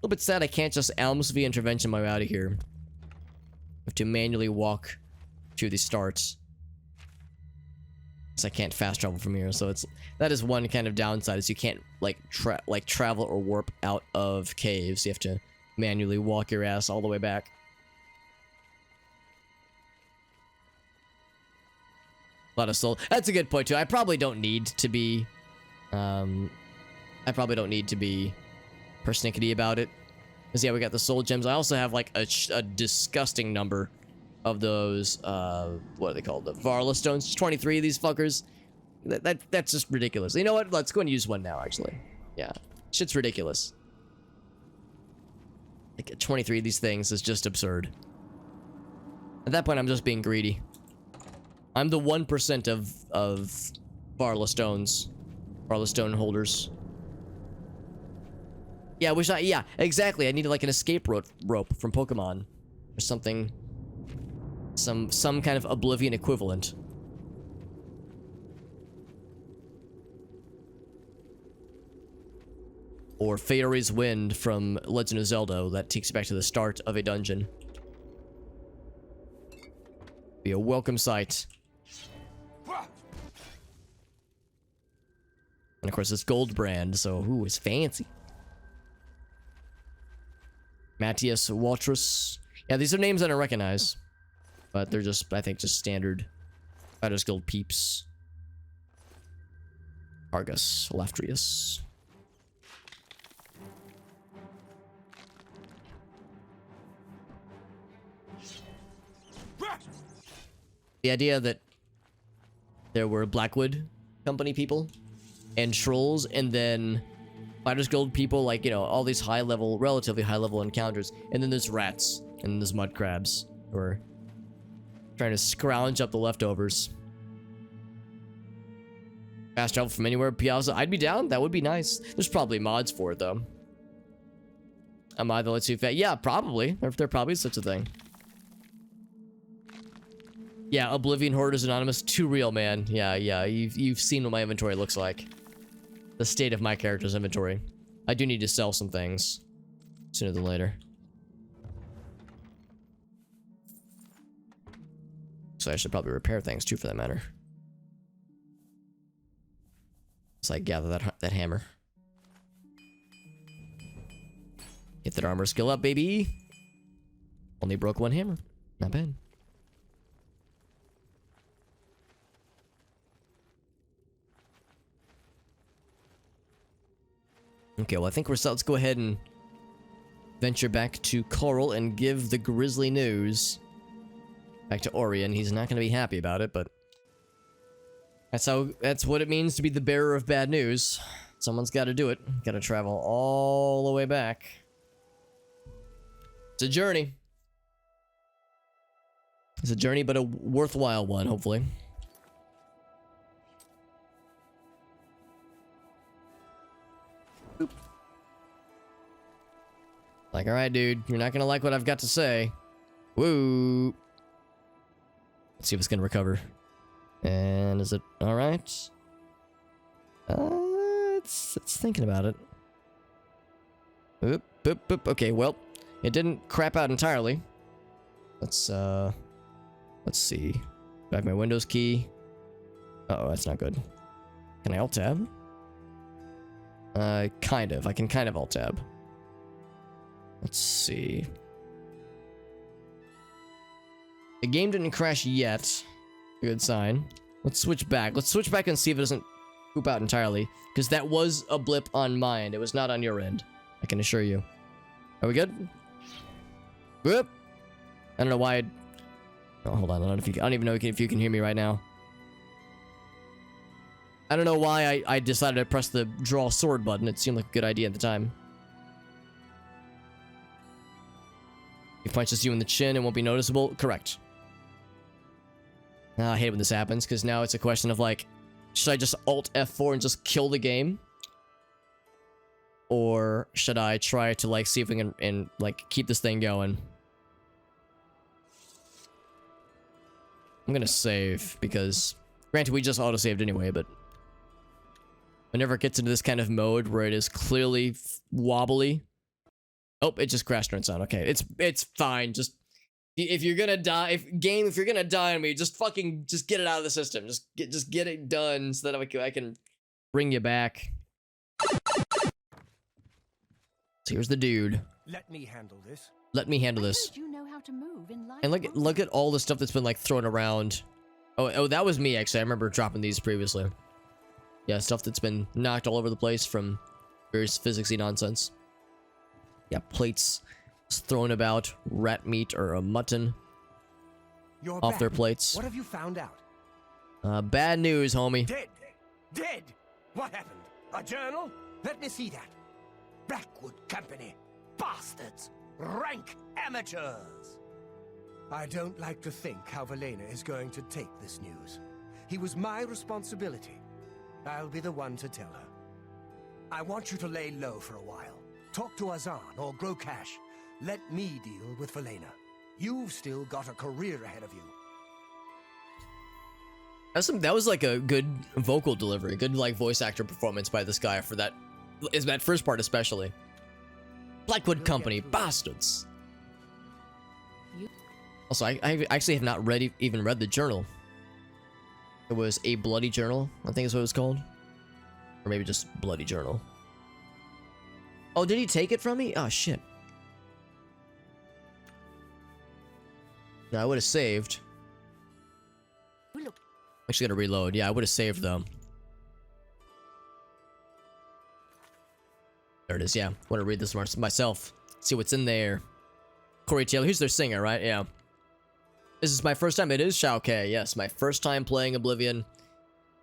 little bit sad I can't just Alms via intervention my way out of here. I have to manually walk to the start. So I can't fast travel from here, so that is one kind of downside, is you can't like travel or warp out of caves. You have to manually walk your ass all the way back. A lot of soul. That's a good point too. I probably don't need to be persnickety about it. Because yeah, we got the soul gems. I also have like a disgusting number of those, what are they called? The Varla stones. 23 of these fuckers. That's just ridiculous. You know what? Let's go and use one now, actually. Yeah. Shit's ridiculous. Like 23 of these things is just absurd. At that point, I'm just being greedy. I'm the 1% of Varla stones. Varla stone holders. Yeah, yeah, exactly. I needed like an escape rope from Pokemon. Or something. Some kind of Oblivion equivalent. Or Faery's Wind from Legend of Zelda that takes you back to the start of a dungeon. Be a welcome sight. And of course it's gold brand, so ooh, it's fancy. Matthias Waltrus. Yeah, these are names I don't recognize. But they're just, I think, just standard Fighters Guild peeps. Argus, Laftrius. The idea that there were Blackwood Company people and trolls, and then Fighters Guild people, like, you know, all these high-level, relatively high-level encounters, and then there's rats, and then there's mud crabs, who are trying to scrounge up the leftovers. Fast travel from anywhere, Piazza, I'd be down, that would be nice. There's probably mods for it, though. A mod that lets you fast, yeah, probably. There probably is such a thing. Yeah, Oblivion Hoarders Anonymous, too real, man. Yeah, you've seen what my inventory looks like. The state of my character's inventory. I do need to sell some things sooner than later. So I should probably repair things too, for that matter. So I gather that hammer. Get that armor skill up, baby. Only broke one hammer. Not bad. Okay, well, I think we're set. Let's go ahead and venture back to Coral and give the grisly news back to Orion. He's not going to be happy about it, but that's what it means to be the bearer of bad news. Someone's got to do it. Got to travel all the way back. It's a journey. It's a journey, but a worthwhile one, hopefully. Oop. Like, alright, dude, you're not gonna like what I've got to say. Woo! Let's see if it's gonna recover. And is it alright? It's thinking about it. Oop, oop, oop. Okay, well, it didn't crap out entirely. Let's see. Do I have my Windows key? Uh-oh, that's not good. Can I Alt-Tab? Kind of. I can kind of Alt-Tab. Let's see. The game didn't crash yet. Good sign. Let's switch back. Let's switch back and see if it doesn't poop out entirely. Because that was a blip on mine. It was not on your end. I can assure you. Are we good? Whoop! I don't know why oh, hold on. I don't even know if you can hear me right now. I don't know why I decided to press the draw sword button. It seemed like a good idea at the time. He punches you in the chin, it won't be noticeable. Correct. I hate when this happens, because now it's a question of like, should I just Alt F4 and just kill the game? Or should I try to like see if we can like keep this thing going? I'm gonna save because, granted, we just auto-saved anyway, but whenever it gets into this kind of mode where it is clearly wobbly. Oh, it just crashed on its own. Okay, it's fine. Just if you're gonna die, if you're gonna die on me, just get it out of the system. Just get it done so that I can bring you back. So here's the dude. Let me handle this. Let me handle this. You know how to move in light And look at all the stuff that's been like thrown around. Oh, that was me actually. I remember dropping these previously. Yeah, stuff that's been knocked all over the place from various physicsy nonsense. Yeah, plates thrown about, rat meat or a mutton You're off back. their plates. What have you found out? Bad news, homie. Dead. Dead. What happened? A journal? Let me see that. Blackwood Company. Bastards. Rank amateurs. I don't like to think how Valena is going to take this news. He was my responsibility. I'll be the one to tell her. I want you to lay low for a while. Talk to Azan or grow cash. Let me deal with Valena. You've still got a career ahead of you. That was like a good vocal delivery, good like voice actor performance by this guy for that first part especially. Blackwood Company, bastards. Also, I actually have not even read the journal. It was A Bloody Journal, I think is what it was called. Or maybe just Bloody Journal. Oh, did he take it from me? Oh, shit. No, I would have saved. I'm actually gonna reload. Yeah, I would have saved though. There it is, yeah. Want to read this myself. See what's in there. Corey Taylor, who's their singer, right? Yeah. This is my first time. It is Shao Kahn. Yes, my first time playing Oblivion.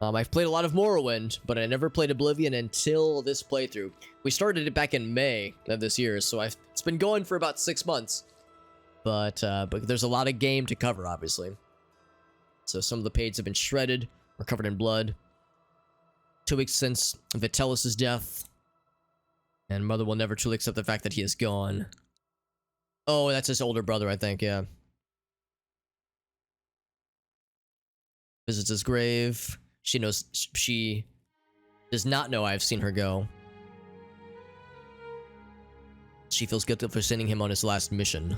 I've played a lot of Morrowind, but I never played Oblivion until this playthrough. We started it back in May of this year, so it's been going for about 6 months. But there's a lot of game to cover, obviously. So some of the pages have been shredded or covered in blood. 2 weeks since Vitalis' death. And Mother will never truly accept the fact that he is gone. Oh, that's his older brother, I think, yeah. Visits his grave. She does not know I've seen her go. She feels guilty for sending him on his last mission.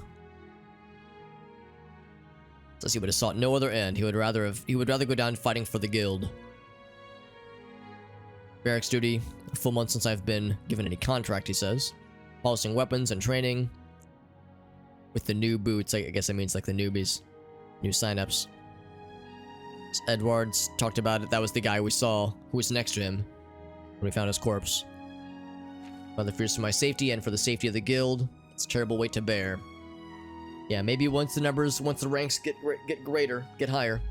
Says he would have sought no other end. He would rather go down fighting for the guild. Barracks duty, a full month since I've been given any contract, he says. Polishing weapons and training. With the new boots, I guess that means like the newbies. New signups. Edwards talked about it. That was the guy we saw who was next to him when we found his corpse. Mother fears for my safety and for the safety of the guild. It's a terrible weight to bear. Yeah, maybe once the ranks get greater, get higher.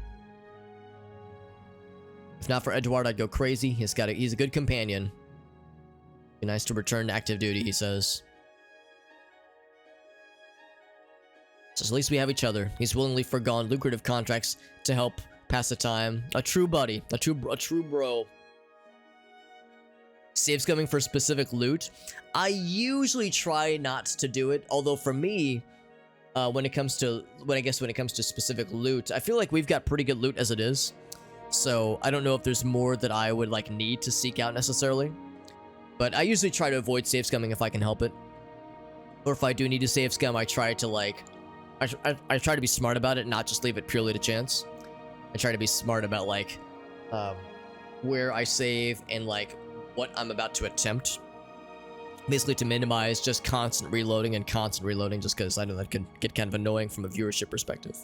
If not for Edward, I'd go crazy. He's a good companion. Be nice to return to active duty, he says. Says at least we have each other. He's willingly forgone lucrative contracts to help pass the time. A true buddy. A true bro. Saves coming for specific loot. I usually try not to do it, although for me, when it comes to specific loot, I feel like we've got pretty good loot as it is. So I don't know if there's more that I would like need to seek out necessarily. But I usually try to avoid save scumming if I can help it. Or if I do need to save scum, I try to like I try to be smart about it, not just leave it purely to chance. I try to be smart about like where I save and like what I'm about to attempt. Basically to minimize just constant reloading just because I know that could get kind of annoying from a viewership perspective.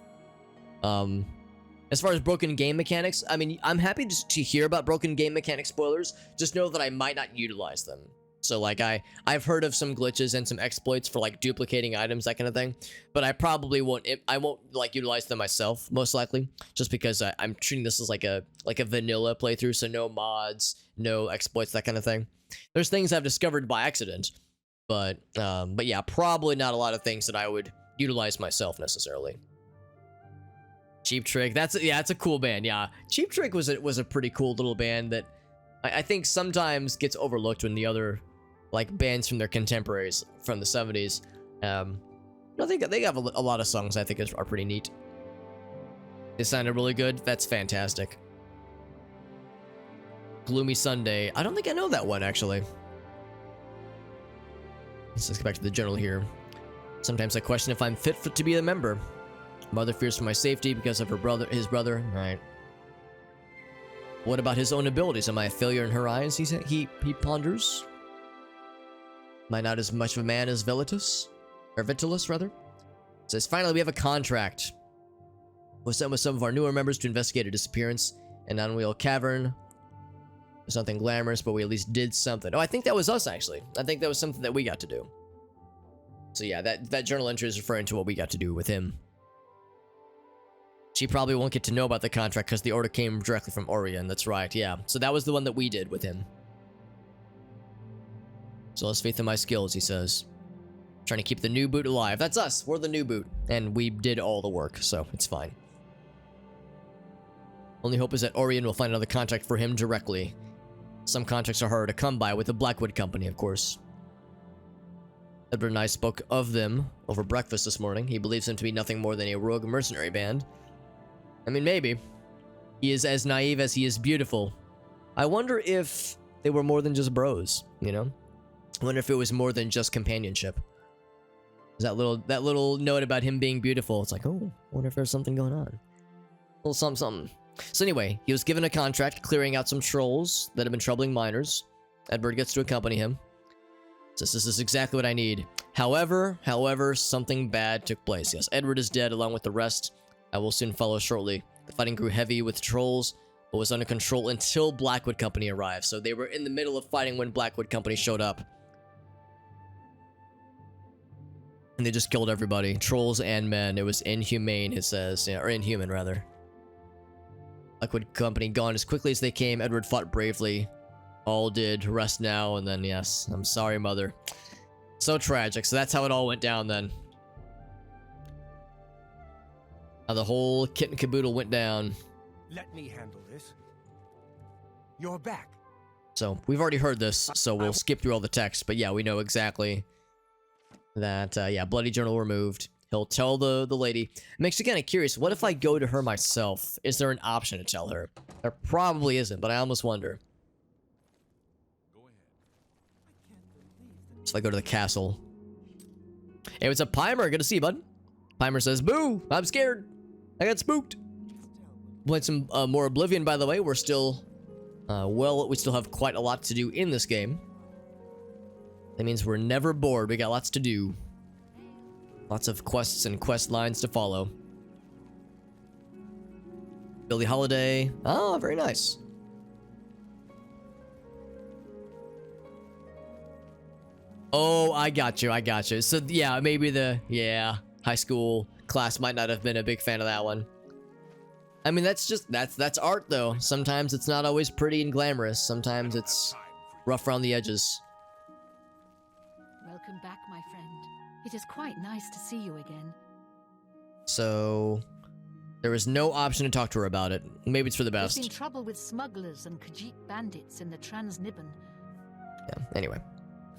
As far as broken game mechanics, I mean, I'm happy to hear about broken game mechanic spoilers. Just know that I might not utilize them. So like I've heard of some glitches and some exploits for like duplicating items, that kind of thing. But I probably won't like utilize them myself, most likely, just because I'm treating this as like a vanilla playthrough, so no mods, no exploits, that kind of thing. There's things I've discovered by accident, but yeah, probably not a lot of things that I would utilize myself necessarily. Cheap Trick, that's a cool band. Yeah, Cheap Trick was a pretty cool little band that I think sometimes gets overlooked when the other like bands from their contemporaries from the 70s. I think they have a lot of songs I think are pretty neat. It sounded really good. That's fantastic. Gloomy Sunday. I don't think I know that one, actually. Let's get back to the journal here. Sometimes I question if I'm fit to be a member. Mother fears for my safety because of his brother. Right. What about his own abilities? Am I a failure in her eyes? He ponders. Am I not as much of a man as Velitus? Or Vitulus, rather? It says, finally, we have a contract. We're sent with some of our newer members to investigate a disappearance in Unwheel Cavern. There's nothing glamorous, but we at least did something. Oh, I think that was us, actually. I think that was something that we got to do. So yeah, that journal entry is referring to what we got to do with him. She probably won't get to know about the contract because the order came directly from Orion. That's right, yeah. So that was the one that we did with him. So let's faith in my skills, he says. Trying to keep the new boot alive. That's us. We're the new boot. And we did all the work, so it's fine. Only hope is that Orion will find another contract for him directly. Some contracts are harder to come by with the Blackwood Company, of course. Edward and I spoke of them over breakfast this morning. He believes them to be nothing more than a rogue mercenary band. I mean, maybe. He is as naive as he is beautiful. I wonder if they were more than just bros, you know? I wonder if it was more than just companionship. That little note about him being beautiful. It's like, oh, I wonder if there's something going on. A little something. So anyway, he was given a contract clearing out some trolls that have been troubling miners. Edward gets to accompany him. Says, this is exactly what I need. However, something bad took place. Yes, Edward is dead along with the rest. I will soon follow shortly. The fighting grew heavy with trolls, but was under control until Blackwood Company arrived. So they were in the middle of fighting when Blackwood Company showed up. And they just killed everybody. Trolls and men. It was inhumane, it says. Yeah, or inhuman, rather. Blackwood Company gone as quickly as they came. Edward fought bravely. All did. Rest now, and then, yes. I'm sorry, mother. So tragic. So that's how it all went down, then. How the whole kit and caboodle went down. Let me handle this. You're back. So, we've already heard this, so we'll skip through all the text. But yeah, we know exactly that, yeah, bloody journal removed. He'll tell the lady. Makes me kind of curious, what if I go to her myself? Is there an option to tell her? There probably isn't, but I almost wonder. So I go to the castle. Hey, what's up, Pimer? Good to see you, bud. Pimer says, boo! I'm scared. I got spooked. Played some more Oblivion, by the way. We're still, we still have quite a lot to do in this game. That means we're never bored. We got lots to do. Lots of quests and quest lines to follow. Billie Holiday. Oh, very nice. Oh, I got you. So, yeah, maybe high school class might not have been a big fan of that one. I mean, that's art, though. Sometimes it's not always pretty and glamorous. Sometimes it's rough around the edges. Welcome back, my friend. It is quite nice to see you again. So, there is no option to talk to her about it. Maybe it's for the best. There's been trouble with smugglers and Khajiit bandits in the Transnibbon. Yeah, anyway.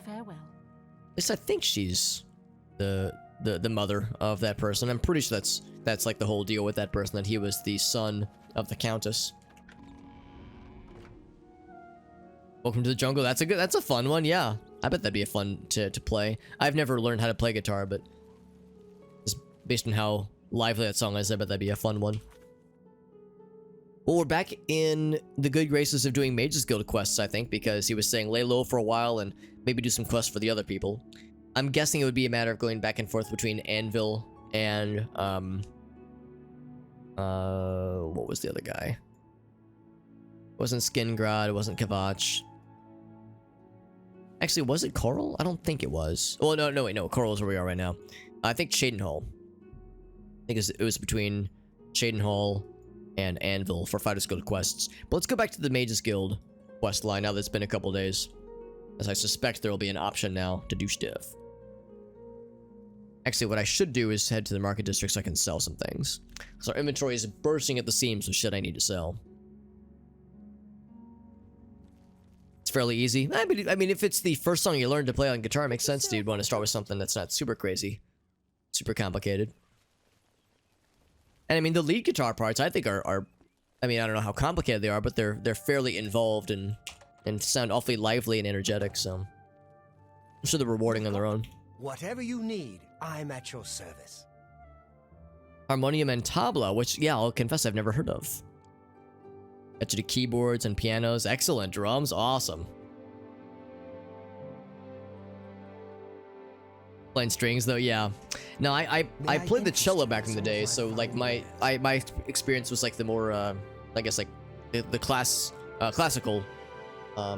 Farewell. At least I think she's the mother of that person. I'm pretty sure that's like the whole deal with that person, that he was the son of the Countess. Welcome to the Jungle. That's a fun one, yeah. I bet that'd be a fun to play. I've never learned how to play guitar, but just based on how lively that song is, I bet that'd be a fun one. Well, we're back in the good graces of doing Mage's Guild quests, I think, because he was saying lay low for a while and maybe do some quests for the other people. I'm guessing it would be a matter of going back and forth between Anvil and, what was the other guy? It wasn't Skingrad, it wasn't Kavach. Actually, was it Coral? I don't think it was. Well, no, Coral is where we are right now. I think Cheydinhal. I think it was between Cheydinhal and Anvil for Fighters Guild quests. But let's go back to the Mages Guild quest line now that it's been a couple days, as I suspect there will be an option now to do stuff. Actually, what I should do is head to the market district so I can sell some things. So our inventory is bursting at the seams with shit I need to sell. It's fairly easy. I mean, if it's the first song you learn to play on guitar, it makes sense to want to start with something that's not super crazy, super complicated. And I mean, the lead guitar parts I think are I mean, I don't know how complicated they are, but they're fairly involved and sound awfully lively and energetic, so I'm sure they're rewarding on their own. Whatever you need, I'm at your service. Harmonium and tabla, which, yeah, I'll confess I've never heard of. Got you to keyboards and pianos. Excellent. Drums, awesome. Playing strings though, yeah. No, I played the cello back in the day, so like my experience was like the more I guess like the classical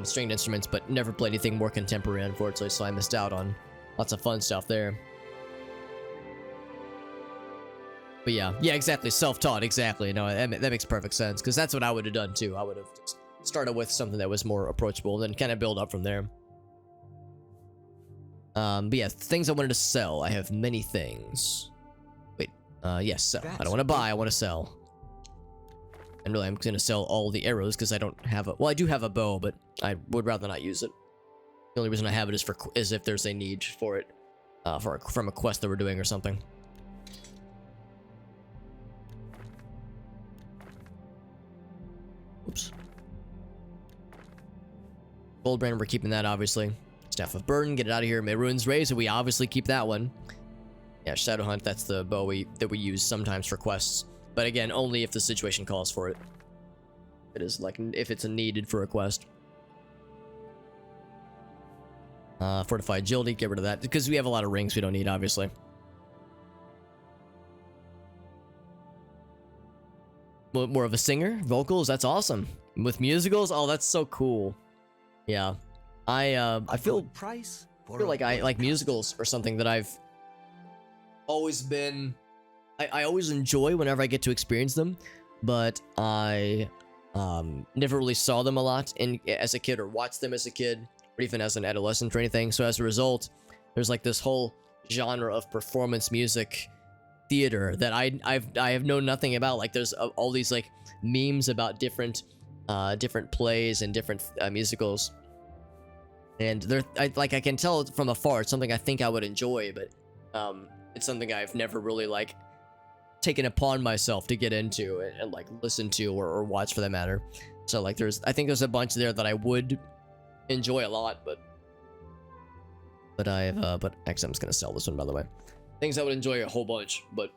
stringed instruments, but never played anything more contemporary, unfortunately, so I missed out on lots of fun stuff there. But yeah, exactly. Self-taught, exactly. No, that makes perfect sense, because that's what I would have done too. I would have just started with something that was more approachable, then kind of build up from there. But yeah, things I wanted to sell. I have many things. Wait, yes, sell. I don't want to buy, I want to sell. And really, I'm going to sell all the arrows, because I don't have a... Well, I do have a bow, but I would rather not use it. The only reason I have it is if there's a need for it, from a quest that we're doing or something. Oops. Goldbrand, we're keeping that, obviously. Staff of Burden, get it out of here. Maroon's Razor, we obviously keep that one. Yeah, Shadow Hunt, that's the bow that we use sometimes for quests. But again, only if the situation calls for it. It is like, if it's needed for a quest. Fortified Agility, get rid of that. Because we have a lot of rings we don't need, obviously. More of a singer? Vocals? That's awesome. With musicals? Oh, that's so cool. Yeah. I feel like I like musicals or something that I've always been... I always enjoy whenever I get to experience them, but I never really saw them a lot as a kid, or watched them as a kid, or even as an adolescent or anything. So as a result, there's like this whole genre of performance music theater that I have known nothing about. Like there's all these like memes about different plays and different musicals, and I can tell from afar it's something I think I would enjoy, but it's something I've never really like taken upon myself to get into and like listen to or watch, for that matter. So like I think there's a bunch there that I would enjoy a lot, but actually I'm just gonna sell this one, by the way. Things I would enjoy a whole bunch, but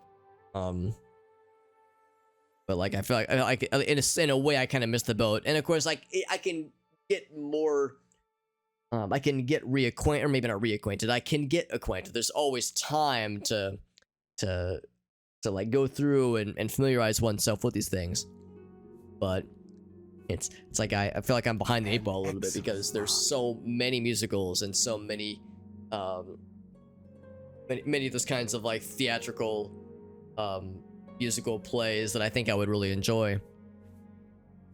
like I feel like in a way I kind of missed the boat. And of course, like I can get more, I can get reacquainted, or maybe not reacquainted. I can get acquainted. There's always time to like go through and familiarize oneself with these things. But it's like I feel like I'm behind the 8 ball a little bit, because there's so many musicals and so many many of those kinds of like theatrical musical plays that I think I would really enjoy.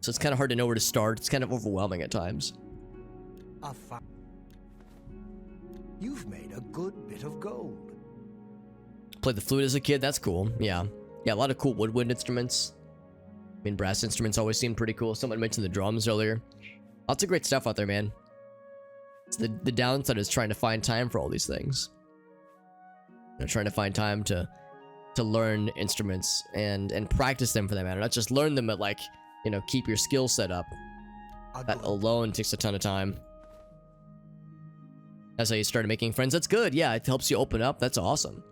So it's kind of hard to know where to start. It's kind of overwhelming at times. You've made a good bit of gold. Played the flute as a kid. That's cool. Yeah, a lot of cool woodwind instruments. I mean, brass instruments always seem pretty cool. Someone mentioned the drums earlier. Lots of great stuff out there, man. It's the downside is trying to find time for all these things. Trying to find time to learn instruments and practice them, for that matter. Not just learn them, but like, keep your skill set up. That alone takes a ton of time. That's how you started making friends. That's good. Yeah, it helps you open up. That's awesome.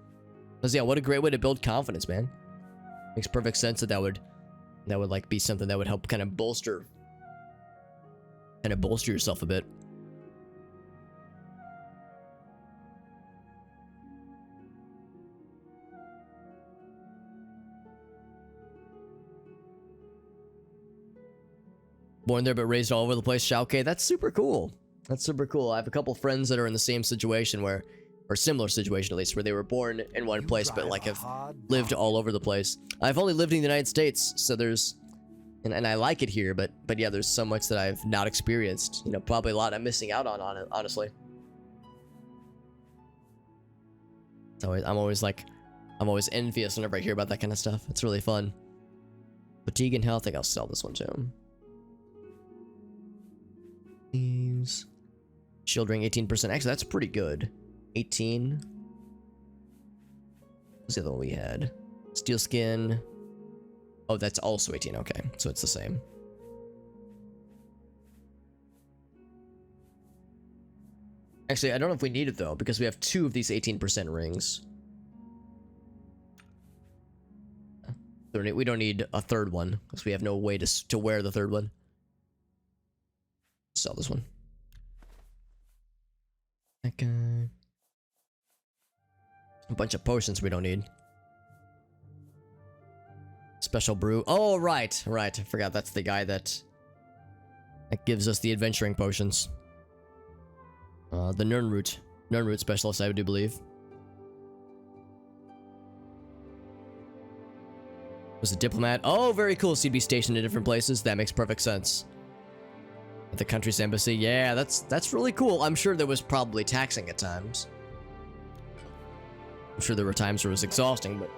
Because yeah, what a great way to build confidence, man. Makes perfect sense that would like be something that would help kind of bolster yourself a bit. Born there but raised all over the place. Shao-Ke, that's super cool. That's super cool. I have a couple friends that are in the same situation or similar situation at least, where they were born in one place but like have lived all over the place. I've only lived in the United States, so there's and I like it here, but yeah, there's so much that I've not experienced. Probably a lot I'm missing out on it, honestly. So I'm always envious whenever I hear about that kind of stuff. It's really fun. Fatigue and health, I think I'll sell this one too. Thieves. Shield ring 18%. Actually, that's pretty good. 18. What's the other one we had? Steel skin. Oh, that's also 18. Okay, so it's the same. Actually, I don't know if we need it though, because we have 2 of these 18% rings. We don't need a third one, because we have no way to wear the third one. Sell this one. Okay. A bunch of potions we don't need. Special brew. Oh, right. I forgot that's the guy that gives us the adventuring potions. The Nernroot specialist, I do believe. Was a diplomat. Oh, very cool. So you'd be stationed in different places. That makes perfect sense. At the country's embassy. Yeah, that's really cool. I'm sure there was probably taxing at times. I'm sure there were times where it was exhausting, but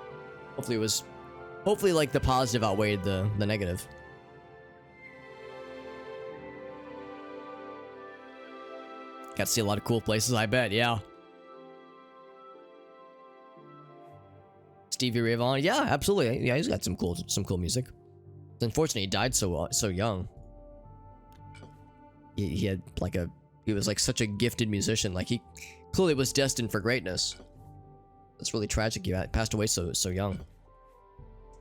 hopefully like the positive outweighed the negative. Got to see a lot of cool places, I bet. Yeah. Stevie Ray Vaughan, yeah, absolutely. Yeah, he's got some cool music. It's unfortunate he died so young. He had like he was like such a gifted musician. Like he clearly was destined for greatness. It's really tragic. He passed away so young.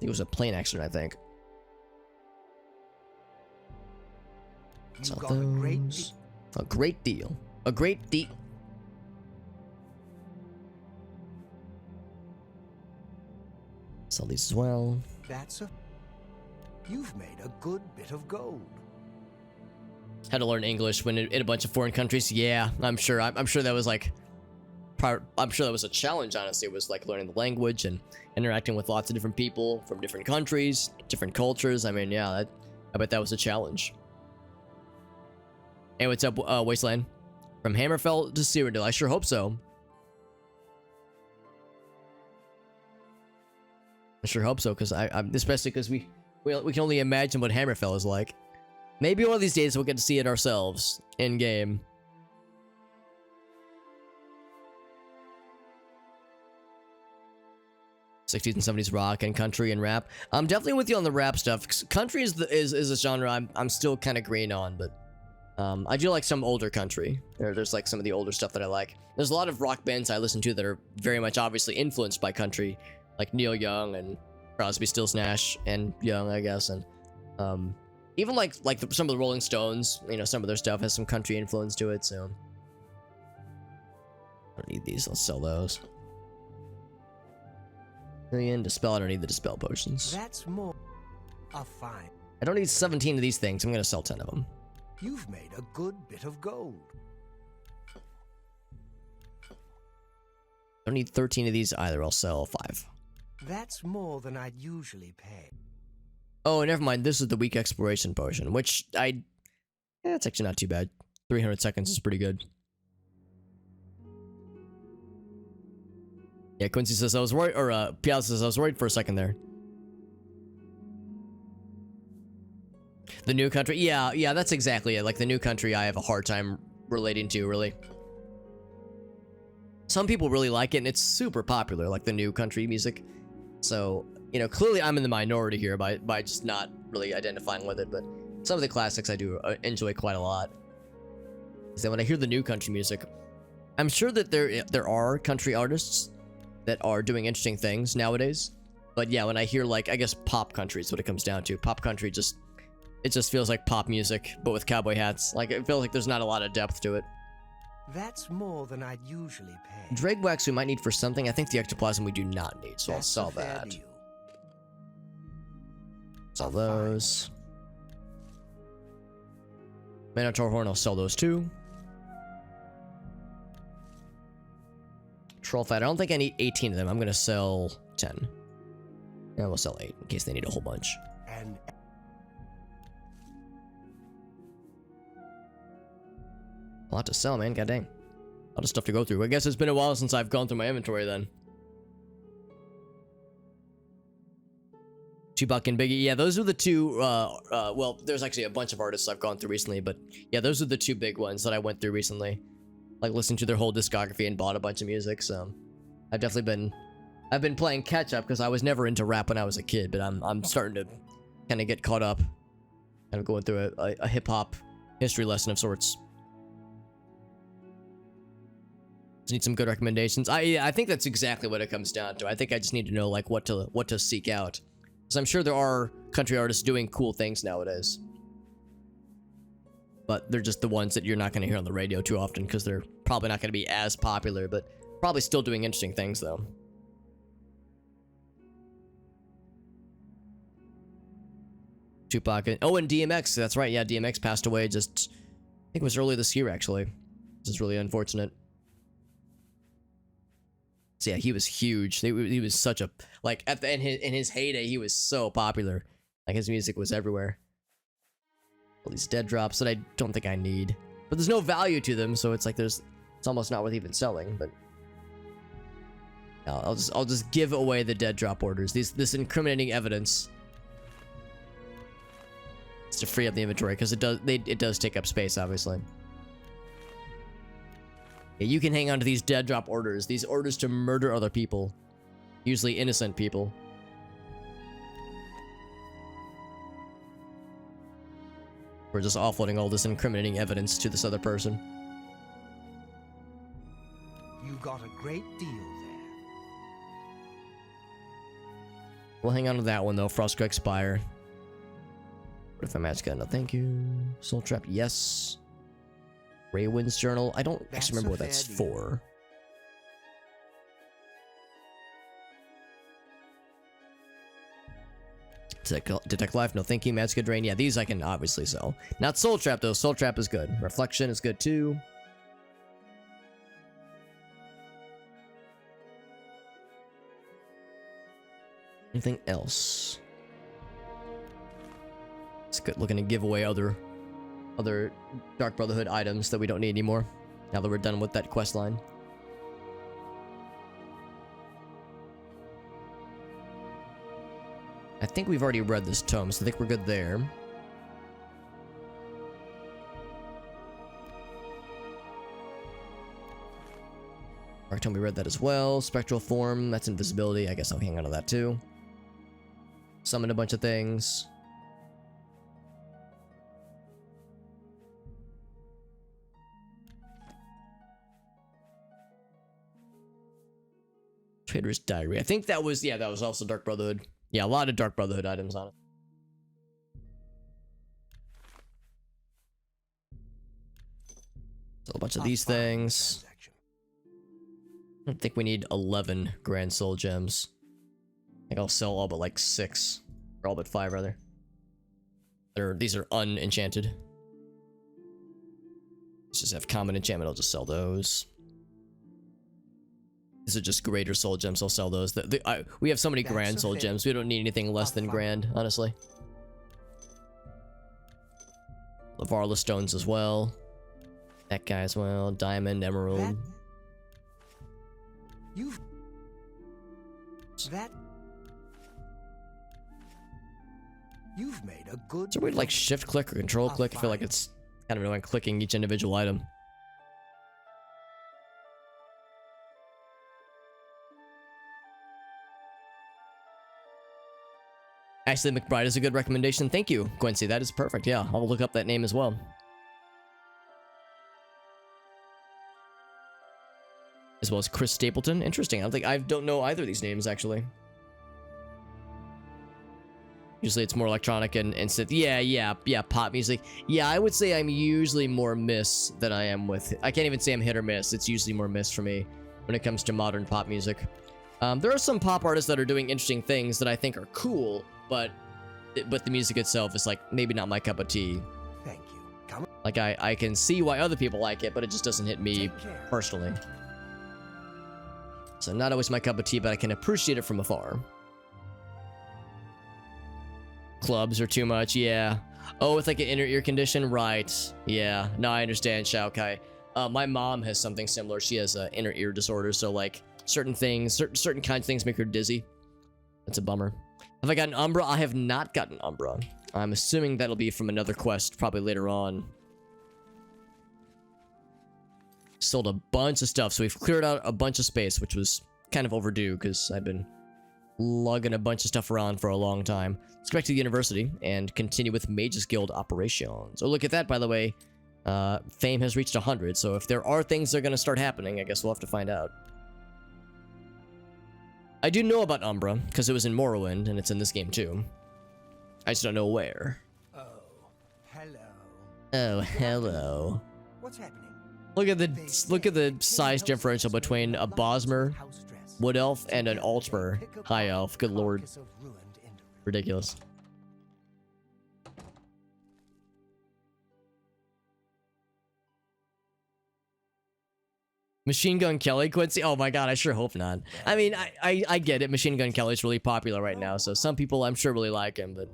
It was a plane accident, I think. You got a great deal. A great deal. A great deal. Sell these as well. You've made a good bit of gold. Had to learn English when in a bunch of foreign countries. Yeah, I'm sure that was like, I'm sure that was a challenge. Honestly, it was like learning the language and interacting with lots of different people from different countries, different cultures. I mean, yeah, I bet that was a challenge. Hey, what's up, Wasteland? From Hammerfell to Cyrodiil. I sure hope so. I sure hope so, because I'm especially because we can only imagine what Hammerfell is like. Maybe one of these days we'll get to see it ourselves in game. '60s and '70s rock and country and rap. I'm definitely with you on the rap stuff. Country is a genre I'm still kind of green on, but I do like some older country. There's like some of the older stuff that I like. There's a lot of rock bands I listen to that are very much obviously influenced by country, like Neil Young and Crosby, Stills, Nash and Young, I guess, and even like some of the Rolling Stones. You know, some of their stuff has some country influence to it. So I don't need these. Let's sell those. Dispel. I don't need the dispel potions. That's more. A fine. I don't need 17 of these things. I'm gonna sell 10 of them. You've made a good bit of gold. Don't need 13 of these either. I'll sell 5. That's more than I'd usually pay. Oh, never mind. This is the weak exploration potion, which yeah, it's actually not too bad. 300 seconds is pretty good. Yeah, Quincy says I was worried, or Piazza says I was worried for a second there. The new country, yeah, that's exactly it. Like the new country, I have a hard time relating to, really. Some people really like it, and it's super popular, like the new country music. So, you know, clearly I'm in the minority here by just not really identifying with it, but some of the classics I do enjoy quite a lot. So when I hear the new country music, I'm sure that there are country artists that are doing interesting things nowadays. But yeah, when I hear, like, I guess pop country is what it comes down to. Pop country it just feels like pop music, but with cowboy hats. Like, it feels like there's not a lot of depth to it. That's more than I'd usually pay. Dreg wax we might need for something. I think the ectoplasm we do not need, so I'll sell that. Deal. Sell those. Minotaur horn, I'll sell those too. Troll fat, I don't think I need 18 of them. I'm gonna sell 10. Yeah, we'll sell 8 in case they need a whole bunch. And a lot to sell, man. God dang. A lot of stuff to go through. I guess it's been a while since I've gone through my inventory then. Tupac and Biggie. Yeah, those are the two, well, there's actually a bunch of artists I've gone through recently, but yeah, those are the two big ones that I went through recently. Like, listened to their whole discography and bought a bunch of music, so I've definitely I've been playing catch up because I was never into rap when I was a kid, but I'm starting to kind of get caught up. Kind of going through a hip hop history lesson of sorts. Just need some good recommendations. I think that's exactly what it comes down to. I think I just need to know like what to seek out, because I'm sure there are country artists doing cool things nowadays, but they're just the ones that you're not going to hear on the radio too often because they're probably not going to be as popular, but probably still doing interesting things though. Tupac. Oh, and DMX. That's right. Yeah, DMX passed away just, I think it was early this year actually. This is really unfortunate. So yeah, he was huge. He was such a, like, at the in his heyday, he was so popular. Like, his music was everywhere. All these dead drops that I don't think I need, but there's no value to them, so it's like it's almost not worth even selling. But I'll just give away the dead drop orders. This incriminating evidence. It's to free up the inventory because it does take up space, obviously. Yeah, you can hang on to these dead drop orders. These orders to murder other people, usually innocent people. We're just offloading all this incriminating evidence to this other person. You got a great deal there. We'll hang on to that one though. Frostcrack Spire. What if I match gun? No, thank you. Soul Trap, yes. Raywind's Journal. I don't actually remember what that's for. Detect Life, no thank you. Magic Drain, yeah, these I can obviously sell. Not Soul Trap though. Soul Trap is good. Reflection is good too. Anything else? It's good looking to give away other Dark Brotherhood items that we don't need anymore, now that we're done with that quest line. I think we've already read this tome, so I think we're good there. Dark Tome, we read that as well. Spectral Form, that's invisibility. I guess I'll hang on to that too. Summon a bunch of things. Trader's Diary. I think that was, yeah, that was also Dark Brotherhood. Yeah, a lot of Dark Brotherhood items on it. So a bunch of these things. I don't think we need 11 Grand Soul Gems. I think I'll sell all but like 6. Or all but 5, rather. These are unenchanted. Let's just have common enchantment, I'll just sell those. These are just greater soul gems, I'll sell those. We have so many grand soul gems, we don't need anything less than grand, honestly. Lavarla stones as well. That guy as well. Diamond, emerald. You've made a good. Is there a way to like shift click or control click? I feel like it's kind of annoying clicking each individual item. Ashley McBride is a good recommendation. Thank you, Quincy. That is perfect. Yeah, I'll look up that name as well. As well as Chris Stapleton. Interesting. I don't know either of these names, actually. Usually it's more electronic and synth. Yeah, pop music. Yeah, I would say I'm usually more miss than I am with... I can't even say I'm hit or miss. It's usually more miss for me when it comes to modern pop music. There are some pop artists that are doing interesting things that I think are cool, but the music itself is like maybe not my cup of tea. Thank you. Like I can see why other people like it, but it just doesn't hit me personally. So not always my cup of tea, but I can appreciate it from afar. Clubs are too much, yeah. Oh, it's like an inner ear condition, right? Yeah, no, I understand, Shao Kai. My mom has something similar. She has an inner ear disorder, so like certain things, certain kinds of things make her dizzy. That's a bummer. Have I gotten Umbra? I have not gotten Umbra. I'm assuming that'll be from another quest, probably later on. Sold a bunch of stuff, so we've cleared out a bunch of space, which was kind of overdue because I've been lugging a bunch of stuff around for a long time. Let's go back to the university and continue with Mages Guild operations. Oh, look at that, by the way. Fame has reached 100, so if there are things that are going to start happening, I guess we'll have to find out. I do know about Umbra, because it was in Morrowind, and it's in this game too. I just don't know where. Oh, hello. Oh, hello. What's happening? Look at the size differential between a Bosmer Wood Elf and an Altmer High Elf. Good lord. Ridiculous. Machine Gun Kelly, Quincy? Oh my god, I sure hope not. I mean, I get it. Machine Gun Kelly's really popular right now, so some people I'm sure really like him, but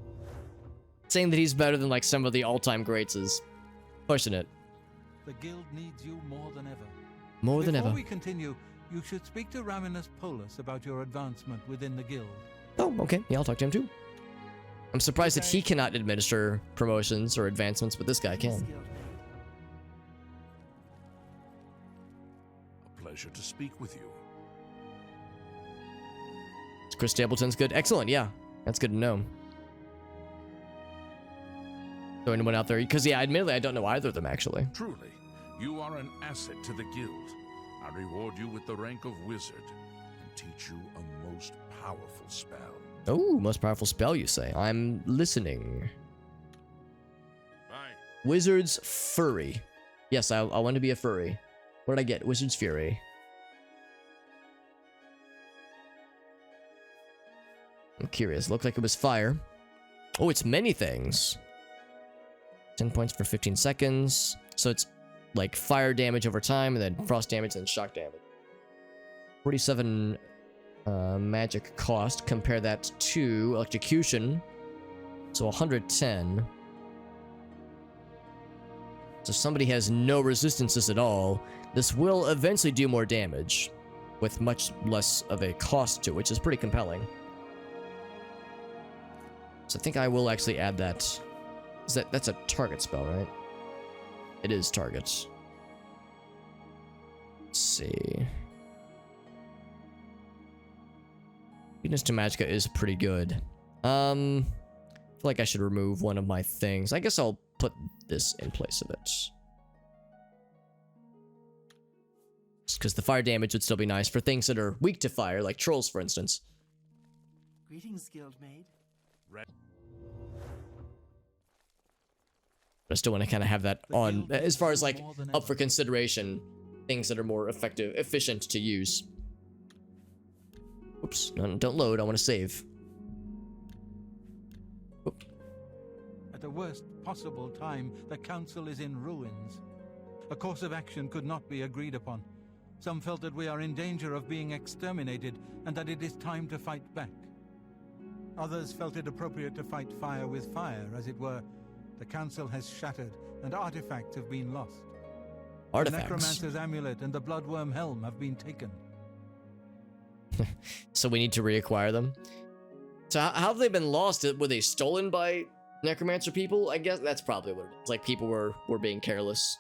saying that he's better than like some of the all-time greats is pushing it. The guild needs you more than ever. More than ever. Before we continue, you should speak to Raminus Polus about your advancement within the guild. Oh, okay. Yeah, I'll talk to him too. I'm surprised that he cannot administer promotions or advancements, but this guy can. Pleasure to speak with you. Chris Stapleton's good. Excellent, yeah. That's good to know. So anyone out there? Because, yeah, admittedly, I don't know either of them, actually. Truly, you are an asset to the guild. I reward you with the rank of wizard and teach you a most powerful spell. Oh, most powerful spell, you say? I'm listening. Aye. Wizard's Fury. Yes, I want to be a furry. What did I get? Wizard's Fury. I'm curious. Looked like it was fire. Oh, it's many things. 10 points for 15 seconds. So it's like fire damage over time, and then frost damage, and shock damage. 47 magic cost. Compare that to electrocution. So 110. So if somebody has no resistances at all, this will eventually do more damage, with much less of a cost to it, which is pretty compelling. So I think I will actually add that. That's a target spell, right? It is target. Let's see. Weakness to Magicka is pretty good. I feel like I should remove one of my things. I guess I'll put this in place of it. Because the fire damage would still be nice for things that are weak to fire, like trolls, for instance. Greetings, Guildmaid. But I still want to kind of have that on, as far as like up for consideration, things that are more efficient to use. Oops, no, don't load, I want to save. Oop. At the worst possible time, the council is in ruins. A course of action could not be agreed upon. Some felt that we are in danger of being exterminated and that it is time to fight back. Others felt it appropriate to fight fire with fire, as it were. The council has shattered, and artifacts have been lost. Artifacts? The necromancer's amulet and the bloodworm helm have been taken. So we need to reacquire them? So how have they been lost? Were they stolen by necromancer people? I guess that's probably what it is. Like, people were being careless.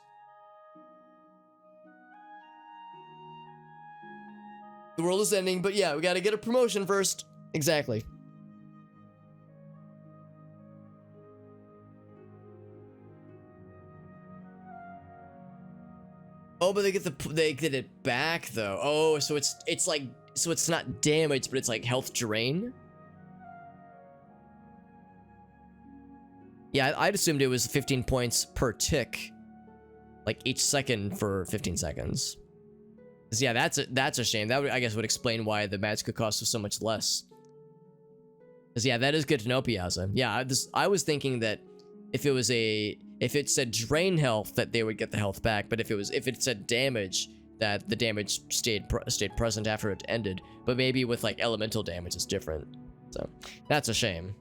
The world is ending, but yeah, we gotta get a promotion first. Exactly. Oh, but they get it back though. Oh, so it's like, so it's not damage, but it's like health drain. Yeah, I'd assumed it was 15 points per tick, like each second for 15 seconds. 'Cause yeah, that's a shame. That would, I guess, would explain why the Magicka cost was so much less. 'Cause yeah, that is good to know, Piazza. Yeah, I was thinking that if it said drain health, that they would get the health back, but if it said damage, that the damage stayed present after it ended. But maybe with like elemental damage, it's different. So that's a shame.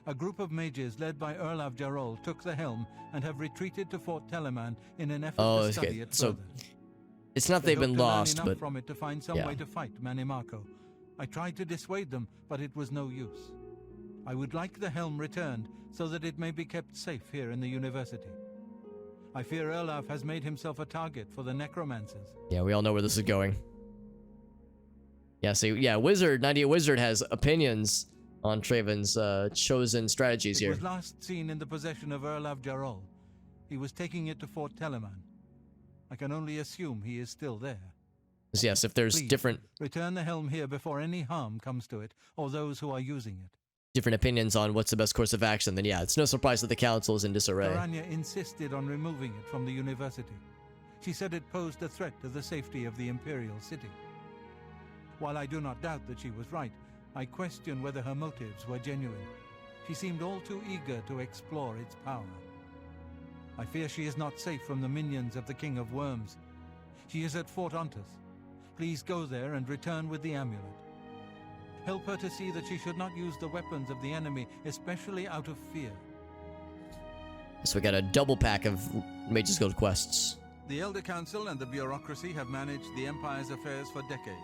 A group of mages led by Erlav Jarol took the helm and have retreated to Fort Telemann in an effort to study it further. It's not they've been lost, but from it to find some way to fight Mannimarco. I tried to dissuade them, but it was no use. I would like the helm returned so that it may be kept safe here in the university. I fear Erlav has made himself a target for the necromancers. Yeah, we all know where this is going. Yeah, so yeah, Wizard, 98 Wizard has opinions on Traven's chosen strategies It here. was last seen in the possession of Earl of Jarol. He was taking it to Fort Telemann. I can only assume he is still there. Yes, if there's Please, different return the helm here before any harm comes to it, or those who are using it. opinions on what's the best course of action, then yeah, it's no surprise that the council is in disarray. Aranya insisted on removing it from the university. She said it posed a threat to the safety of the Imperial City. While I do not doubt that she was right, I question whether her motives were genuine. She seemed all too eager to explore its power. I fear she is not safe from the minions of the King of Worms. She is at Fort Ontus. Please go there and return with the amulet. Help her to see that she should not use the weapons of the enemy, especially out of fear. So we got a double pack of Mage's Guild quests. The Elder Council and the bureaucracy have managed the Empire's affairs for decades.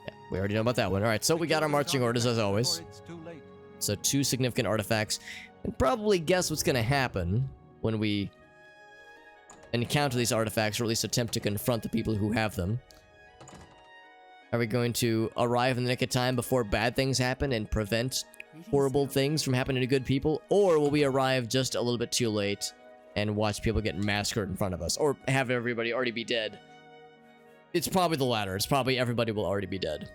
Yeah, we already know about that one. Alright, so we got our marching orders as always. It's too late. So 2 significant artifacts. And probably guess what's gonna happen when we encounter these artifacts, or at least attempt to confront the people who have them. Are we going to arrive in the nick of time before bad things happen and prevent horrible things from happening to good people? Or will we arrive just a little bit too late and watch people get massacred in front of us? Or have everybody already be dead? It's probably the latter. It's probably everybody will already be dead.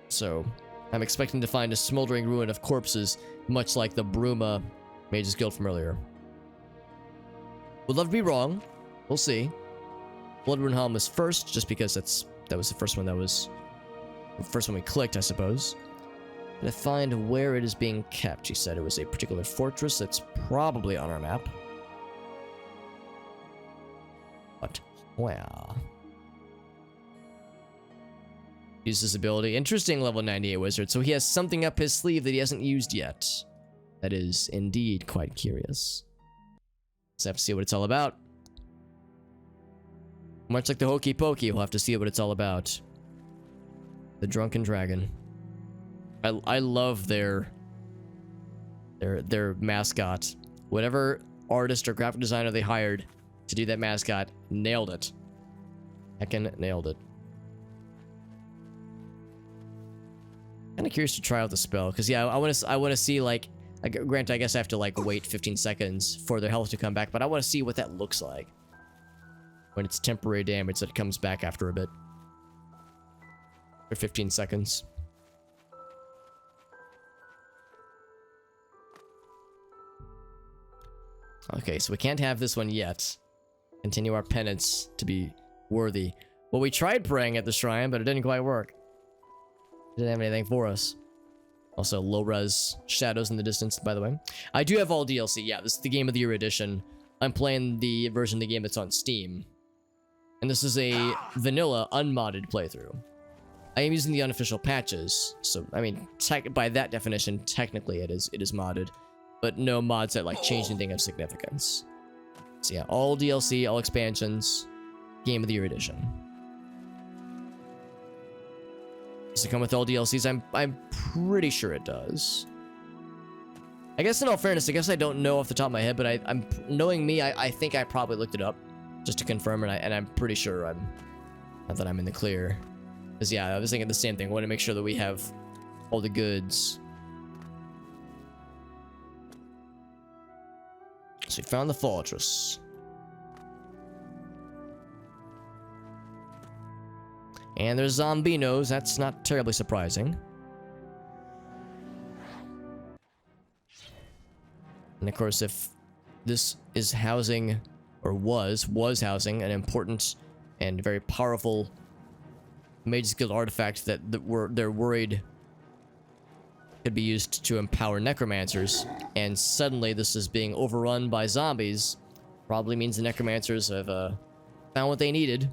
So, I'm expecting to find a smoldering ruin of corpses, much like the Bruma Mage's Guild from earlier. Would love to be wrong. We'll see. Bloodrune Helm was first, just because that was the first one we clicked, I suppose. To find where it is being kept, she said it was a particular fortress that's probably on our map. But where? Use his ability. Interesting level 98 wizard. So he has something up his sleeve that he hasn't used yet. That is indeed quite curious. Let's have to see what it's all about. Much like the Hokey Pokey, we'll have to see what it's all about. The Drunken Dragon. I love their mascot. Whatever artist or graphic designer they hired to do that mascot, nailed it. Heckin' nailed it. Kind of curious to try out the spell, because yeah, I want to see, like, granted, I guess I have to like wait 15 seconds for their health to come back, but I want to see what that looks like when it's temporary damage that comes back after a bit. For 15 seconds. Okay, so we can't have this one yet. Continue our penance to be worthy. Well, we tried praying at the shrine, but it didn't quite work. Didn't have anything for us. Also, low-res shadows in the distance, by the way. I do have all DLC. Yeah, this is the Game of the Year edition. I'm playing the version of the game that's on Steam. And this is a vanilla, unmodded playthrough. I am using the unofficial patches, so, I mean, by that definition, technically it is modded. But no mods that, like, change anything of significance. So yeah, all DLC, all expansions, Game of the Year edition. Does it come with all DLCs? I'm pretty sure it does. I guess in all fairness, I guess I don't know off the top of my head, but I'm knowing me, I think I probably looked it up just to confirm, and I'm pretty sure not that I'm in the clear. Because yeah, I was thinking the same thing. I want to make sure that we have all the goods. So we found the fortress. And there's zombinos. That's not terribly surprising. And of course, if this is housing, or was housing, an important and very powerful Mage's Guild artifact that they're worried could be used to empower necromancers, and suddenly this is being overrun by zombies, probably means the necromancers have found what they needed.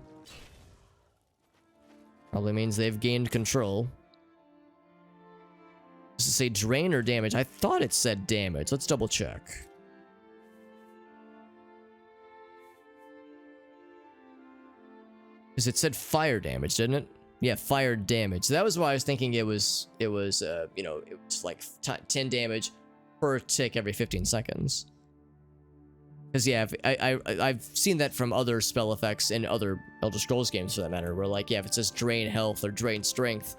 Probably means they've gained control. Does it say drain or damage? I thought it said damage. Let's double check. Because it said fire damage, didn't it? Yeah, fire damage. So that was why I was thinking it was you know, it was like 10 damage per tick every 15 seconds. Because yeah, I've seen that from other spell effects in other Elder Scrolls games for that matter, where like, yeah, if it says drain health or drain strength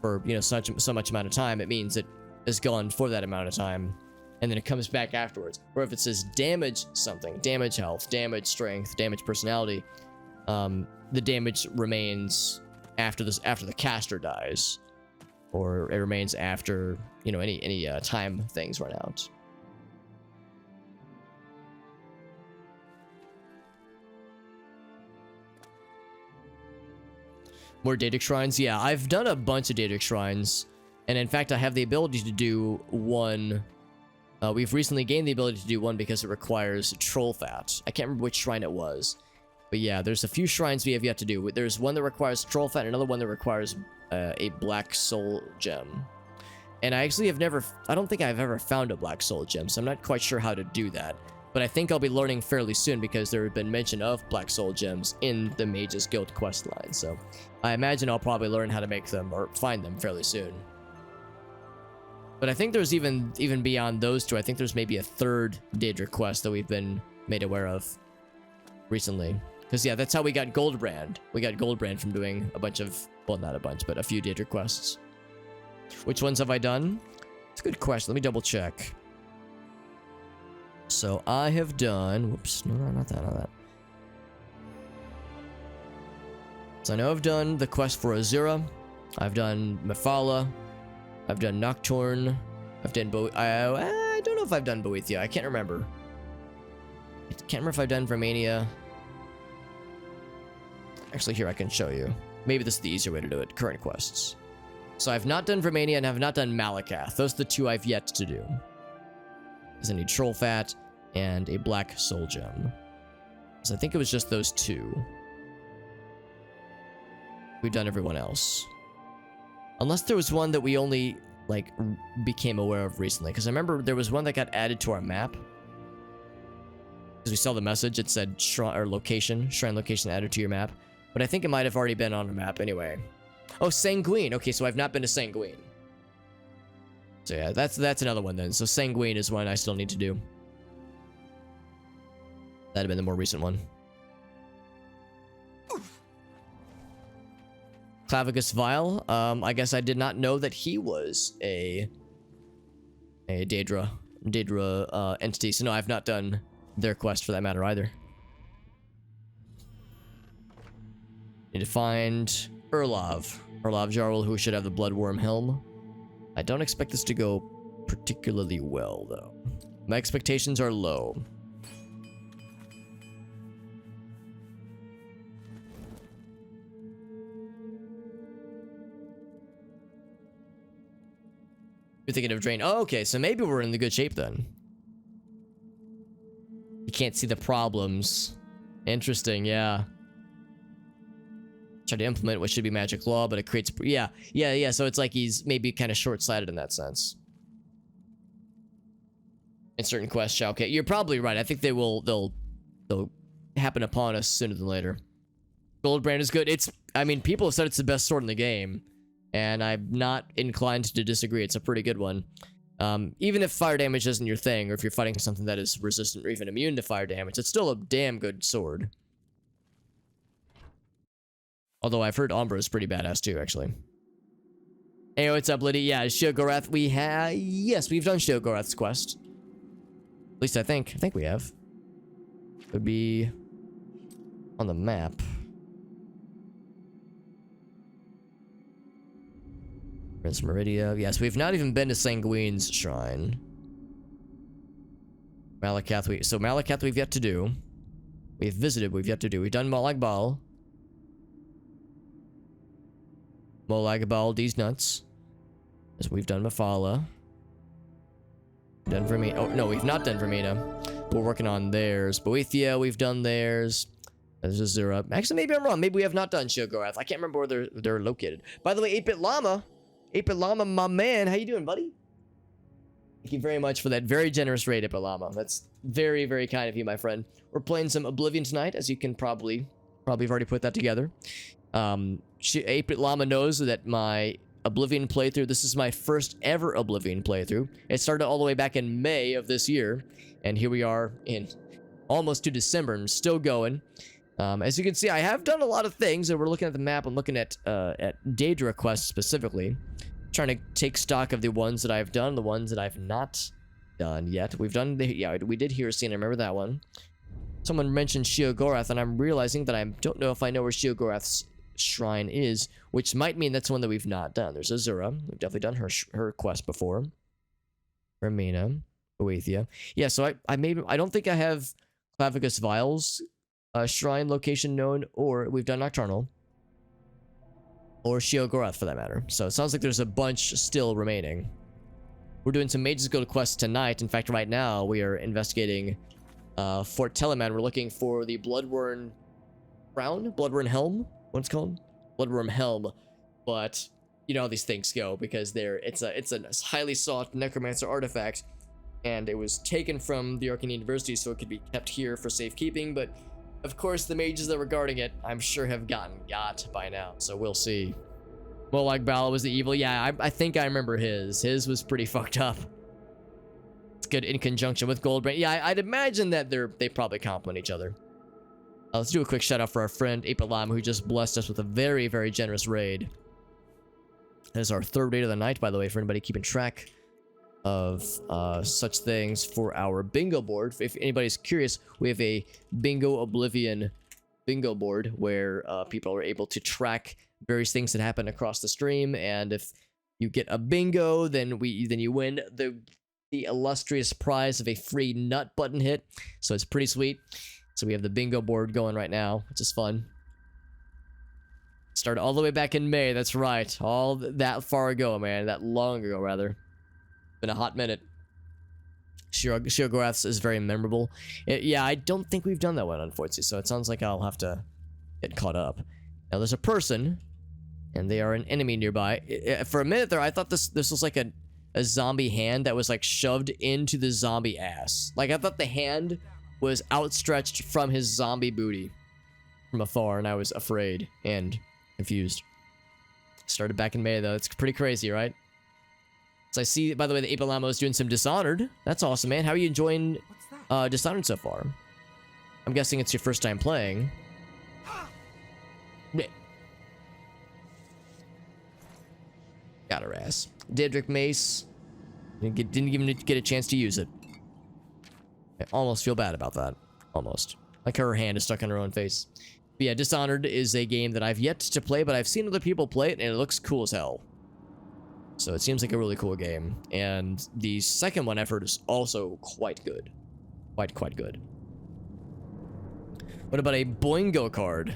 for, you know, so much amount of time, it means it is gone for that amount of time, and then it comes back afterwards. Or if it says damage something, damage health, damage strength, damage personality, the damage remains after the caster dies, or it remains after, you know, any time things run out. More Daedric Shrines? Yeah, I've done a bunch of Daedric Shrines. And in fact, I have the ability to do one. We've recently gained the ability to do one because it requires troll fat. I can't remember which shrine it was. But yeah, there's a few shrines we have yet to do. There's one that requires troll fat and another one that requires a black soul gem. And I actually have never... I don't think I've ever found a black soul gem, so I'm not quite sure how to do that. But I think I'll be learning fairly soon because there have been mention of black soul gems in the Mage's Guild quest line. So I imagine I'll probably learn how to make them or find them fairly soon. But I think there's even beyond those two, I think there's maybe a third Daedric quest that we've been made aware of recently. Because yeah, that's how we got Goldbrand. We got Goldbrand from doing a bunch of, well, not a bunch, but a few Daedric quests. Which ones have I done? It's a good question. Let me double check. So I have done, whoops, no, not that. So I know I've done the quest for Azura. I've done Mephala. I've done Nocturne. I've done I don't know if I've done Boethia. I can't remember. I can't remember if I've done Vermania. Actually, here I can show you. Maybe this is the easier way to do it. Current quests. So I've not done Vermania and I've not done Malakath. Those are the two I've yet to do. Because I need troll fat and a black soul gem. So I think it was just those two. We've done everyone else. Unless there was one that we only, like, became aware of recently. Because I remember there was one that got added to our map. Because we saw the message, it said shrine location added to your map. But I think it might have already been on the map anyway. Oh, Sanguine. Okay, so I've not been to Sanguine. So yeah, that's another one then. So Sanguine is one I still need to do. That'd have been the more recent one. Clavigus Vile. I guess I did not know that he was a Daedra entity. So no, I've not done their quest for that matter either. Need to find Erlov Jarl, who should have the Bloodworm Helm. I don't expect this to go particularly well, though. My expectations are low. You're thinking of Drain. Oh, okay, so maybe we're in the good shape then. You can't see the problems. Interesting, yeah. Try to implement what should be magic law, but it creates... Yeah, so it's like he's maybe kind of short-sighted in that sense. In certain quests, okay. You're probably right. I think they'll happen upon us sooner than later. Goldbrand is good. I mean, people have said it's the best sword in the game, and I'm not inclined to disagree. It's a pretty good one. Even if fire damage isn't your thing, or if you're fighting something that is resistant or even immune to fire damage, it's still a damn good sword. Although I've heard Umbra is pretty badass too, actually. Hey, what's up, Liddy? Yeah, Sheogorath, yes, we've done Sheogorath's quest. At least I think we have. It would be on the map. Prince Meridia. Yes, we've not even been to Sanguine's shrine. Malakath, Malakath we've yet to do. We've visited, we've yet to do. We've done Molag Bal. Molag Bal, these nuts. As we've done Mephala. Done Vermina. Oh, no, we've not done Vermina. We're working on theirs. Boethia, we've done theirs. There's Azura. Actually, maybe I'm wrong. Maybe we have not done Sheogorath. I can't remember where they're located. By the way, 8-Bit Llama. 8-Bit Llama, my man. How you doing, buddy? Thank you very much for that very generous raid, 8-Bit Llama. That's very, very kind of you, my friend. We're playing some Oblivion tonight, as you can probably have already put that together. 8-Bit Llama knows that my Oblivion playthrough, this is my first ever Oblivion playthrough. It started all the way back in May of this year, and here we are in almost to December and still going. As you can see, I have done a lot of things, and we're looking at the map and looking at Daedra quests specifically, trying to take stock of the ones that I've done, the ones that I've not done yet. We've done we did hear a scene. I remember that one. Someone mentioned Sheogorath, and I'm realizing that I don't know if I know where Sheogorath's shrine is, which might mean that's one that we've not done. There's Azura. We've definitely done her quest before. Ramina, Oathia. Yeah, so I don't think I have Clavicus Vile's shrine location known, or we've done Nocturnal, or Sheogorath for that matter. So it sounds like there's a bunch still remaining. We're doing some Mage's Guild quests tonight. In fact, right now we are investigating Fort Telemann. We're looking for the Bloodworm Crown? Bloodworm Helm? What it's called? Bloodworm Helm. But you know how these things go, because it's a highly sought necromancer artifact, and it was taken from the Arcane University so it could be kept here for safekeeping, but of course the mages that were guarding it, I'm sure, have gotten got by now, so we'll see. Molag Bal was the evil. Yeah, I think I remember his. His was pretty fucked up. It's good in conjunction with Goldbrain. Yeah, I'd imagine that they probably complement each other. Let's do a quick shout out for our friend Apelam, who just blessed us with a very, very generous raid. That is our third raid of the night, by the way, for anybody keeping track of such things for our bingo board. If anybody's curious, we have a Bingo Oblivion bingo board where people are able to track various things that happen across the stream, and if you get a bingo, then you win the illustrious prize of a free nut button hit. So it's pretty sweet. So we have the bingo board going right now, which is fun. Started all the way back in May, that's right. All that far ago, man. That long ago, rather. Been a hot minute. Sheogorath's is very memorable. Yeah, I don't think we've done that one, unfortunately, so it sounds like I'll have to get caught up. Now, there's a person, and they are an enemy nearby. For a minute there, I thought this was like a zombie hand that was like shoved into the zombie ass. Like, I thought the hand was outstretched from his zombie booty from afar, and I was afraid and confused. Started back in May, though. It's pretty crazy, right? So I see, by the way, the Apelamo is doing some Dishonored. That's awesome, man. How are you enjoying Dishonored so far? I'm guessing it's your first time playing. Yeah. Got her ass. Daedric Mace. Didn't even get a chance to use it. I almost feel bad about that. Almost. Like her hand is stuck on her own face. But yeah, Dishonored is a game that I've yet to play, but I've seen other people play it, and it looks cool as hell. So it seems like a really cool game. And the second one I've heard is also quite good. Quite good. What about a Boingo card?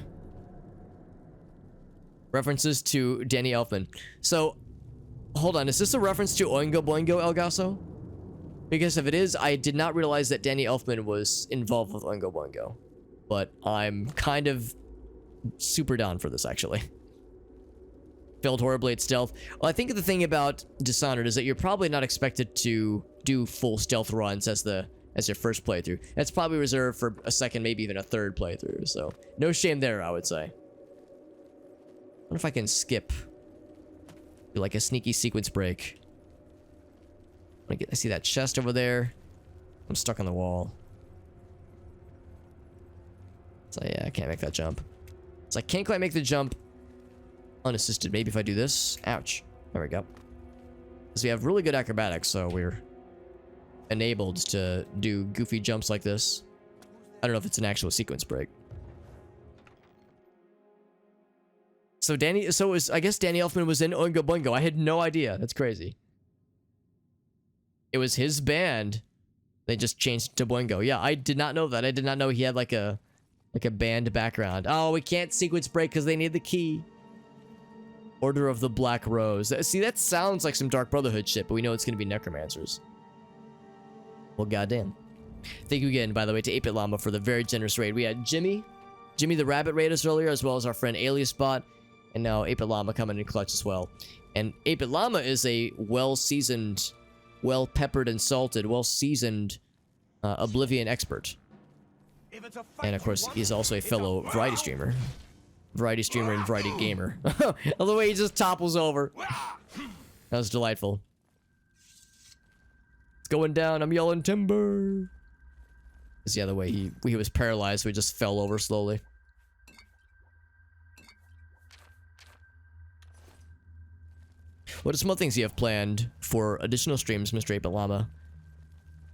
References to Danny Elfman. So, hold on. Is this a reference to Oingo Boingo, El Gaso? Because if it is, I did not realize that Danny Elfman was involved with Oingo Boingo. But I'm kind of super down for this, actually. Failed horribly at stealth. Well, I think the thing about Dishonored is that you're probably not expected to do full stealth runs as your first playthrough. That's probably reserved for a second, maybe even a third playthrough. So, no shame there, I would say. I wonder if I can skip. Do like a sneaky sequence break. I see that chest over there. I'm stuck on the wall. So yeah, I can't make that jump. So I can't quite make the jump unassisted. Maybe if I do this. Ouch. There we go. Because we have really good acrobatics, so we're enabled to do goofy jumps like this. I don't know if it's an actual sequence break. So I guess Danny Elfman was in Oingo Boingo. I had no idea. That's crazy. It was his band. They just changed to Boingo. Yeah, I did not know that. I did not know he had like a band background. Oh, we can't sequence break because they need the key. Order of the Black Rose. See, that sounds like some Dark Brotherhood shit, but we know it's going to be necromancers. Well, goddamn. Thank you again, by the way, to 8-Bit Llama for the very generous raid. We had Jimmy the Rabbit raid us earlier, as well as our friend Alias Bot, and now 8-Bit Llama coming in clutch as well. And 8-Bit Llama is a well-seasoned, well-peppered and salted, well-seasoned Oblivion expert. And of course, he's also a fellow variety streamer. Variety streamer and variety gamer. Oh, the way he just topples over. That was delightful. It's going down. I'm yelling timber. Because yeah, the way he was paralyzed, so he just fell over slowly. What are some other things you have planned for additional streams, Mr. 8-Bit Llama?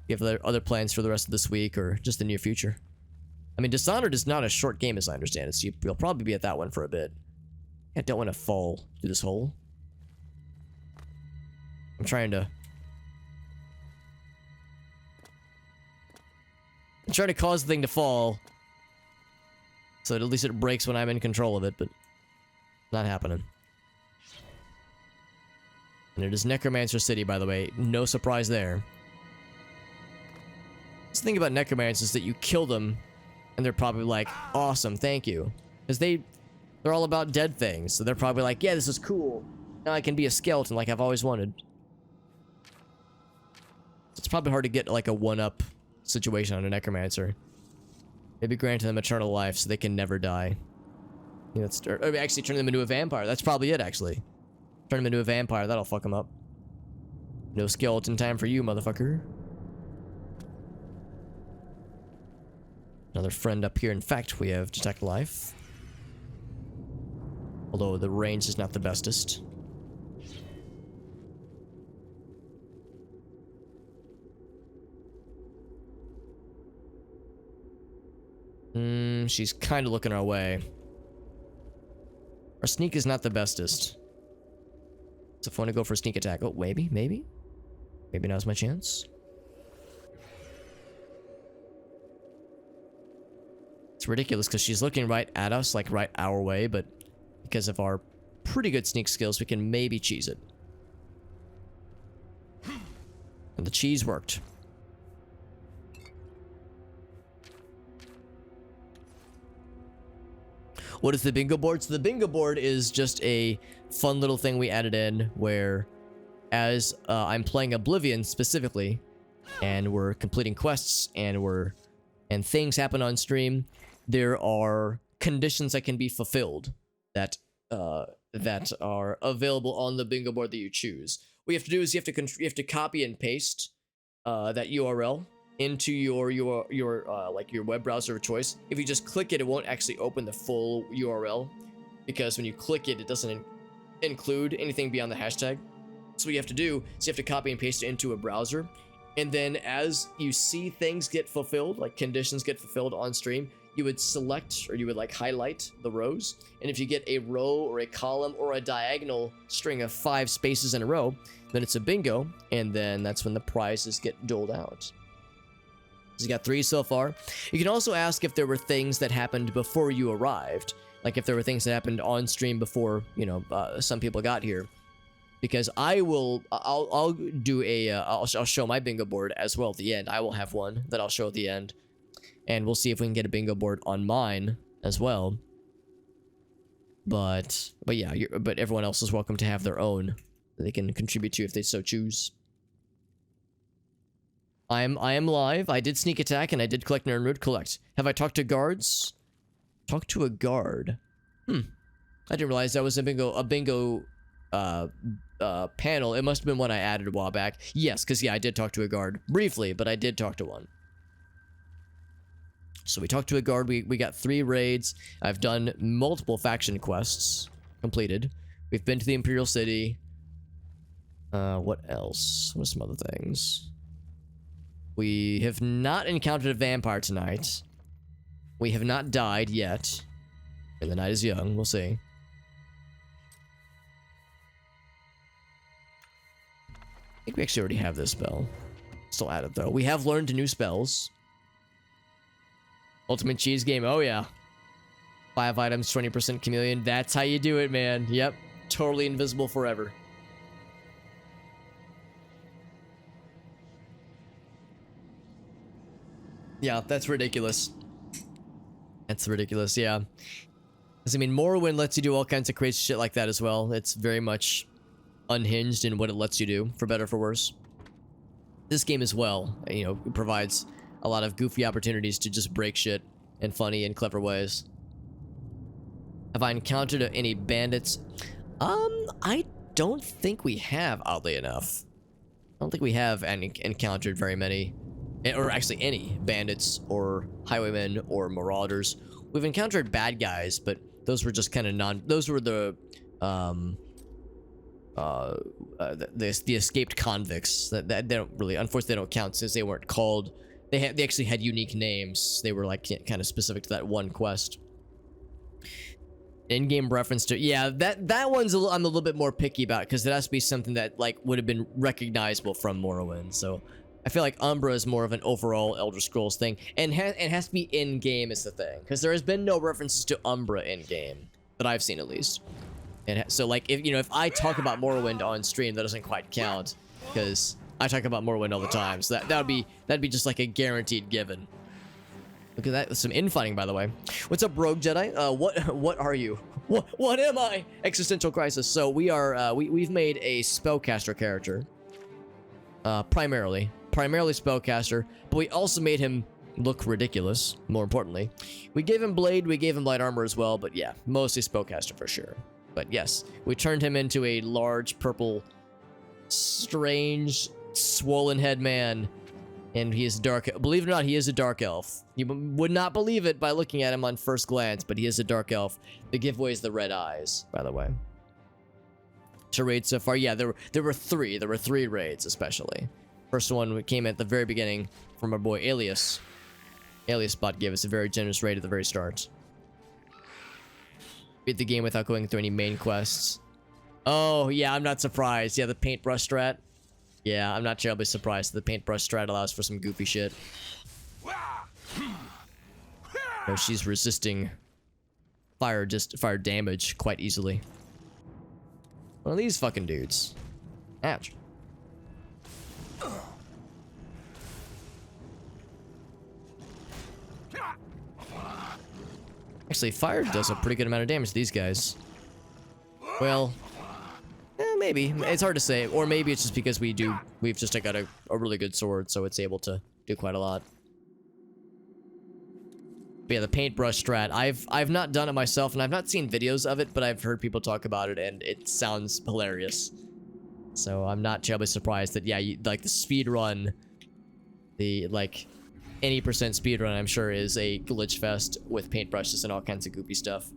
You have other plans for the rest of this week or just the near future? I mean, Dishonored is not a short game as I understand it, so you'll probably be at that one for a bit. I don't want to fall through this hole. I'm trying to cause the thing to fall, so that at least it breaks when I'm in control of it, but not happening. And it is Necromancer City, by the way. No surprise there. The thing about Necromancers is that you kill them, and they're probably like, awesome, thank you. Because they're all about dead things, so they're probably like, yeah, this is cool. Now I can be a skeleton like I've always wanted. It's probably hard to get like a one-up situation on a Necromancer. Maybe grant them eternal life so they can never die. Yeah, that's, or actually turn them into a vampire. That's probably it, actually. Turn them into a vampire. That'll fuck them up. No skeleton time for you, motherfucker. Another friend up here. In fact, we have Detect Life. Although the range is not the bestest. She's kind of looking our way. Our sneak is not the bestest. So if I want to go for a sneak attack, oh, maybe. Maybe now's my chance. It's ridiculous because she's looking right at us, like right our way, but because of our pretty good sneak skills, we can maybe cheese it. And the cheese worked. What is the bingo board? So the bingo board is just a fun little thing we added in where as I'm playing Oblivion specifically and we're completing quests and things happen on stream, there are conditions that can be fulfilled that are available on the bingo board that you choose. What you have to do is you have to copy and paste that URL into your like your web browser of choice. If you just click it, it won't actually open the full URL because when you click it, it doesn't include anything beyond the hashtag. So what you have to do is you have to copy and paste it into a browser, and then as you see things get fulfilled, like conditions get fulfilled on stream, you would select or you would like highlight the rows, and if you get a row or a column or a diagonal string of 5 spaces in a row, then it's a bingo, and then that's when the prizes get doled out. So you got 3 so far. You can also ask if there were things that happened before you arrived. Like if there were things that happened on stream before, you know, some people got here. Because I'll do a, I'll show my bingo board as well at the end. I will have one that I'll show at the end. And we'll see if we can get a bingo board on mine as well. But yeah, but everyone else is welcome to have their own that they can contribute to if they so choose. I am live. I did sneak attack and I did collect Nernwood. Collect. Have I talked to guards? Talk to a guard. I didn't realize that was a bingo panel. It must have been one I added a while back. Yes, because yeah, I did talk to a guard briefly, but I did talk to one. So we talked to a guard. We got 3 raids. I've done multiple faction quests completed. We've been to the Imperial City. What else? What are some other things? We have not encountered a vampire tonight. We have not died yet. And the night is young. We'll see. I think we actually already have this spell. Still add it, though. We have learned new spells. Ultimate cheese game. Oh, yeah. 5 items, 20% chameleon. That's how you do it, man. Yep. Totally invisible forever. Yeah, that's ridiculous. That's ridiculous, yeah. Because, I mean, Morrowind lets you do all kinds of crazy shit like that as well. It's very much unhinged in what it lets you do, for better or for worse. This game as well, you know, provides a lot of goofy opportunities to just break shit in funny and clever ways. Have I encountered any bandits? I don't think we have, oddly enough. I don't think we have encountered very many or actually any bandits or highwaymen or marauders. We've encountered bad guys, but those were just kind of those were the escaped convicts. That they don't really, unfortunately, they don't count since they weren't called. They actually had unique names. They were like kind of specific to that one quest. In-game reference to, yeah, that one's I'm a little bit more picky about, because it has to be something that like would have been recognizable from Morrowind. So I feel like Umbra is more of an overall Elder Scrolls thing, and it has to be in-game is the thing, because there has been no references to Umbra in-game that I've seen, at least. And so like, if I talk about Morrowind on stream, that doesn't quite count, because I talk about Morrowind all the time. So that'd be just like a guaranteed given. Look at that. There's some infighting, by the way. What's up, Rogue Jedi? What are you? What am I? Existential crisis. So we are we've made a spellcaster character. Primarily spellcaster, but we also made him look ridiculous. More importantly, we gave him blade, we gave him light armor as well. But yeah, mostly spellcaster for sure. But yes, we turned him into a large purple, strange, swollen head man. And he is dark. Believe it or not, he is a dark elf. You would not believe it by looking at him on first glance, but he is a dark elf. The giveaway is the red eyes, by the way. To raid so far, yeah, there were three. There were 3 raids, especially. First one came at the very beginning from our boy Alias. Alias bot gave us a very generous raid at the very start. Beat the game without going through any main quests. Oh yeah, I'm not surprised. Yeah, the paintbrush strat. Yeah, I'm not terribly surprised. The paintbrush strat allows for some goofy shit. Oh, she's resisting fire damage quite easily. One of these fucking dudes. Ouch. Actually, fire does a pretty good amount of damage to these guys. Well, maybe. It's hard to say. Or maybe it's just because we've just got a really good sword, so it's able to do quite a lot. But yeah, the paintbrush strat. I've not done it myself, and I've not seen videos of it, but I've heard people talk about it, and it sounds hilarious. So I'm not terribly surprised that, yeah, like the speed run, the like any percent speed run, I'm sure, is a glitch fest with paintbrushes and all kinds of goofy stuff.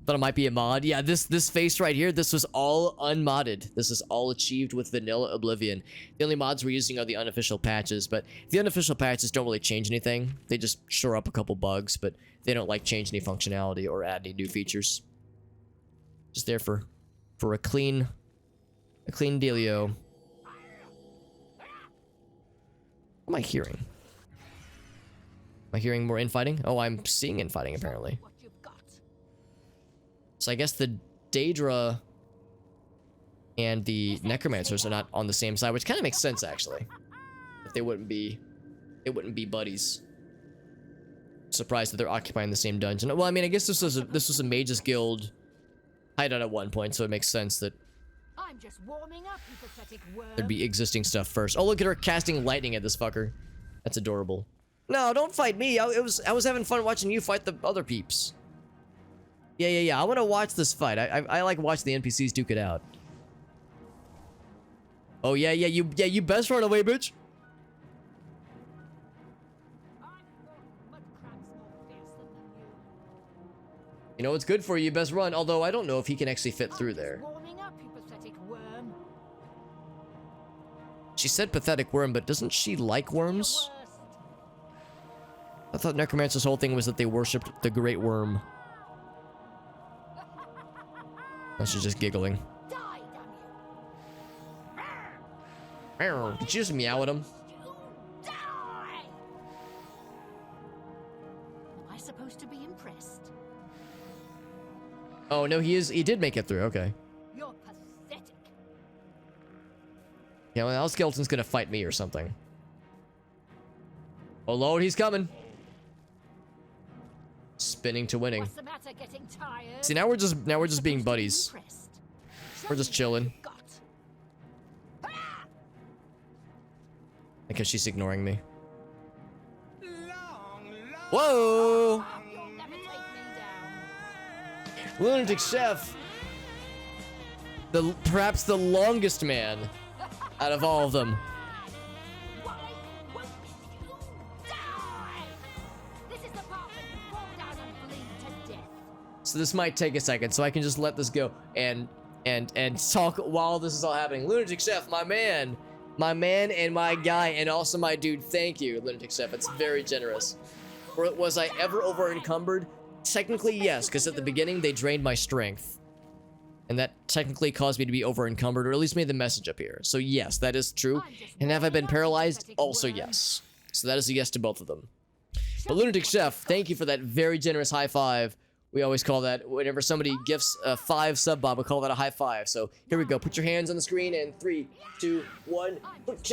Thought it might be a mod. Yeah, this face right here, this was all unmodded. This is all achieved with vanilla Oblivion. The only mods we're using are the unofficial patches, but the unofficial patches don't really change anything. They just shore up a couple bugs, but they don't like change any functionality or add any new features. Just there for a clean dealio. What am I hearing? Am I hearing more infighting? Oh, I'm seeing infighting apparently. So I guess the Daedra and the Necromancers are not on the same side, which kind of makes sense actually. If they wouldn't be buddies. Surprised that they're occupying the same dungeon. Well, I mean, I guess this was a Mages Guild hideout at one point, so it makes sense that I'm just warming up, you pathetic worm. There'd be existing stuff first. Oh, look at her casting lightning at this fucker. That's adorable. No, don't fight me. I was having fun watching you fight the other peeps. Yeah. I want to watch this fight. I like watching the NPCs duke it out. Oh yeah. You best run away, bitch. You know what's good for you, best run. Although I don't know if he can actually fit through there. She said pathetic worm, but doesn't she like worms? I thought Necromancer's whole thing was that they worshipped the Great Worm. Oh, she's just giggling. Did you just meow at him? Am I supposed to be impressed? Oh no, he did make it through. Okay. You're pathetic. Yeah, well, now Skeleton's gonna fight me or something. Oh lord, he's coming. Spinning to winning. What's the matter, getting tired? See, now we're just being buddies. We're just chilling. Because she's ignoring me. Whoa! You'll never take me down. Lunatic Chef. Perhaps the longest man out of all of them. Why won't you die? This is the part where you fall down and bleed to death. So this might take a second, so I can just let this go and talk while this is all happening. Lunatic Chef, my man and my guy, and also my dude. Thank you, Lunatic Chef. It's very generous. Was I ever over encumbered? Technically, yes, because at the beginning they drained my strength, and that technically caused me to be over encumbered, or at least made the message appear. So yes, that is true. And have I been paralyzed? Also yes. So that is a yes to both of them. But Lunatic Chef, thank you for that very generous high five. We always call that, whenever somebody gifts a 5 sub bob, we call that a high five. So here we go. Put your hands on the screen, and 3, 2, 1,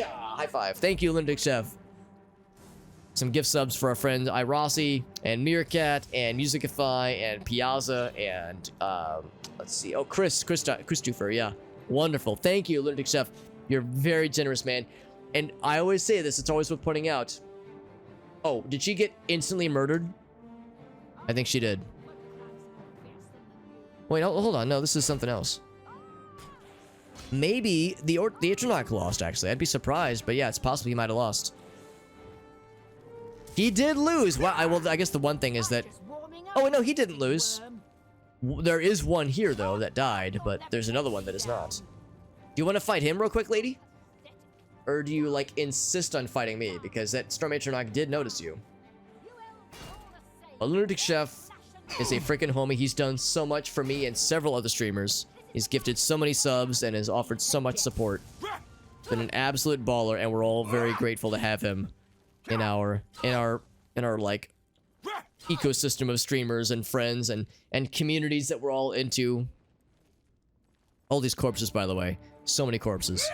high five. Thank you, Lunatic Chef. Some gift subs for our friend Irossi and Meerkat and Musicify and Piazza and let's see. Oh, Christopher, yeah. Wonderful. Thank you, Lunatic Chef. You're very generous, man. And I always say this, it's always worth pointing out. Oh, did she get instantly murdered? I think she did. Wait, hold on. No, this is something else. Maybe the Atronach lost, actually. I'd be surprised, but yeah, it's possible he might have lost. He did lose. Well, I guess the one thing is that... Oh, no, he didn't lose. There is one here, though, that died, but there's another one that is not. Do you want to fight him real quick, lady? Or do you, like, insist on fighting me? Because that Storm Atronach did notice you. A Lunatic Chef is a freaking homie. He's done so much for me and several other streamers. He's gifted so many subs and has offered so much support. Been an absolute baller, and we're all very grateful to have him in our like ecosystem of streamers and friends and communities that we're all into. All these corpses, by the way. So many corpses.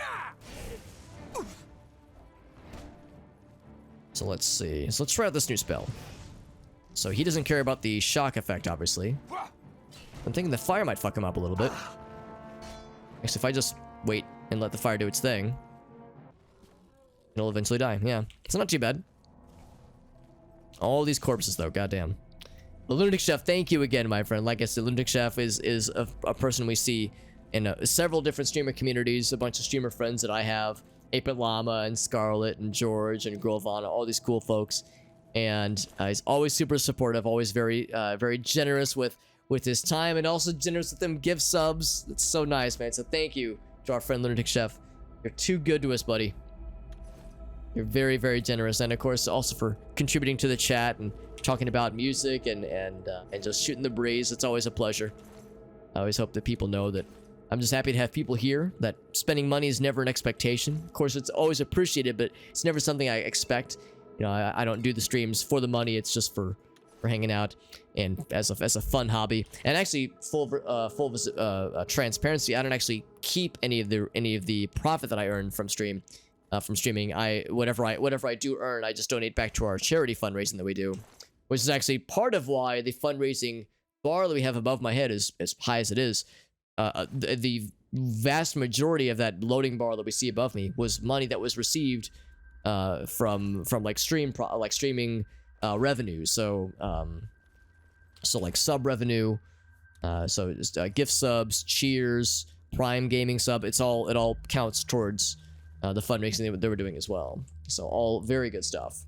So let's see. So let's try out this new spell. So he doesn't care about the shock effect, obviously. I'm thinking the fire might fuck him up a little bit. Actually, if I just wait and let the fire do its thing, it'll eventually die. Yeah, it's not too bad. All these corpses, though, goddamn. The Lunatic Chef, thank you again, my friend. Like I said, Lunatic Chef is a person we see in several different streamer communities, a bunch of streamer friends that I have. Apit Llama and Scarlet and George and Grovana, all these cool folks. And he's always super supportive, always very generous with his time, and also generous with them gift subs. It's so nice, man. So thank you to our friend Lunatic Chef. You're too good to us, buddy. You're very, very generous, and of course also for contributing to the chat and talking about music and just shooting the breeze. It's always a pleasure. I always hope that people know that I'm just happy to have people here, that spending money is never an expectation. Of course, it's always appreciated, but it's never something I expect. You know, I don't do the streams for the money. It's just for hanging out and as a fun hobby. And actually, full transparency, I don't actually keep any of the profit that I earn from streaming. Whatever I do earn, I just donate back to our charity fundraising that we do, which is actually part of why the fundraising bar that we have above my head is as high as it is. The vast majority of that loading bar that we see above me was money that was received from like streaming revenue. So like sub revenue, so gift subs, cheers, Prime gaming sub. It all counts towards the fundraising they were doing as well. So all very good stuff.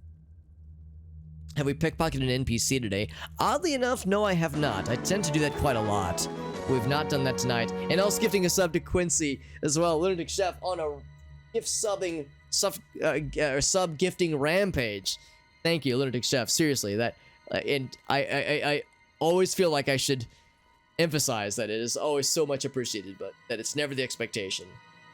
Have we pickpocketed an NPC today? Oddly enough, no, I have not. I tend to do that quite a lot. We've not done that tonight. And also gifting a sub to Quincy as well. Lunatic Chef on a gift subbing sub gifting rampage. Thank you, Lunatic Chef. Seriously, that and I always feel like I should emphasize that it is always so much appreciated, but that it's never the expectation.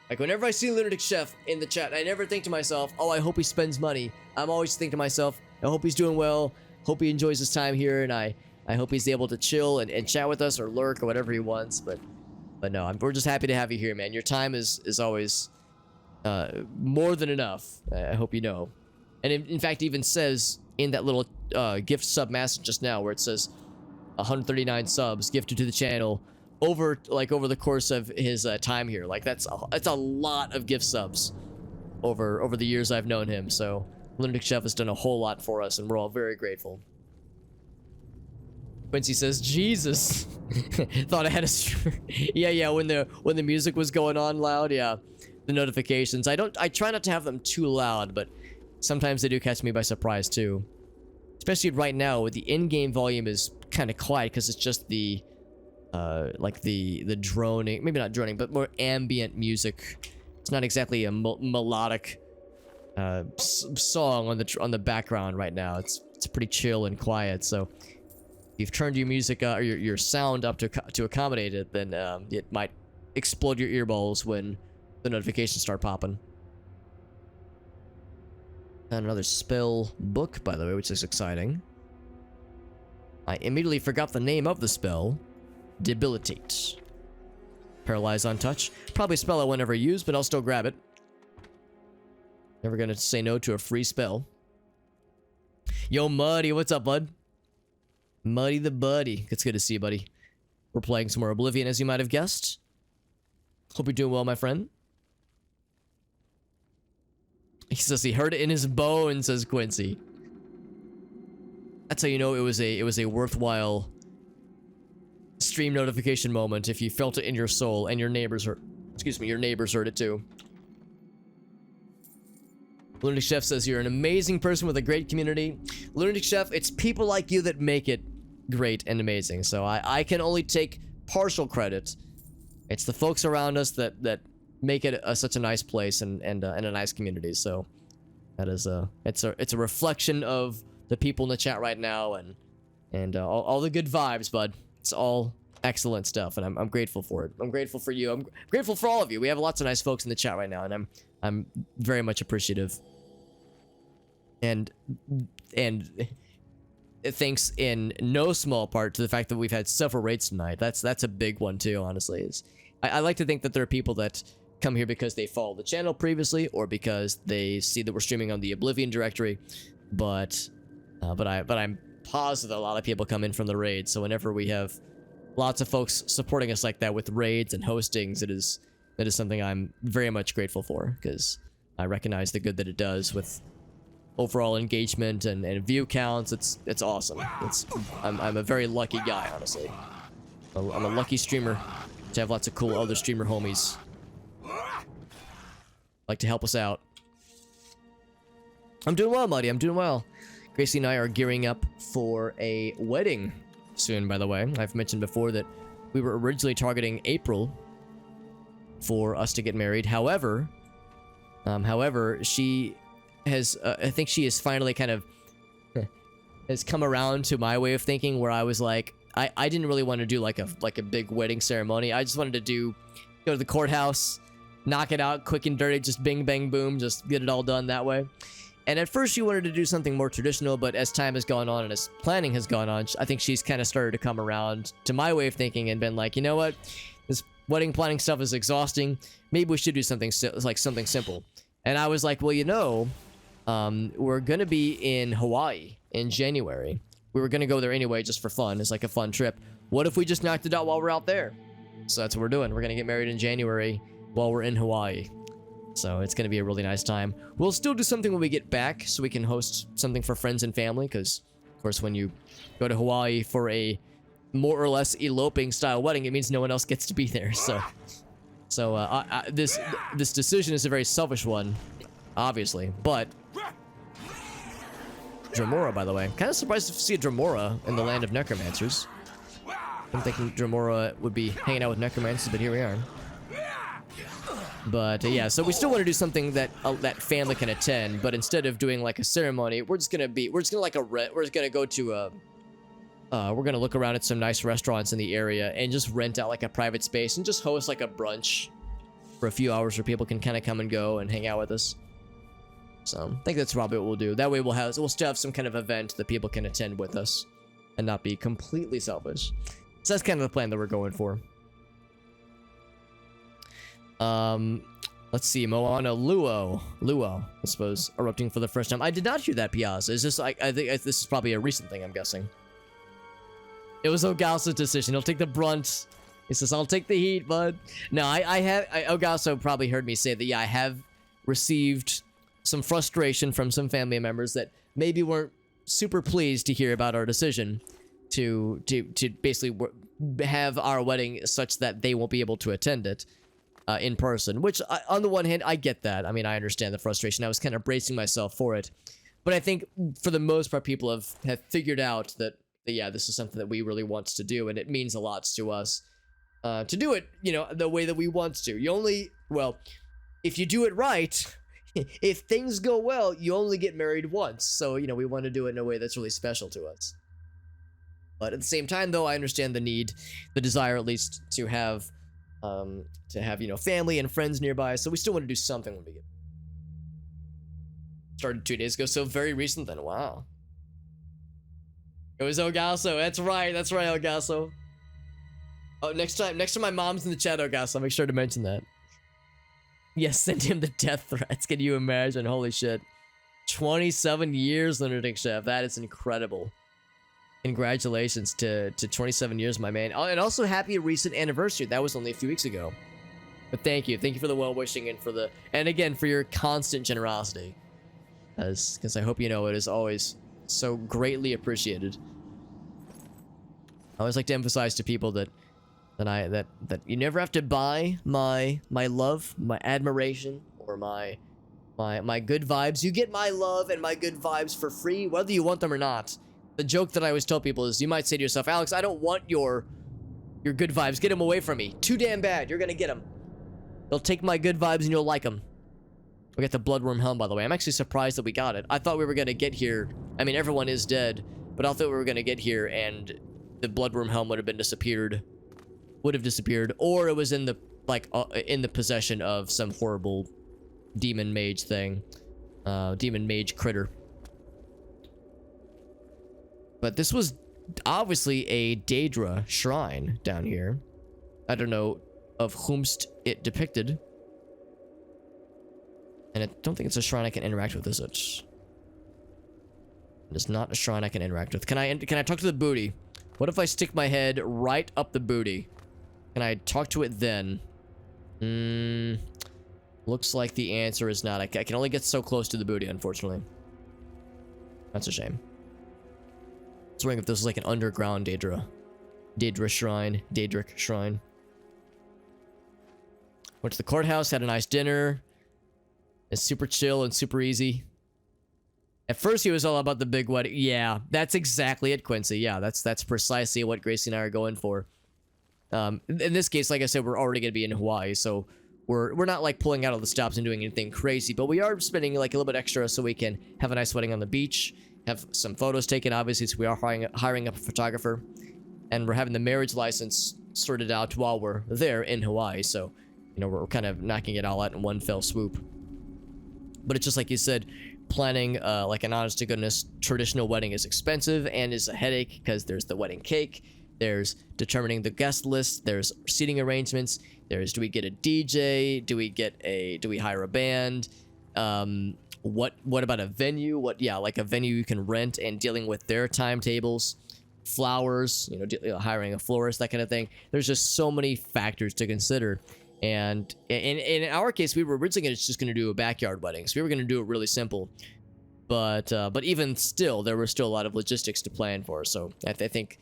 Like, whenever I see Lunatic Chef in the chat, I never think to myself, oh, I hope he spends money. I'm always thinking to myself, I hope he's doing well, hope he enjoys his time here, and I hope he's able to chill and chat with us or lurk or whatever he wants. But no, we're just happy to have you here, man. Your time is always more than enough. I hope you know. And in fact, even says in that little gift sub message just now, where it says 139 subs gifted to the channel over the course of his time here. Like, that's a lot of gift subs over the years I've known him. So Lunatic Chef has done a whole lot for us, and we're all very grateful. Quincy says, Jesus. Thought I had a yeah, when the music was going on loud, yeah. the notifications. I try not to have them too loud, but sometimes they do catch me by surprise too. Especially right now, with the in-game volume is kind of quiet because it's just the like the droning, maybe not droning, but more ambient music. It's not exactly a melodic song on the background right now. It's pretty chill and quiet. So if you've turned your music or your sound up to accommodate it, then it might explode your earballs when the notifications start popping. And another spell book, by the way, which is exciting. I immediately forgot the name of the spell. Debilitate. Paralyze on touch. Probably a spell I won't ever use, but I'll still grab it. Never gonna say no to a free spell. Yo, Muddy, what's up, bud? Muddy the Buddy. It's good to see you, buddy. We're playing some more Oblivion, as you might have guessed. Hope you're doing well, my friend. He says he heard it in his bones, says Quincy. That's how you know it was a worthwhile stream notification moment if you felt it in your soul and your neighbors heard, your neighbors heard it too. Lunatic Chef says you're an amazing person with a great community. Lunatic Chef, it's people like you that make it great and amazing. So I can only take partial credit. It's the folks around us that make it such a nice place and a nice community. So that is it's a reflection of the people in the chat right now and all the good vibes, bud. It's all excellent stuff, and I'm grateful for it. I'm grateful for you. I'm grateful for all of you. We have lots of nice folks in the chat right now, and I'm very much appreciative. And thanks in no small part to the fact that we've had several raids tonight. That's a big one too, honestly. I like to think that there are people that come here because they follow the channel previously or because they see that we're streaming on the Oblivion directory, but I'm positive that a lot of people come in from the raids. So whenever we have lots of folks supporting us like that with raids and hostings, that is something I'm very much grateful for, because I recognize the good that it does with overall engagement and view counts. It's awesome. I'm a very lucky guy, honestly. I'm a lucky streamer to have lots of cool other streamer homies like to help us out. I'm doing well, Muddy. I'm doing well. Gracie and I are gearing up for a wedding soon, by the way. I've mentioned before that we were originally targeting April for us to get married. However, she has, I think she has finally kind of has come around to my way of thinking, where I was like, I didn't really want to do like a big wedding ceremony. I just wanted to go to the courthouse, knock it out quick and dirty, just bing, bang, boom, just get it all done that way. And at first she wanted to do something more traditional, but as time has gone on and as planning has gone on, I think she's kind of started to come around to my way of thinking and been like, you know what? This wedding planning stuff is exhausting. Maybe we should do something something simple. And I was like, well, you know, we're going to be in Hawaii in January. We were going to go there anyway just for fun. It's like a fun trip. What if we just knocked it out while we're out there? So that's what we're doing. We're going to get married in January while we're in Hawaii. So it's going to be a really nice time. We'll still do something when we get back so we can host something for friends and family, because, of course, when you go to Hawaii for a more or less eloping style wedding, it means no one else gets to be there. So this decision is a very selfish one, obviously, but Dremora, by the way. Kind of surprised to see a Dremora in the land of necromancers. I'm thinking Dremora would be hanging out with necromancers, but here we are. But yeah, so we still want to do something that that family can attend, but instead of doing like a ceremony, we're just gonna go to we're gonna look around at some nice restaurants in the area and just rent out like a private space and just host like a brunch for a few hours where people can kind of come and go and hang out with us. So I think that's probably what we'll do. That way we'll still have some kind of event that people can attend with us and not be completely selfish. So that's kind of the plan that we're going for. Let's see, Moana Luo, I suppose, erupting for the first time. I did not hear that, Piazza. Is this like, I think this is probably a recent thing, I'm guessing. It was Ogasa's decision. He'll take the brunt. He says, I'll take the heat, bud. No, Ogasa probably heard me say that, yeah, I have received some frustration from some family members that maybe weren't super pleased to hear about our decision to basically have our wedding such that they won't be able to attend it. in person, which on the one hand, I get that. I mean, I understand the frustration. I was kind of bracing myself for it. But I think for the most part, people have figured out that, yeah, this is something that we really want to do, and it means a lot to us to do it, you know, the way that we want to. You only, well, if you do it right, if things go well, you only get married once. So, you know, we want to do it in a way that's really special to us. But at the same time, though, I understand the need, the desire at least, to have, you know, family and friends nearby. So we still want to do something when we get. Started 2 days ago, so very recent then. Wow. It was Elgaso. That's right, Elgaso. Oh, next time my mom's in the chat, Elgaso, I'll make sure to mention that. Yes, send him the death threats. Can you imagine? Holy shit. 27 years, Lunatic Chef. That is incredible. Congratulations to 27 years, my man. Oh, and also happy recent anniversary. That was only a few weeks ago. But thank you for the well-wishing and again, for your constant generosity. Because I hope you know it is always so greatly appreciated. I always like to emphasize to people that you never have to buy my love, my admiration, or my good vibes. You get my love and my good vibes for free, whether you want them or not. The joke that I always tell people is, you might say to yourself, Alex, I don't want your good vibes. Get them away from me. Too damn bad. You're gonna get them. They'll take my good vibes and you'll like them. We got the Bloodworm Helm, by the way. I'm actually surprised that we got it. I thought we were going to get here. I mean, everyone is dead, but I thought we were going to get here and the Bloodworm Helm would have disappeared, or it was in the, in the possession of some horrible demon mage thing. Demon mage critter. But this was obviously a Daedra shrine down here. I don't know of whomst it depicted. And I don't think it's a shrine I can interact with, is it? It's not a shrine I can interact with. Can I talk to the booty? What if I stick my head right up the booty? Can I talk to it then? Looks like the answer is not. I can only get so close to the booty, unfortunately. That's a shame. I was wondering if this was like an underground Daedric shrine. Went to the courthouse, had a nice dinner. It's super chill and super easy. At first, he was all about the big wedding. Yeah, that's exactly it, Quincy. Yeah, that's precisely what Gracie and I are going for. In this case, like I said, we're already going to be in Hawaii, so we're not like pulling out all the stops and doing anything crazy, but we are spending like a little bit extra so we can have a nice wedding on the beach, have some photos taken, obviously, so we are hiring up a photographer, and we're having the marriage license sorted out while we're there in Hawaii, so, you know, we're kind of knocking it all out in one fell swoop. But it's just like you said, planning like an honest to goodness traditional wedding is expensive and is a headache because there's the wedding cake, there's determining the guest list, there's seating arrangements, there's do we get a DJ, do we hire a band, what about a venue, like a venue you can rent and dealing with their timetables, flowers, you know, hiring a florist, that kind of thing. There's just so many factors to consider. And in our case, we were originally just going to do a backyard wedding, so we were going to do it really simple. But even still, there were still a lot of logistics to plan for. So I think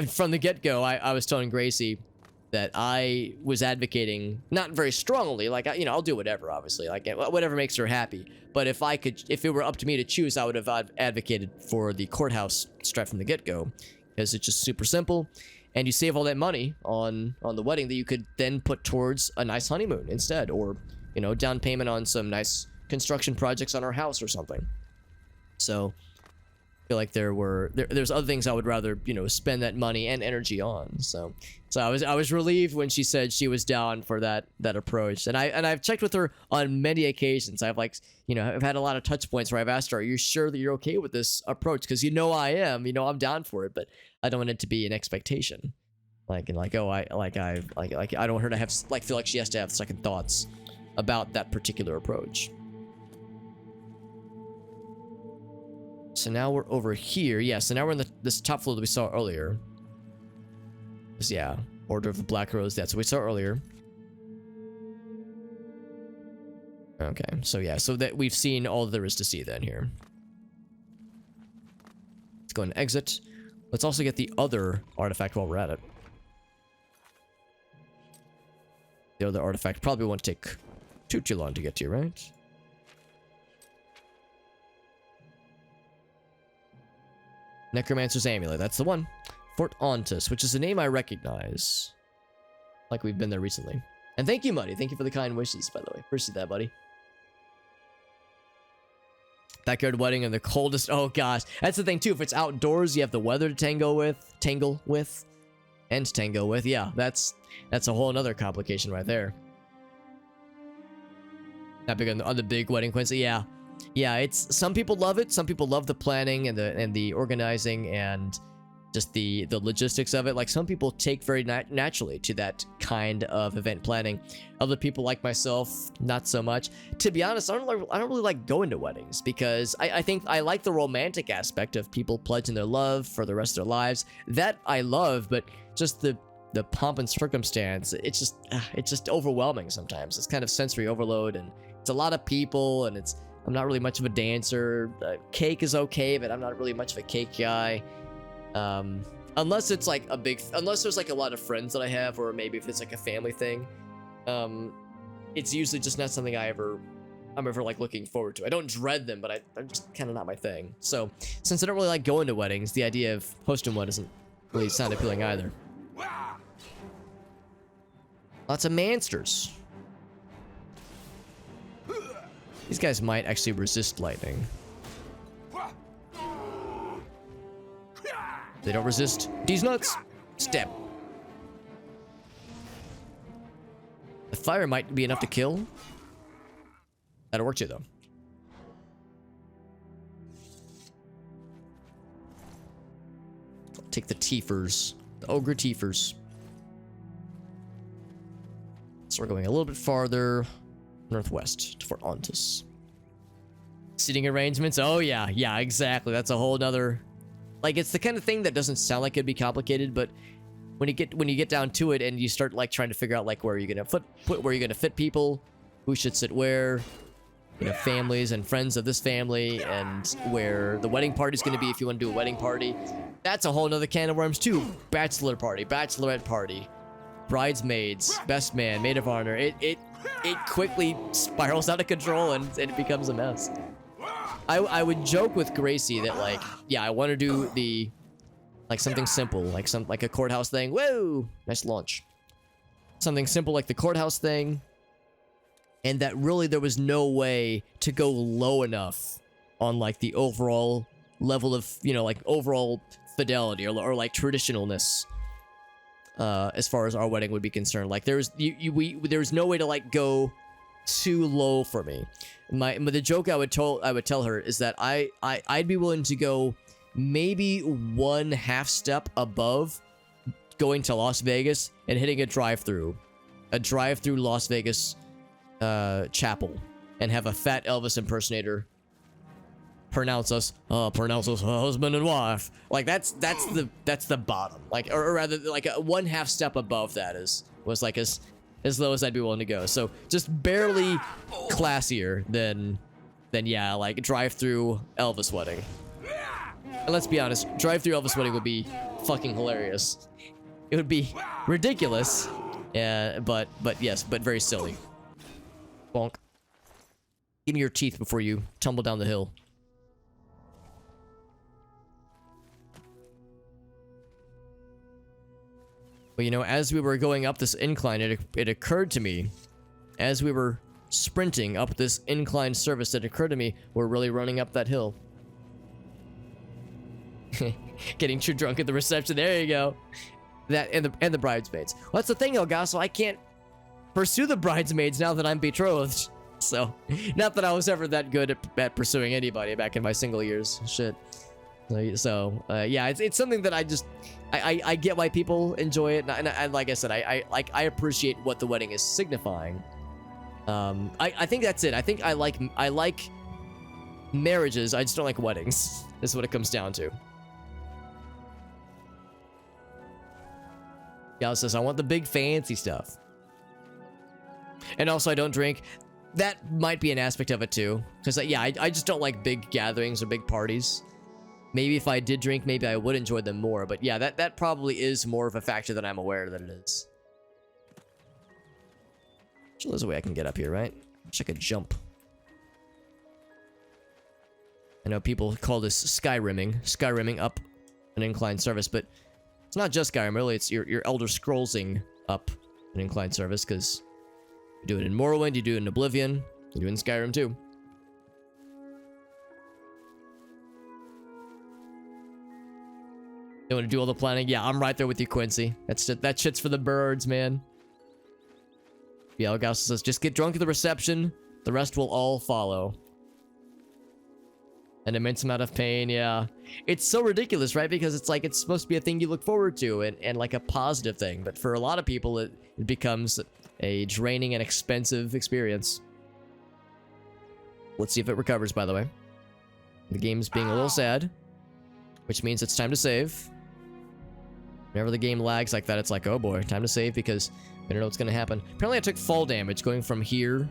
from the get-go, I was telling Gracie that I was advocating, not very strongly, like, you know, I'll do whatever, obviously, like whatever makes her happy. But if it were up to me to choose, I would have advocated for the courthouse straight from the get-go, because it's just super simple. And you save all that money on the wedding that you could then put towards a nice honeymoon instead, or, you know, down payment on some nice construction projects on our house or something. So I feel like there's other things I would rather, you know, spend that money and energy on. So I was relieved when she said she was down for that approach. And I've checked with her on many occasions. I've I've had a lot of touch points where I've asked her, "Are you sure that you're okay with this approach? Because you know I am. You know I'm down for it, but I don't want it to be an expectation. I don't want her to have feel like she has to have second thoughts about that particular approach." So now we're over here. Yeah, so now we're in this top floor that we saw earlier. Yeah, Order of the Black Rose. That's what we saw earlier. Okay, so yeah, so that we've seen all there is to see then here. Let's go and exit. Let's also get the other artifact while we're at it. The other artifact probably won't take too long to get to, right? Necromancer's Amulet, that's the one. Fort Ontus, which is a name I recognize. Like we've been there recently. And thank you, Muddy. Thank you for the kind wishes, by the way. Appreciate that, buddy. Backyard wedding in the coldest. Oh gosh, that's the thing too. If it's outdoors, you have the weather to tangle with. Yeah, that's a whole another complication right there. Not big on the big wedding plans. Yeah, it's some people love it. Some people love the planning and the organizing and just the logistics of it. Like some people take very naturally to that kind of event planning. Other people like myself, not so much. To be honest, I don't really like going to weddings because I think I like the romantic aspect of people pledging their love for the rest of their lives. That I love, but just the pomp and circumstance, it's just overwhelming sometimes. It's kind of sensory overload, and it's a lot of people, and I'm not really much of a dancer. Cake is okay, but I'm not really much of a cake guy. Unless it's like unless there's like a lot of friends that I have, or maybe if it's like a family thing, it's usually just not something I'm ever like looking forward to. I don't dread them, but I'm just kind of not my thing. So since I don't really like going to weddings, the idea of hosting one doesn't really sound appealing either. Lots of monsters. These guys might actually resist lightning. They don't resist these nuts. Step. The fire might be enough to kill. That'll work too, though. I'll take the Tiefers. The Ogre Tiefers. So we're going a little bit farther northwest to Fort Ontus. Seating arrangements. Oh, yeah, exactly. That's a whole nother... Like, it's the kind of thing that doesn't sound like it'd be complicated, but when you get down to it and you start like trying to figure out like where you're gonna where you're gonna fit people, who should sit where, you know, families and friends of this family, and where the wedding party's gonna be if you want to do a wedding party, that's a whole nother can of worms too. Bachelor party, bachelorette party, bridesmaids, best man, maid of honor. It quickly spirals out of control and it becomes a mess. I would joke with Gracie that like, yeah, I want to do the like something simple, like a courthouse thing. Whoa, nice launch. Something simple like the courthouse thing, and that really there was no way to go low enough on like the overall level of, you know, like overall fidelity or like traditionalness. As far as our wedding would be concerned, like there's no way to like go too low for me. The joke I would tell her is that I'd be willing to go maybe one half step above going to Las Vegas and hitting a drive-through Las Vegas chapel and have a fat Elvis impersonator pronounce us husband and wife. Like that's the bottom. Like or rather like a one half step above that was like as low as I'd be willing to go. So just barely classier than yeah, like drive-through Elvis wedding. And let's be honest, drive-through Elvis wedding would be fucking hilarious. It would be ridiculous, but yes, but very silly. Bonk. Give me your teeth before you tumble down the hill. But you know, as we were going up this incline, it occurred to me, as we were sprinting up this incline surface, it occurred to me, we're really running up that hill. Getting too drunk at the reception. There you go. That and the bridesmaids. Well, that's the thing, Elgaso. I can't pursue the bridesmaids now that I'm betrothed. So, not that I was ever that good at pursuing anybody back in my single years. Shit. So yeah, it's something that I get why people enjoy it, and like I said, I appreciate what the wedding is signifying. I think that's it. I think I like marriages. I just don't like weddings. Is what it comes down to. Gal says I want the big fancy stuff, and also I don't drink. That might be an aspect of it too, because yeah, I just don't like big gatherings or big parties. Maybe if I did drink, maybe I would enjoy them more. But yeah, that probably is more of a factor than I'm aware that it is. Sure, there's a way I can get up here, right? Wish I could jump. I know people call this Skyrimming up an inclined surface, but it's not just Skyrim, really. It's your Elder Scrollsing up an inclined surface, because you do it in Morrowind, you do it in Oblivion, you do it in Skyrim too. You want to do all the planning? Yeah, I'm right there with you, Quincy. That shit's for the birds, man. Yeah, Gauss says, just get drunk at the reception. The rest will all follow. An immense amount of pain, yeah. It's so ridiculous, right? Because it's like, it's supposed to be a thing you look forward to and like a positive thing. But for a lot of people, it becomes a draining and expensive experience. Let's see if it recovers, by the way. The game's being a little sad, which means it's time to save. Whenever the game lags like that, it's like, oh boy, time to save because I don't know what's going to happen. Apparently I took fall damage going from here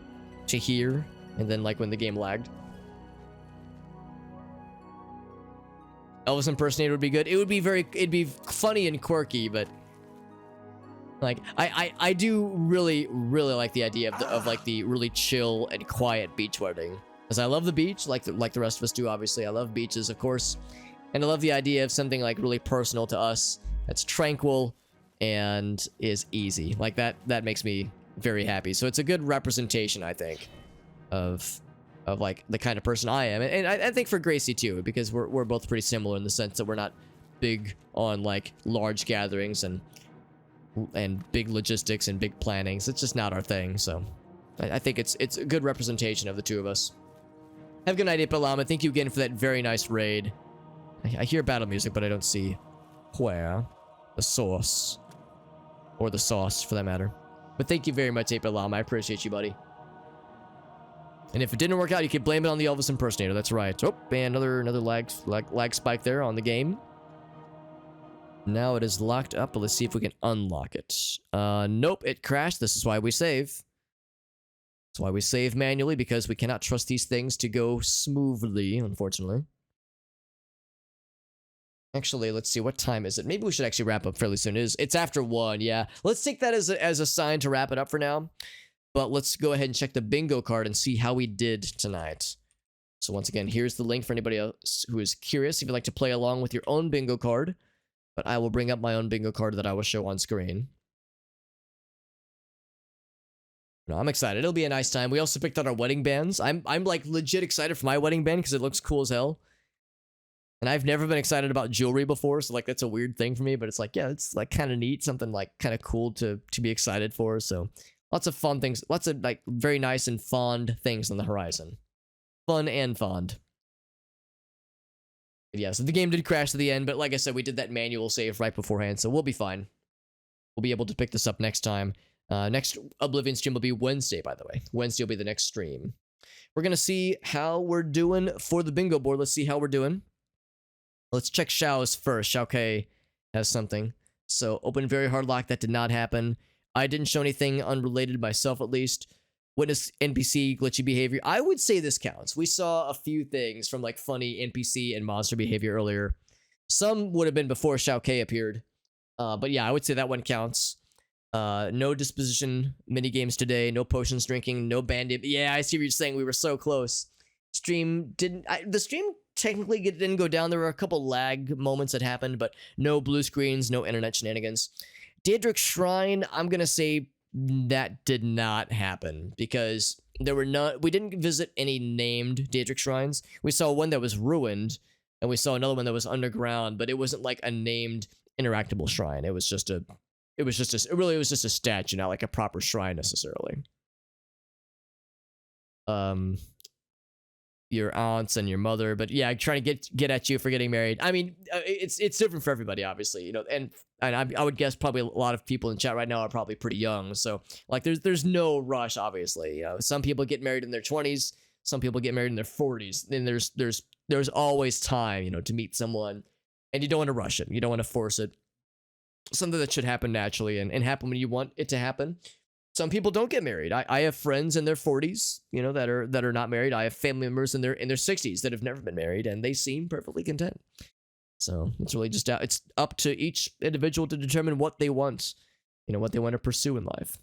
to here, and then like when the game lagged. Elvis impersonator would be good. It'd be funny and quirky, but like I do really like the idea of like the really chill and quiet beach wedding. Because I love the beach, like the rest of us do, obviously. I love beaches, of course. And I love the idea of something like really personal to us, that's tranquil and is easy. Like that makes me very happy. So it's a good representation, I think, of like the kind of person I am. And I think for Gracie too, because we're both pretty similar in the sense that we're not big on like large gatherings and big logistics and big plannings. It's just not our thing. So I think it's a good representation of the two of us. Have a good night, Ipalama. Thank you again for that very nice raid. I hear battle music, but I don't see where. The source. Or the sauce, for that matter. But thank you very much, Ipalama. I appreciate you, buddy. And if it didn't work out, you can blame it on the Elvis impersonator. That's right. Oh, and another lag spike there on the game. Now it is locked up, but let's see if we can unlock it. Nope, it crashed. This is why we save. That's why we save manually, because we cannot trust these things to go smoothly, unfortunately. Actually, let's see, what time is it? Maybe we should actually wrap up fairly soon. It's after 1, yeah. Let's take that as a sign to wrap it up for now. But let's go ahead and check the bingo card and see how we did tonight. So once again, here's the link for anybody else who is curious if you'd like to play along with your own bingo card. But I will bring up my own bingo card that I will show on screen. No, I'm excited. It'll be a nice time. We also picked out our wedding bands. I'm like legit excited for my wedding band because it looks cool as hell. And I've never been excited about jewelry before, so like that's a weird thing for me, but it's like, yeah, it's like kind of neat, something like kind of cool to be excited for. So lots of fun things, lots of like very nice and fond things on the horizon. Fun and fond. But yeah, so the game did crash at the end, but like I said, we did that manual save right beforehand, so we'll be fine. We'll be able to pick this up next time. Next Oblivion stream will be Wednesday, by the way. Wednesday will be the next stream. We're going to see how we're doing for the bingo board. Let's see how we're doing. Let's check Xiao's first. Xiao K has something. So, open very hard lock. That did not happen. I didn't show anything unrelated myself, at least. Witness NPC glitchy behavior. I would say this counts. We saw a few things from like funny NPC and monster behavior earlier. Some would have been before Xiao K appeared. But yeah, I would say that one counts. No disposition minigames today. No potions drinking. No bandit. Yeah, I see what you're saying. We were so close. The stream technically didn't go down. There were a couple lag moments that happened, but no blue screens, no internet shenanigans. Daedric Shrine, I'm gonna say that did not happen because we didn't visit any named Daedric Shrines. We saw one that was ruined, and we saw another one that was underground, but it wasn't like a named interactable shrine. It was just a statue, not like a proper shrine necessarily. Your aunts and your mother, but yeah, trying to get at you for getting married. I mean, it's different for everybody, obviously, you know, and I would guess probably a lot of people in chat right now are probably pretty young, so like there's no rush, obviously. You know, some people get married in their 20s, some people get married in their 40s. Then there's always time, you know, to meet someone, and you don't want to rush it, you don't want to force it. Something that should happen naturally and happen when you want it to happen. Some people don't get married. I have friends in their 40s, you know, that are not married. I have family members in their 60s that have never been married, and they seem perfectly content. So it's really just it's up to each individual to determine what they want, you know, what they want to pursue in life.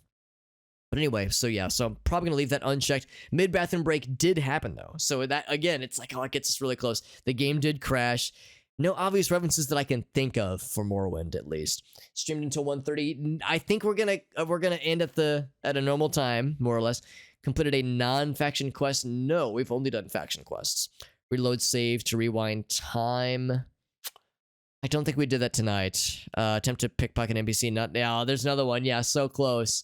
But anyway, so yeah, so I'm probably gonna leave that unchecked. Mid-bathroom break did happen though, so that again, it's like, oh, it gets us really close. The game did crash. No obvious references that I can think of for Morrowind, at least. Streamed until 1:30. I think we're gonna end at a normal time, more or less. Completed a non-faction quest. No, we've only done faction quests. Reload save to rewind time. I don't think we did that tonight. Attempt to pickpocket NPC. Not now. There's another one. Yeah, so close.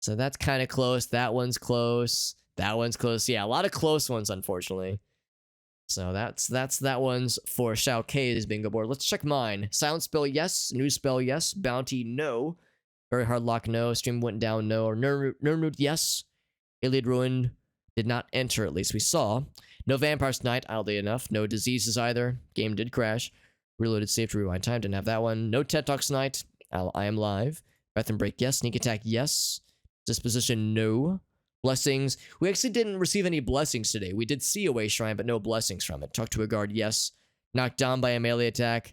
So that's kind of close. That one's close. That one's close. Yeah, a lot of close ones, unfortunately. So that's that one's for Shao K's bingo board. Let's check mine. Silent spell, yes. New spell, yes. Bounty, no. Very hard lock, no. Stream went down, no. Or Nirnroot, yes. Iliad Ruin did not enter, at least we saw. No Vampire's Night, oddly enough. No diseases either. Game did crash. Reloaded save to rewind time, didn't have that one. No TED Talks Night. I am live. Bathroom break, yes. Sneak attack, yes. Disposition, no. Blessings. We actually didn't receive any blessings today. We did see a way shrine, but no blessings from it. Talk to a guard, yes. Knocked down by a melee attack.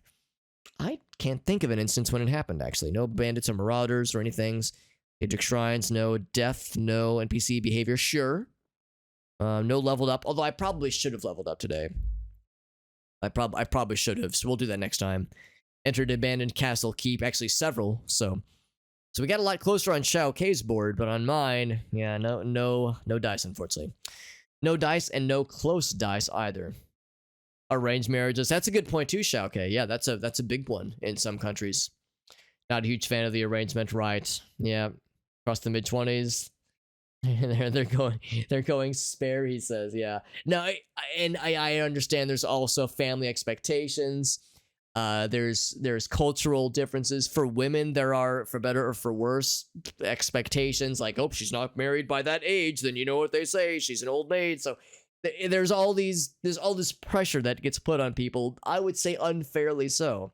I can't think of an instance when it happened, actually. No bandits or marauders or anything. Ajax shrines, no. Death, no. NPC behavior, sure. No leveled up, although I probably should have leveled up today. I probably should have, so we'll do that next time. Entered abandoned castle keep, actually several, so we got a lot closer on Shao K's board, but on mine, yeah, no dice, unfortunately. No dice and no close dice either. Arranged marriages, that's a good point too, Shao K. Yeah, that's a big one in some countries. Not a huge fan of the arrangement, right? Yeah, across the mid-20s. they're going spare, he says. Yeah. No, I understand there's also family expectations. There's cultural differences. For women, there are, for better or for worse, expectations like, oh, she's not married by that age, then you know what they say, she's an old maid. So there's all this pressure that gets put on people, I would say unfairly so.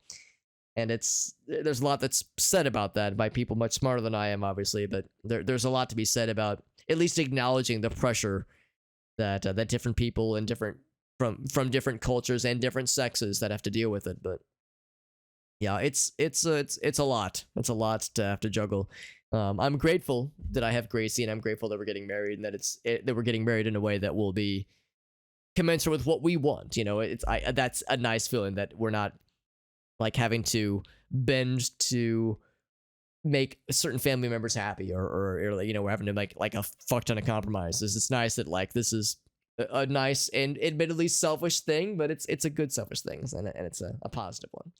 And there's a lot that's said about that by people much smarter than I am, obviously, but there's a lot to be said about at least acknowledging the pressure that different people and from different cultures and different sexes that have to deal with it. But yeah, it's a lot. It's a lot to have to juggle. I'm grateful that I have Gracie, and I'm grateful that we're getting married, and that we're getting married in a way that will be commensurate with what we want. You know, that's a nice feeling that we're not like having to bend to make certain family members happy, or you know, we're having to make like a fuck ton of compromises. It's nice that like this is a nice and admittedly selfish thing, but it's a good selfish thing, and it's a positive one.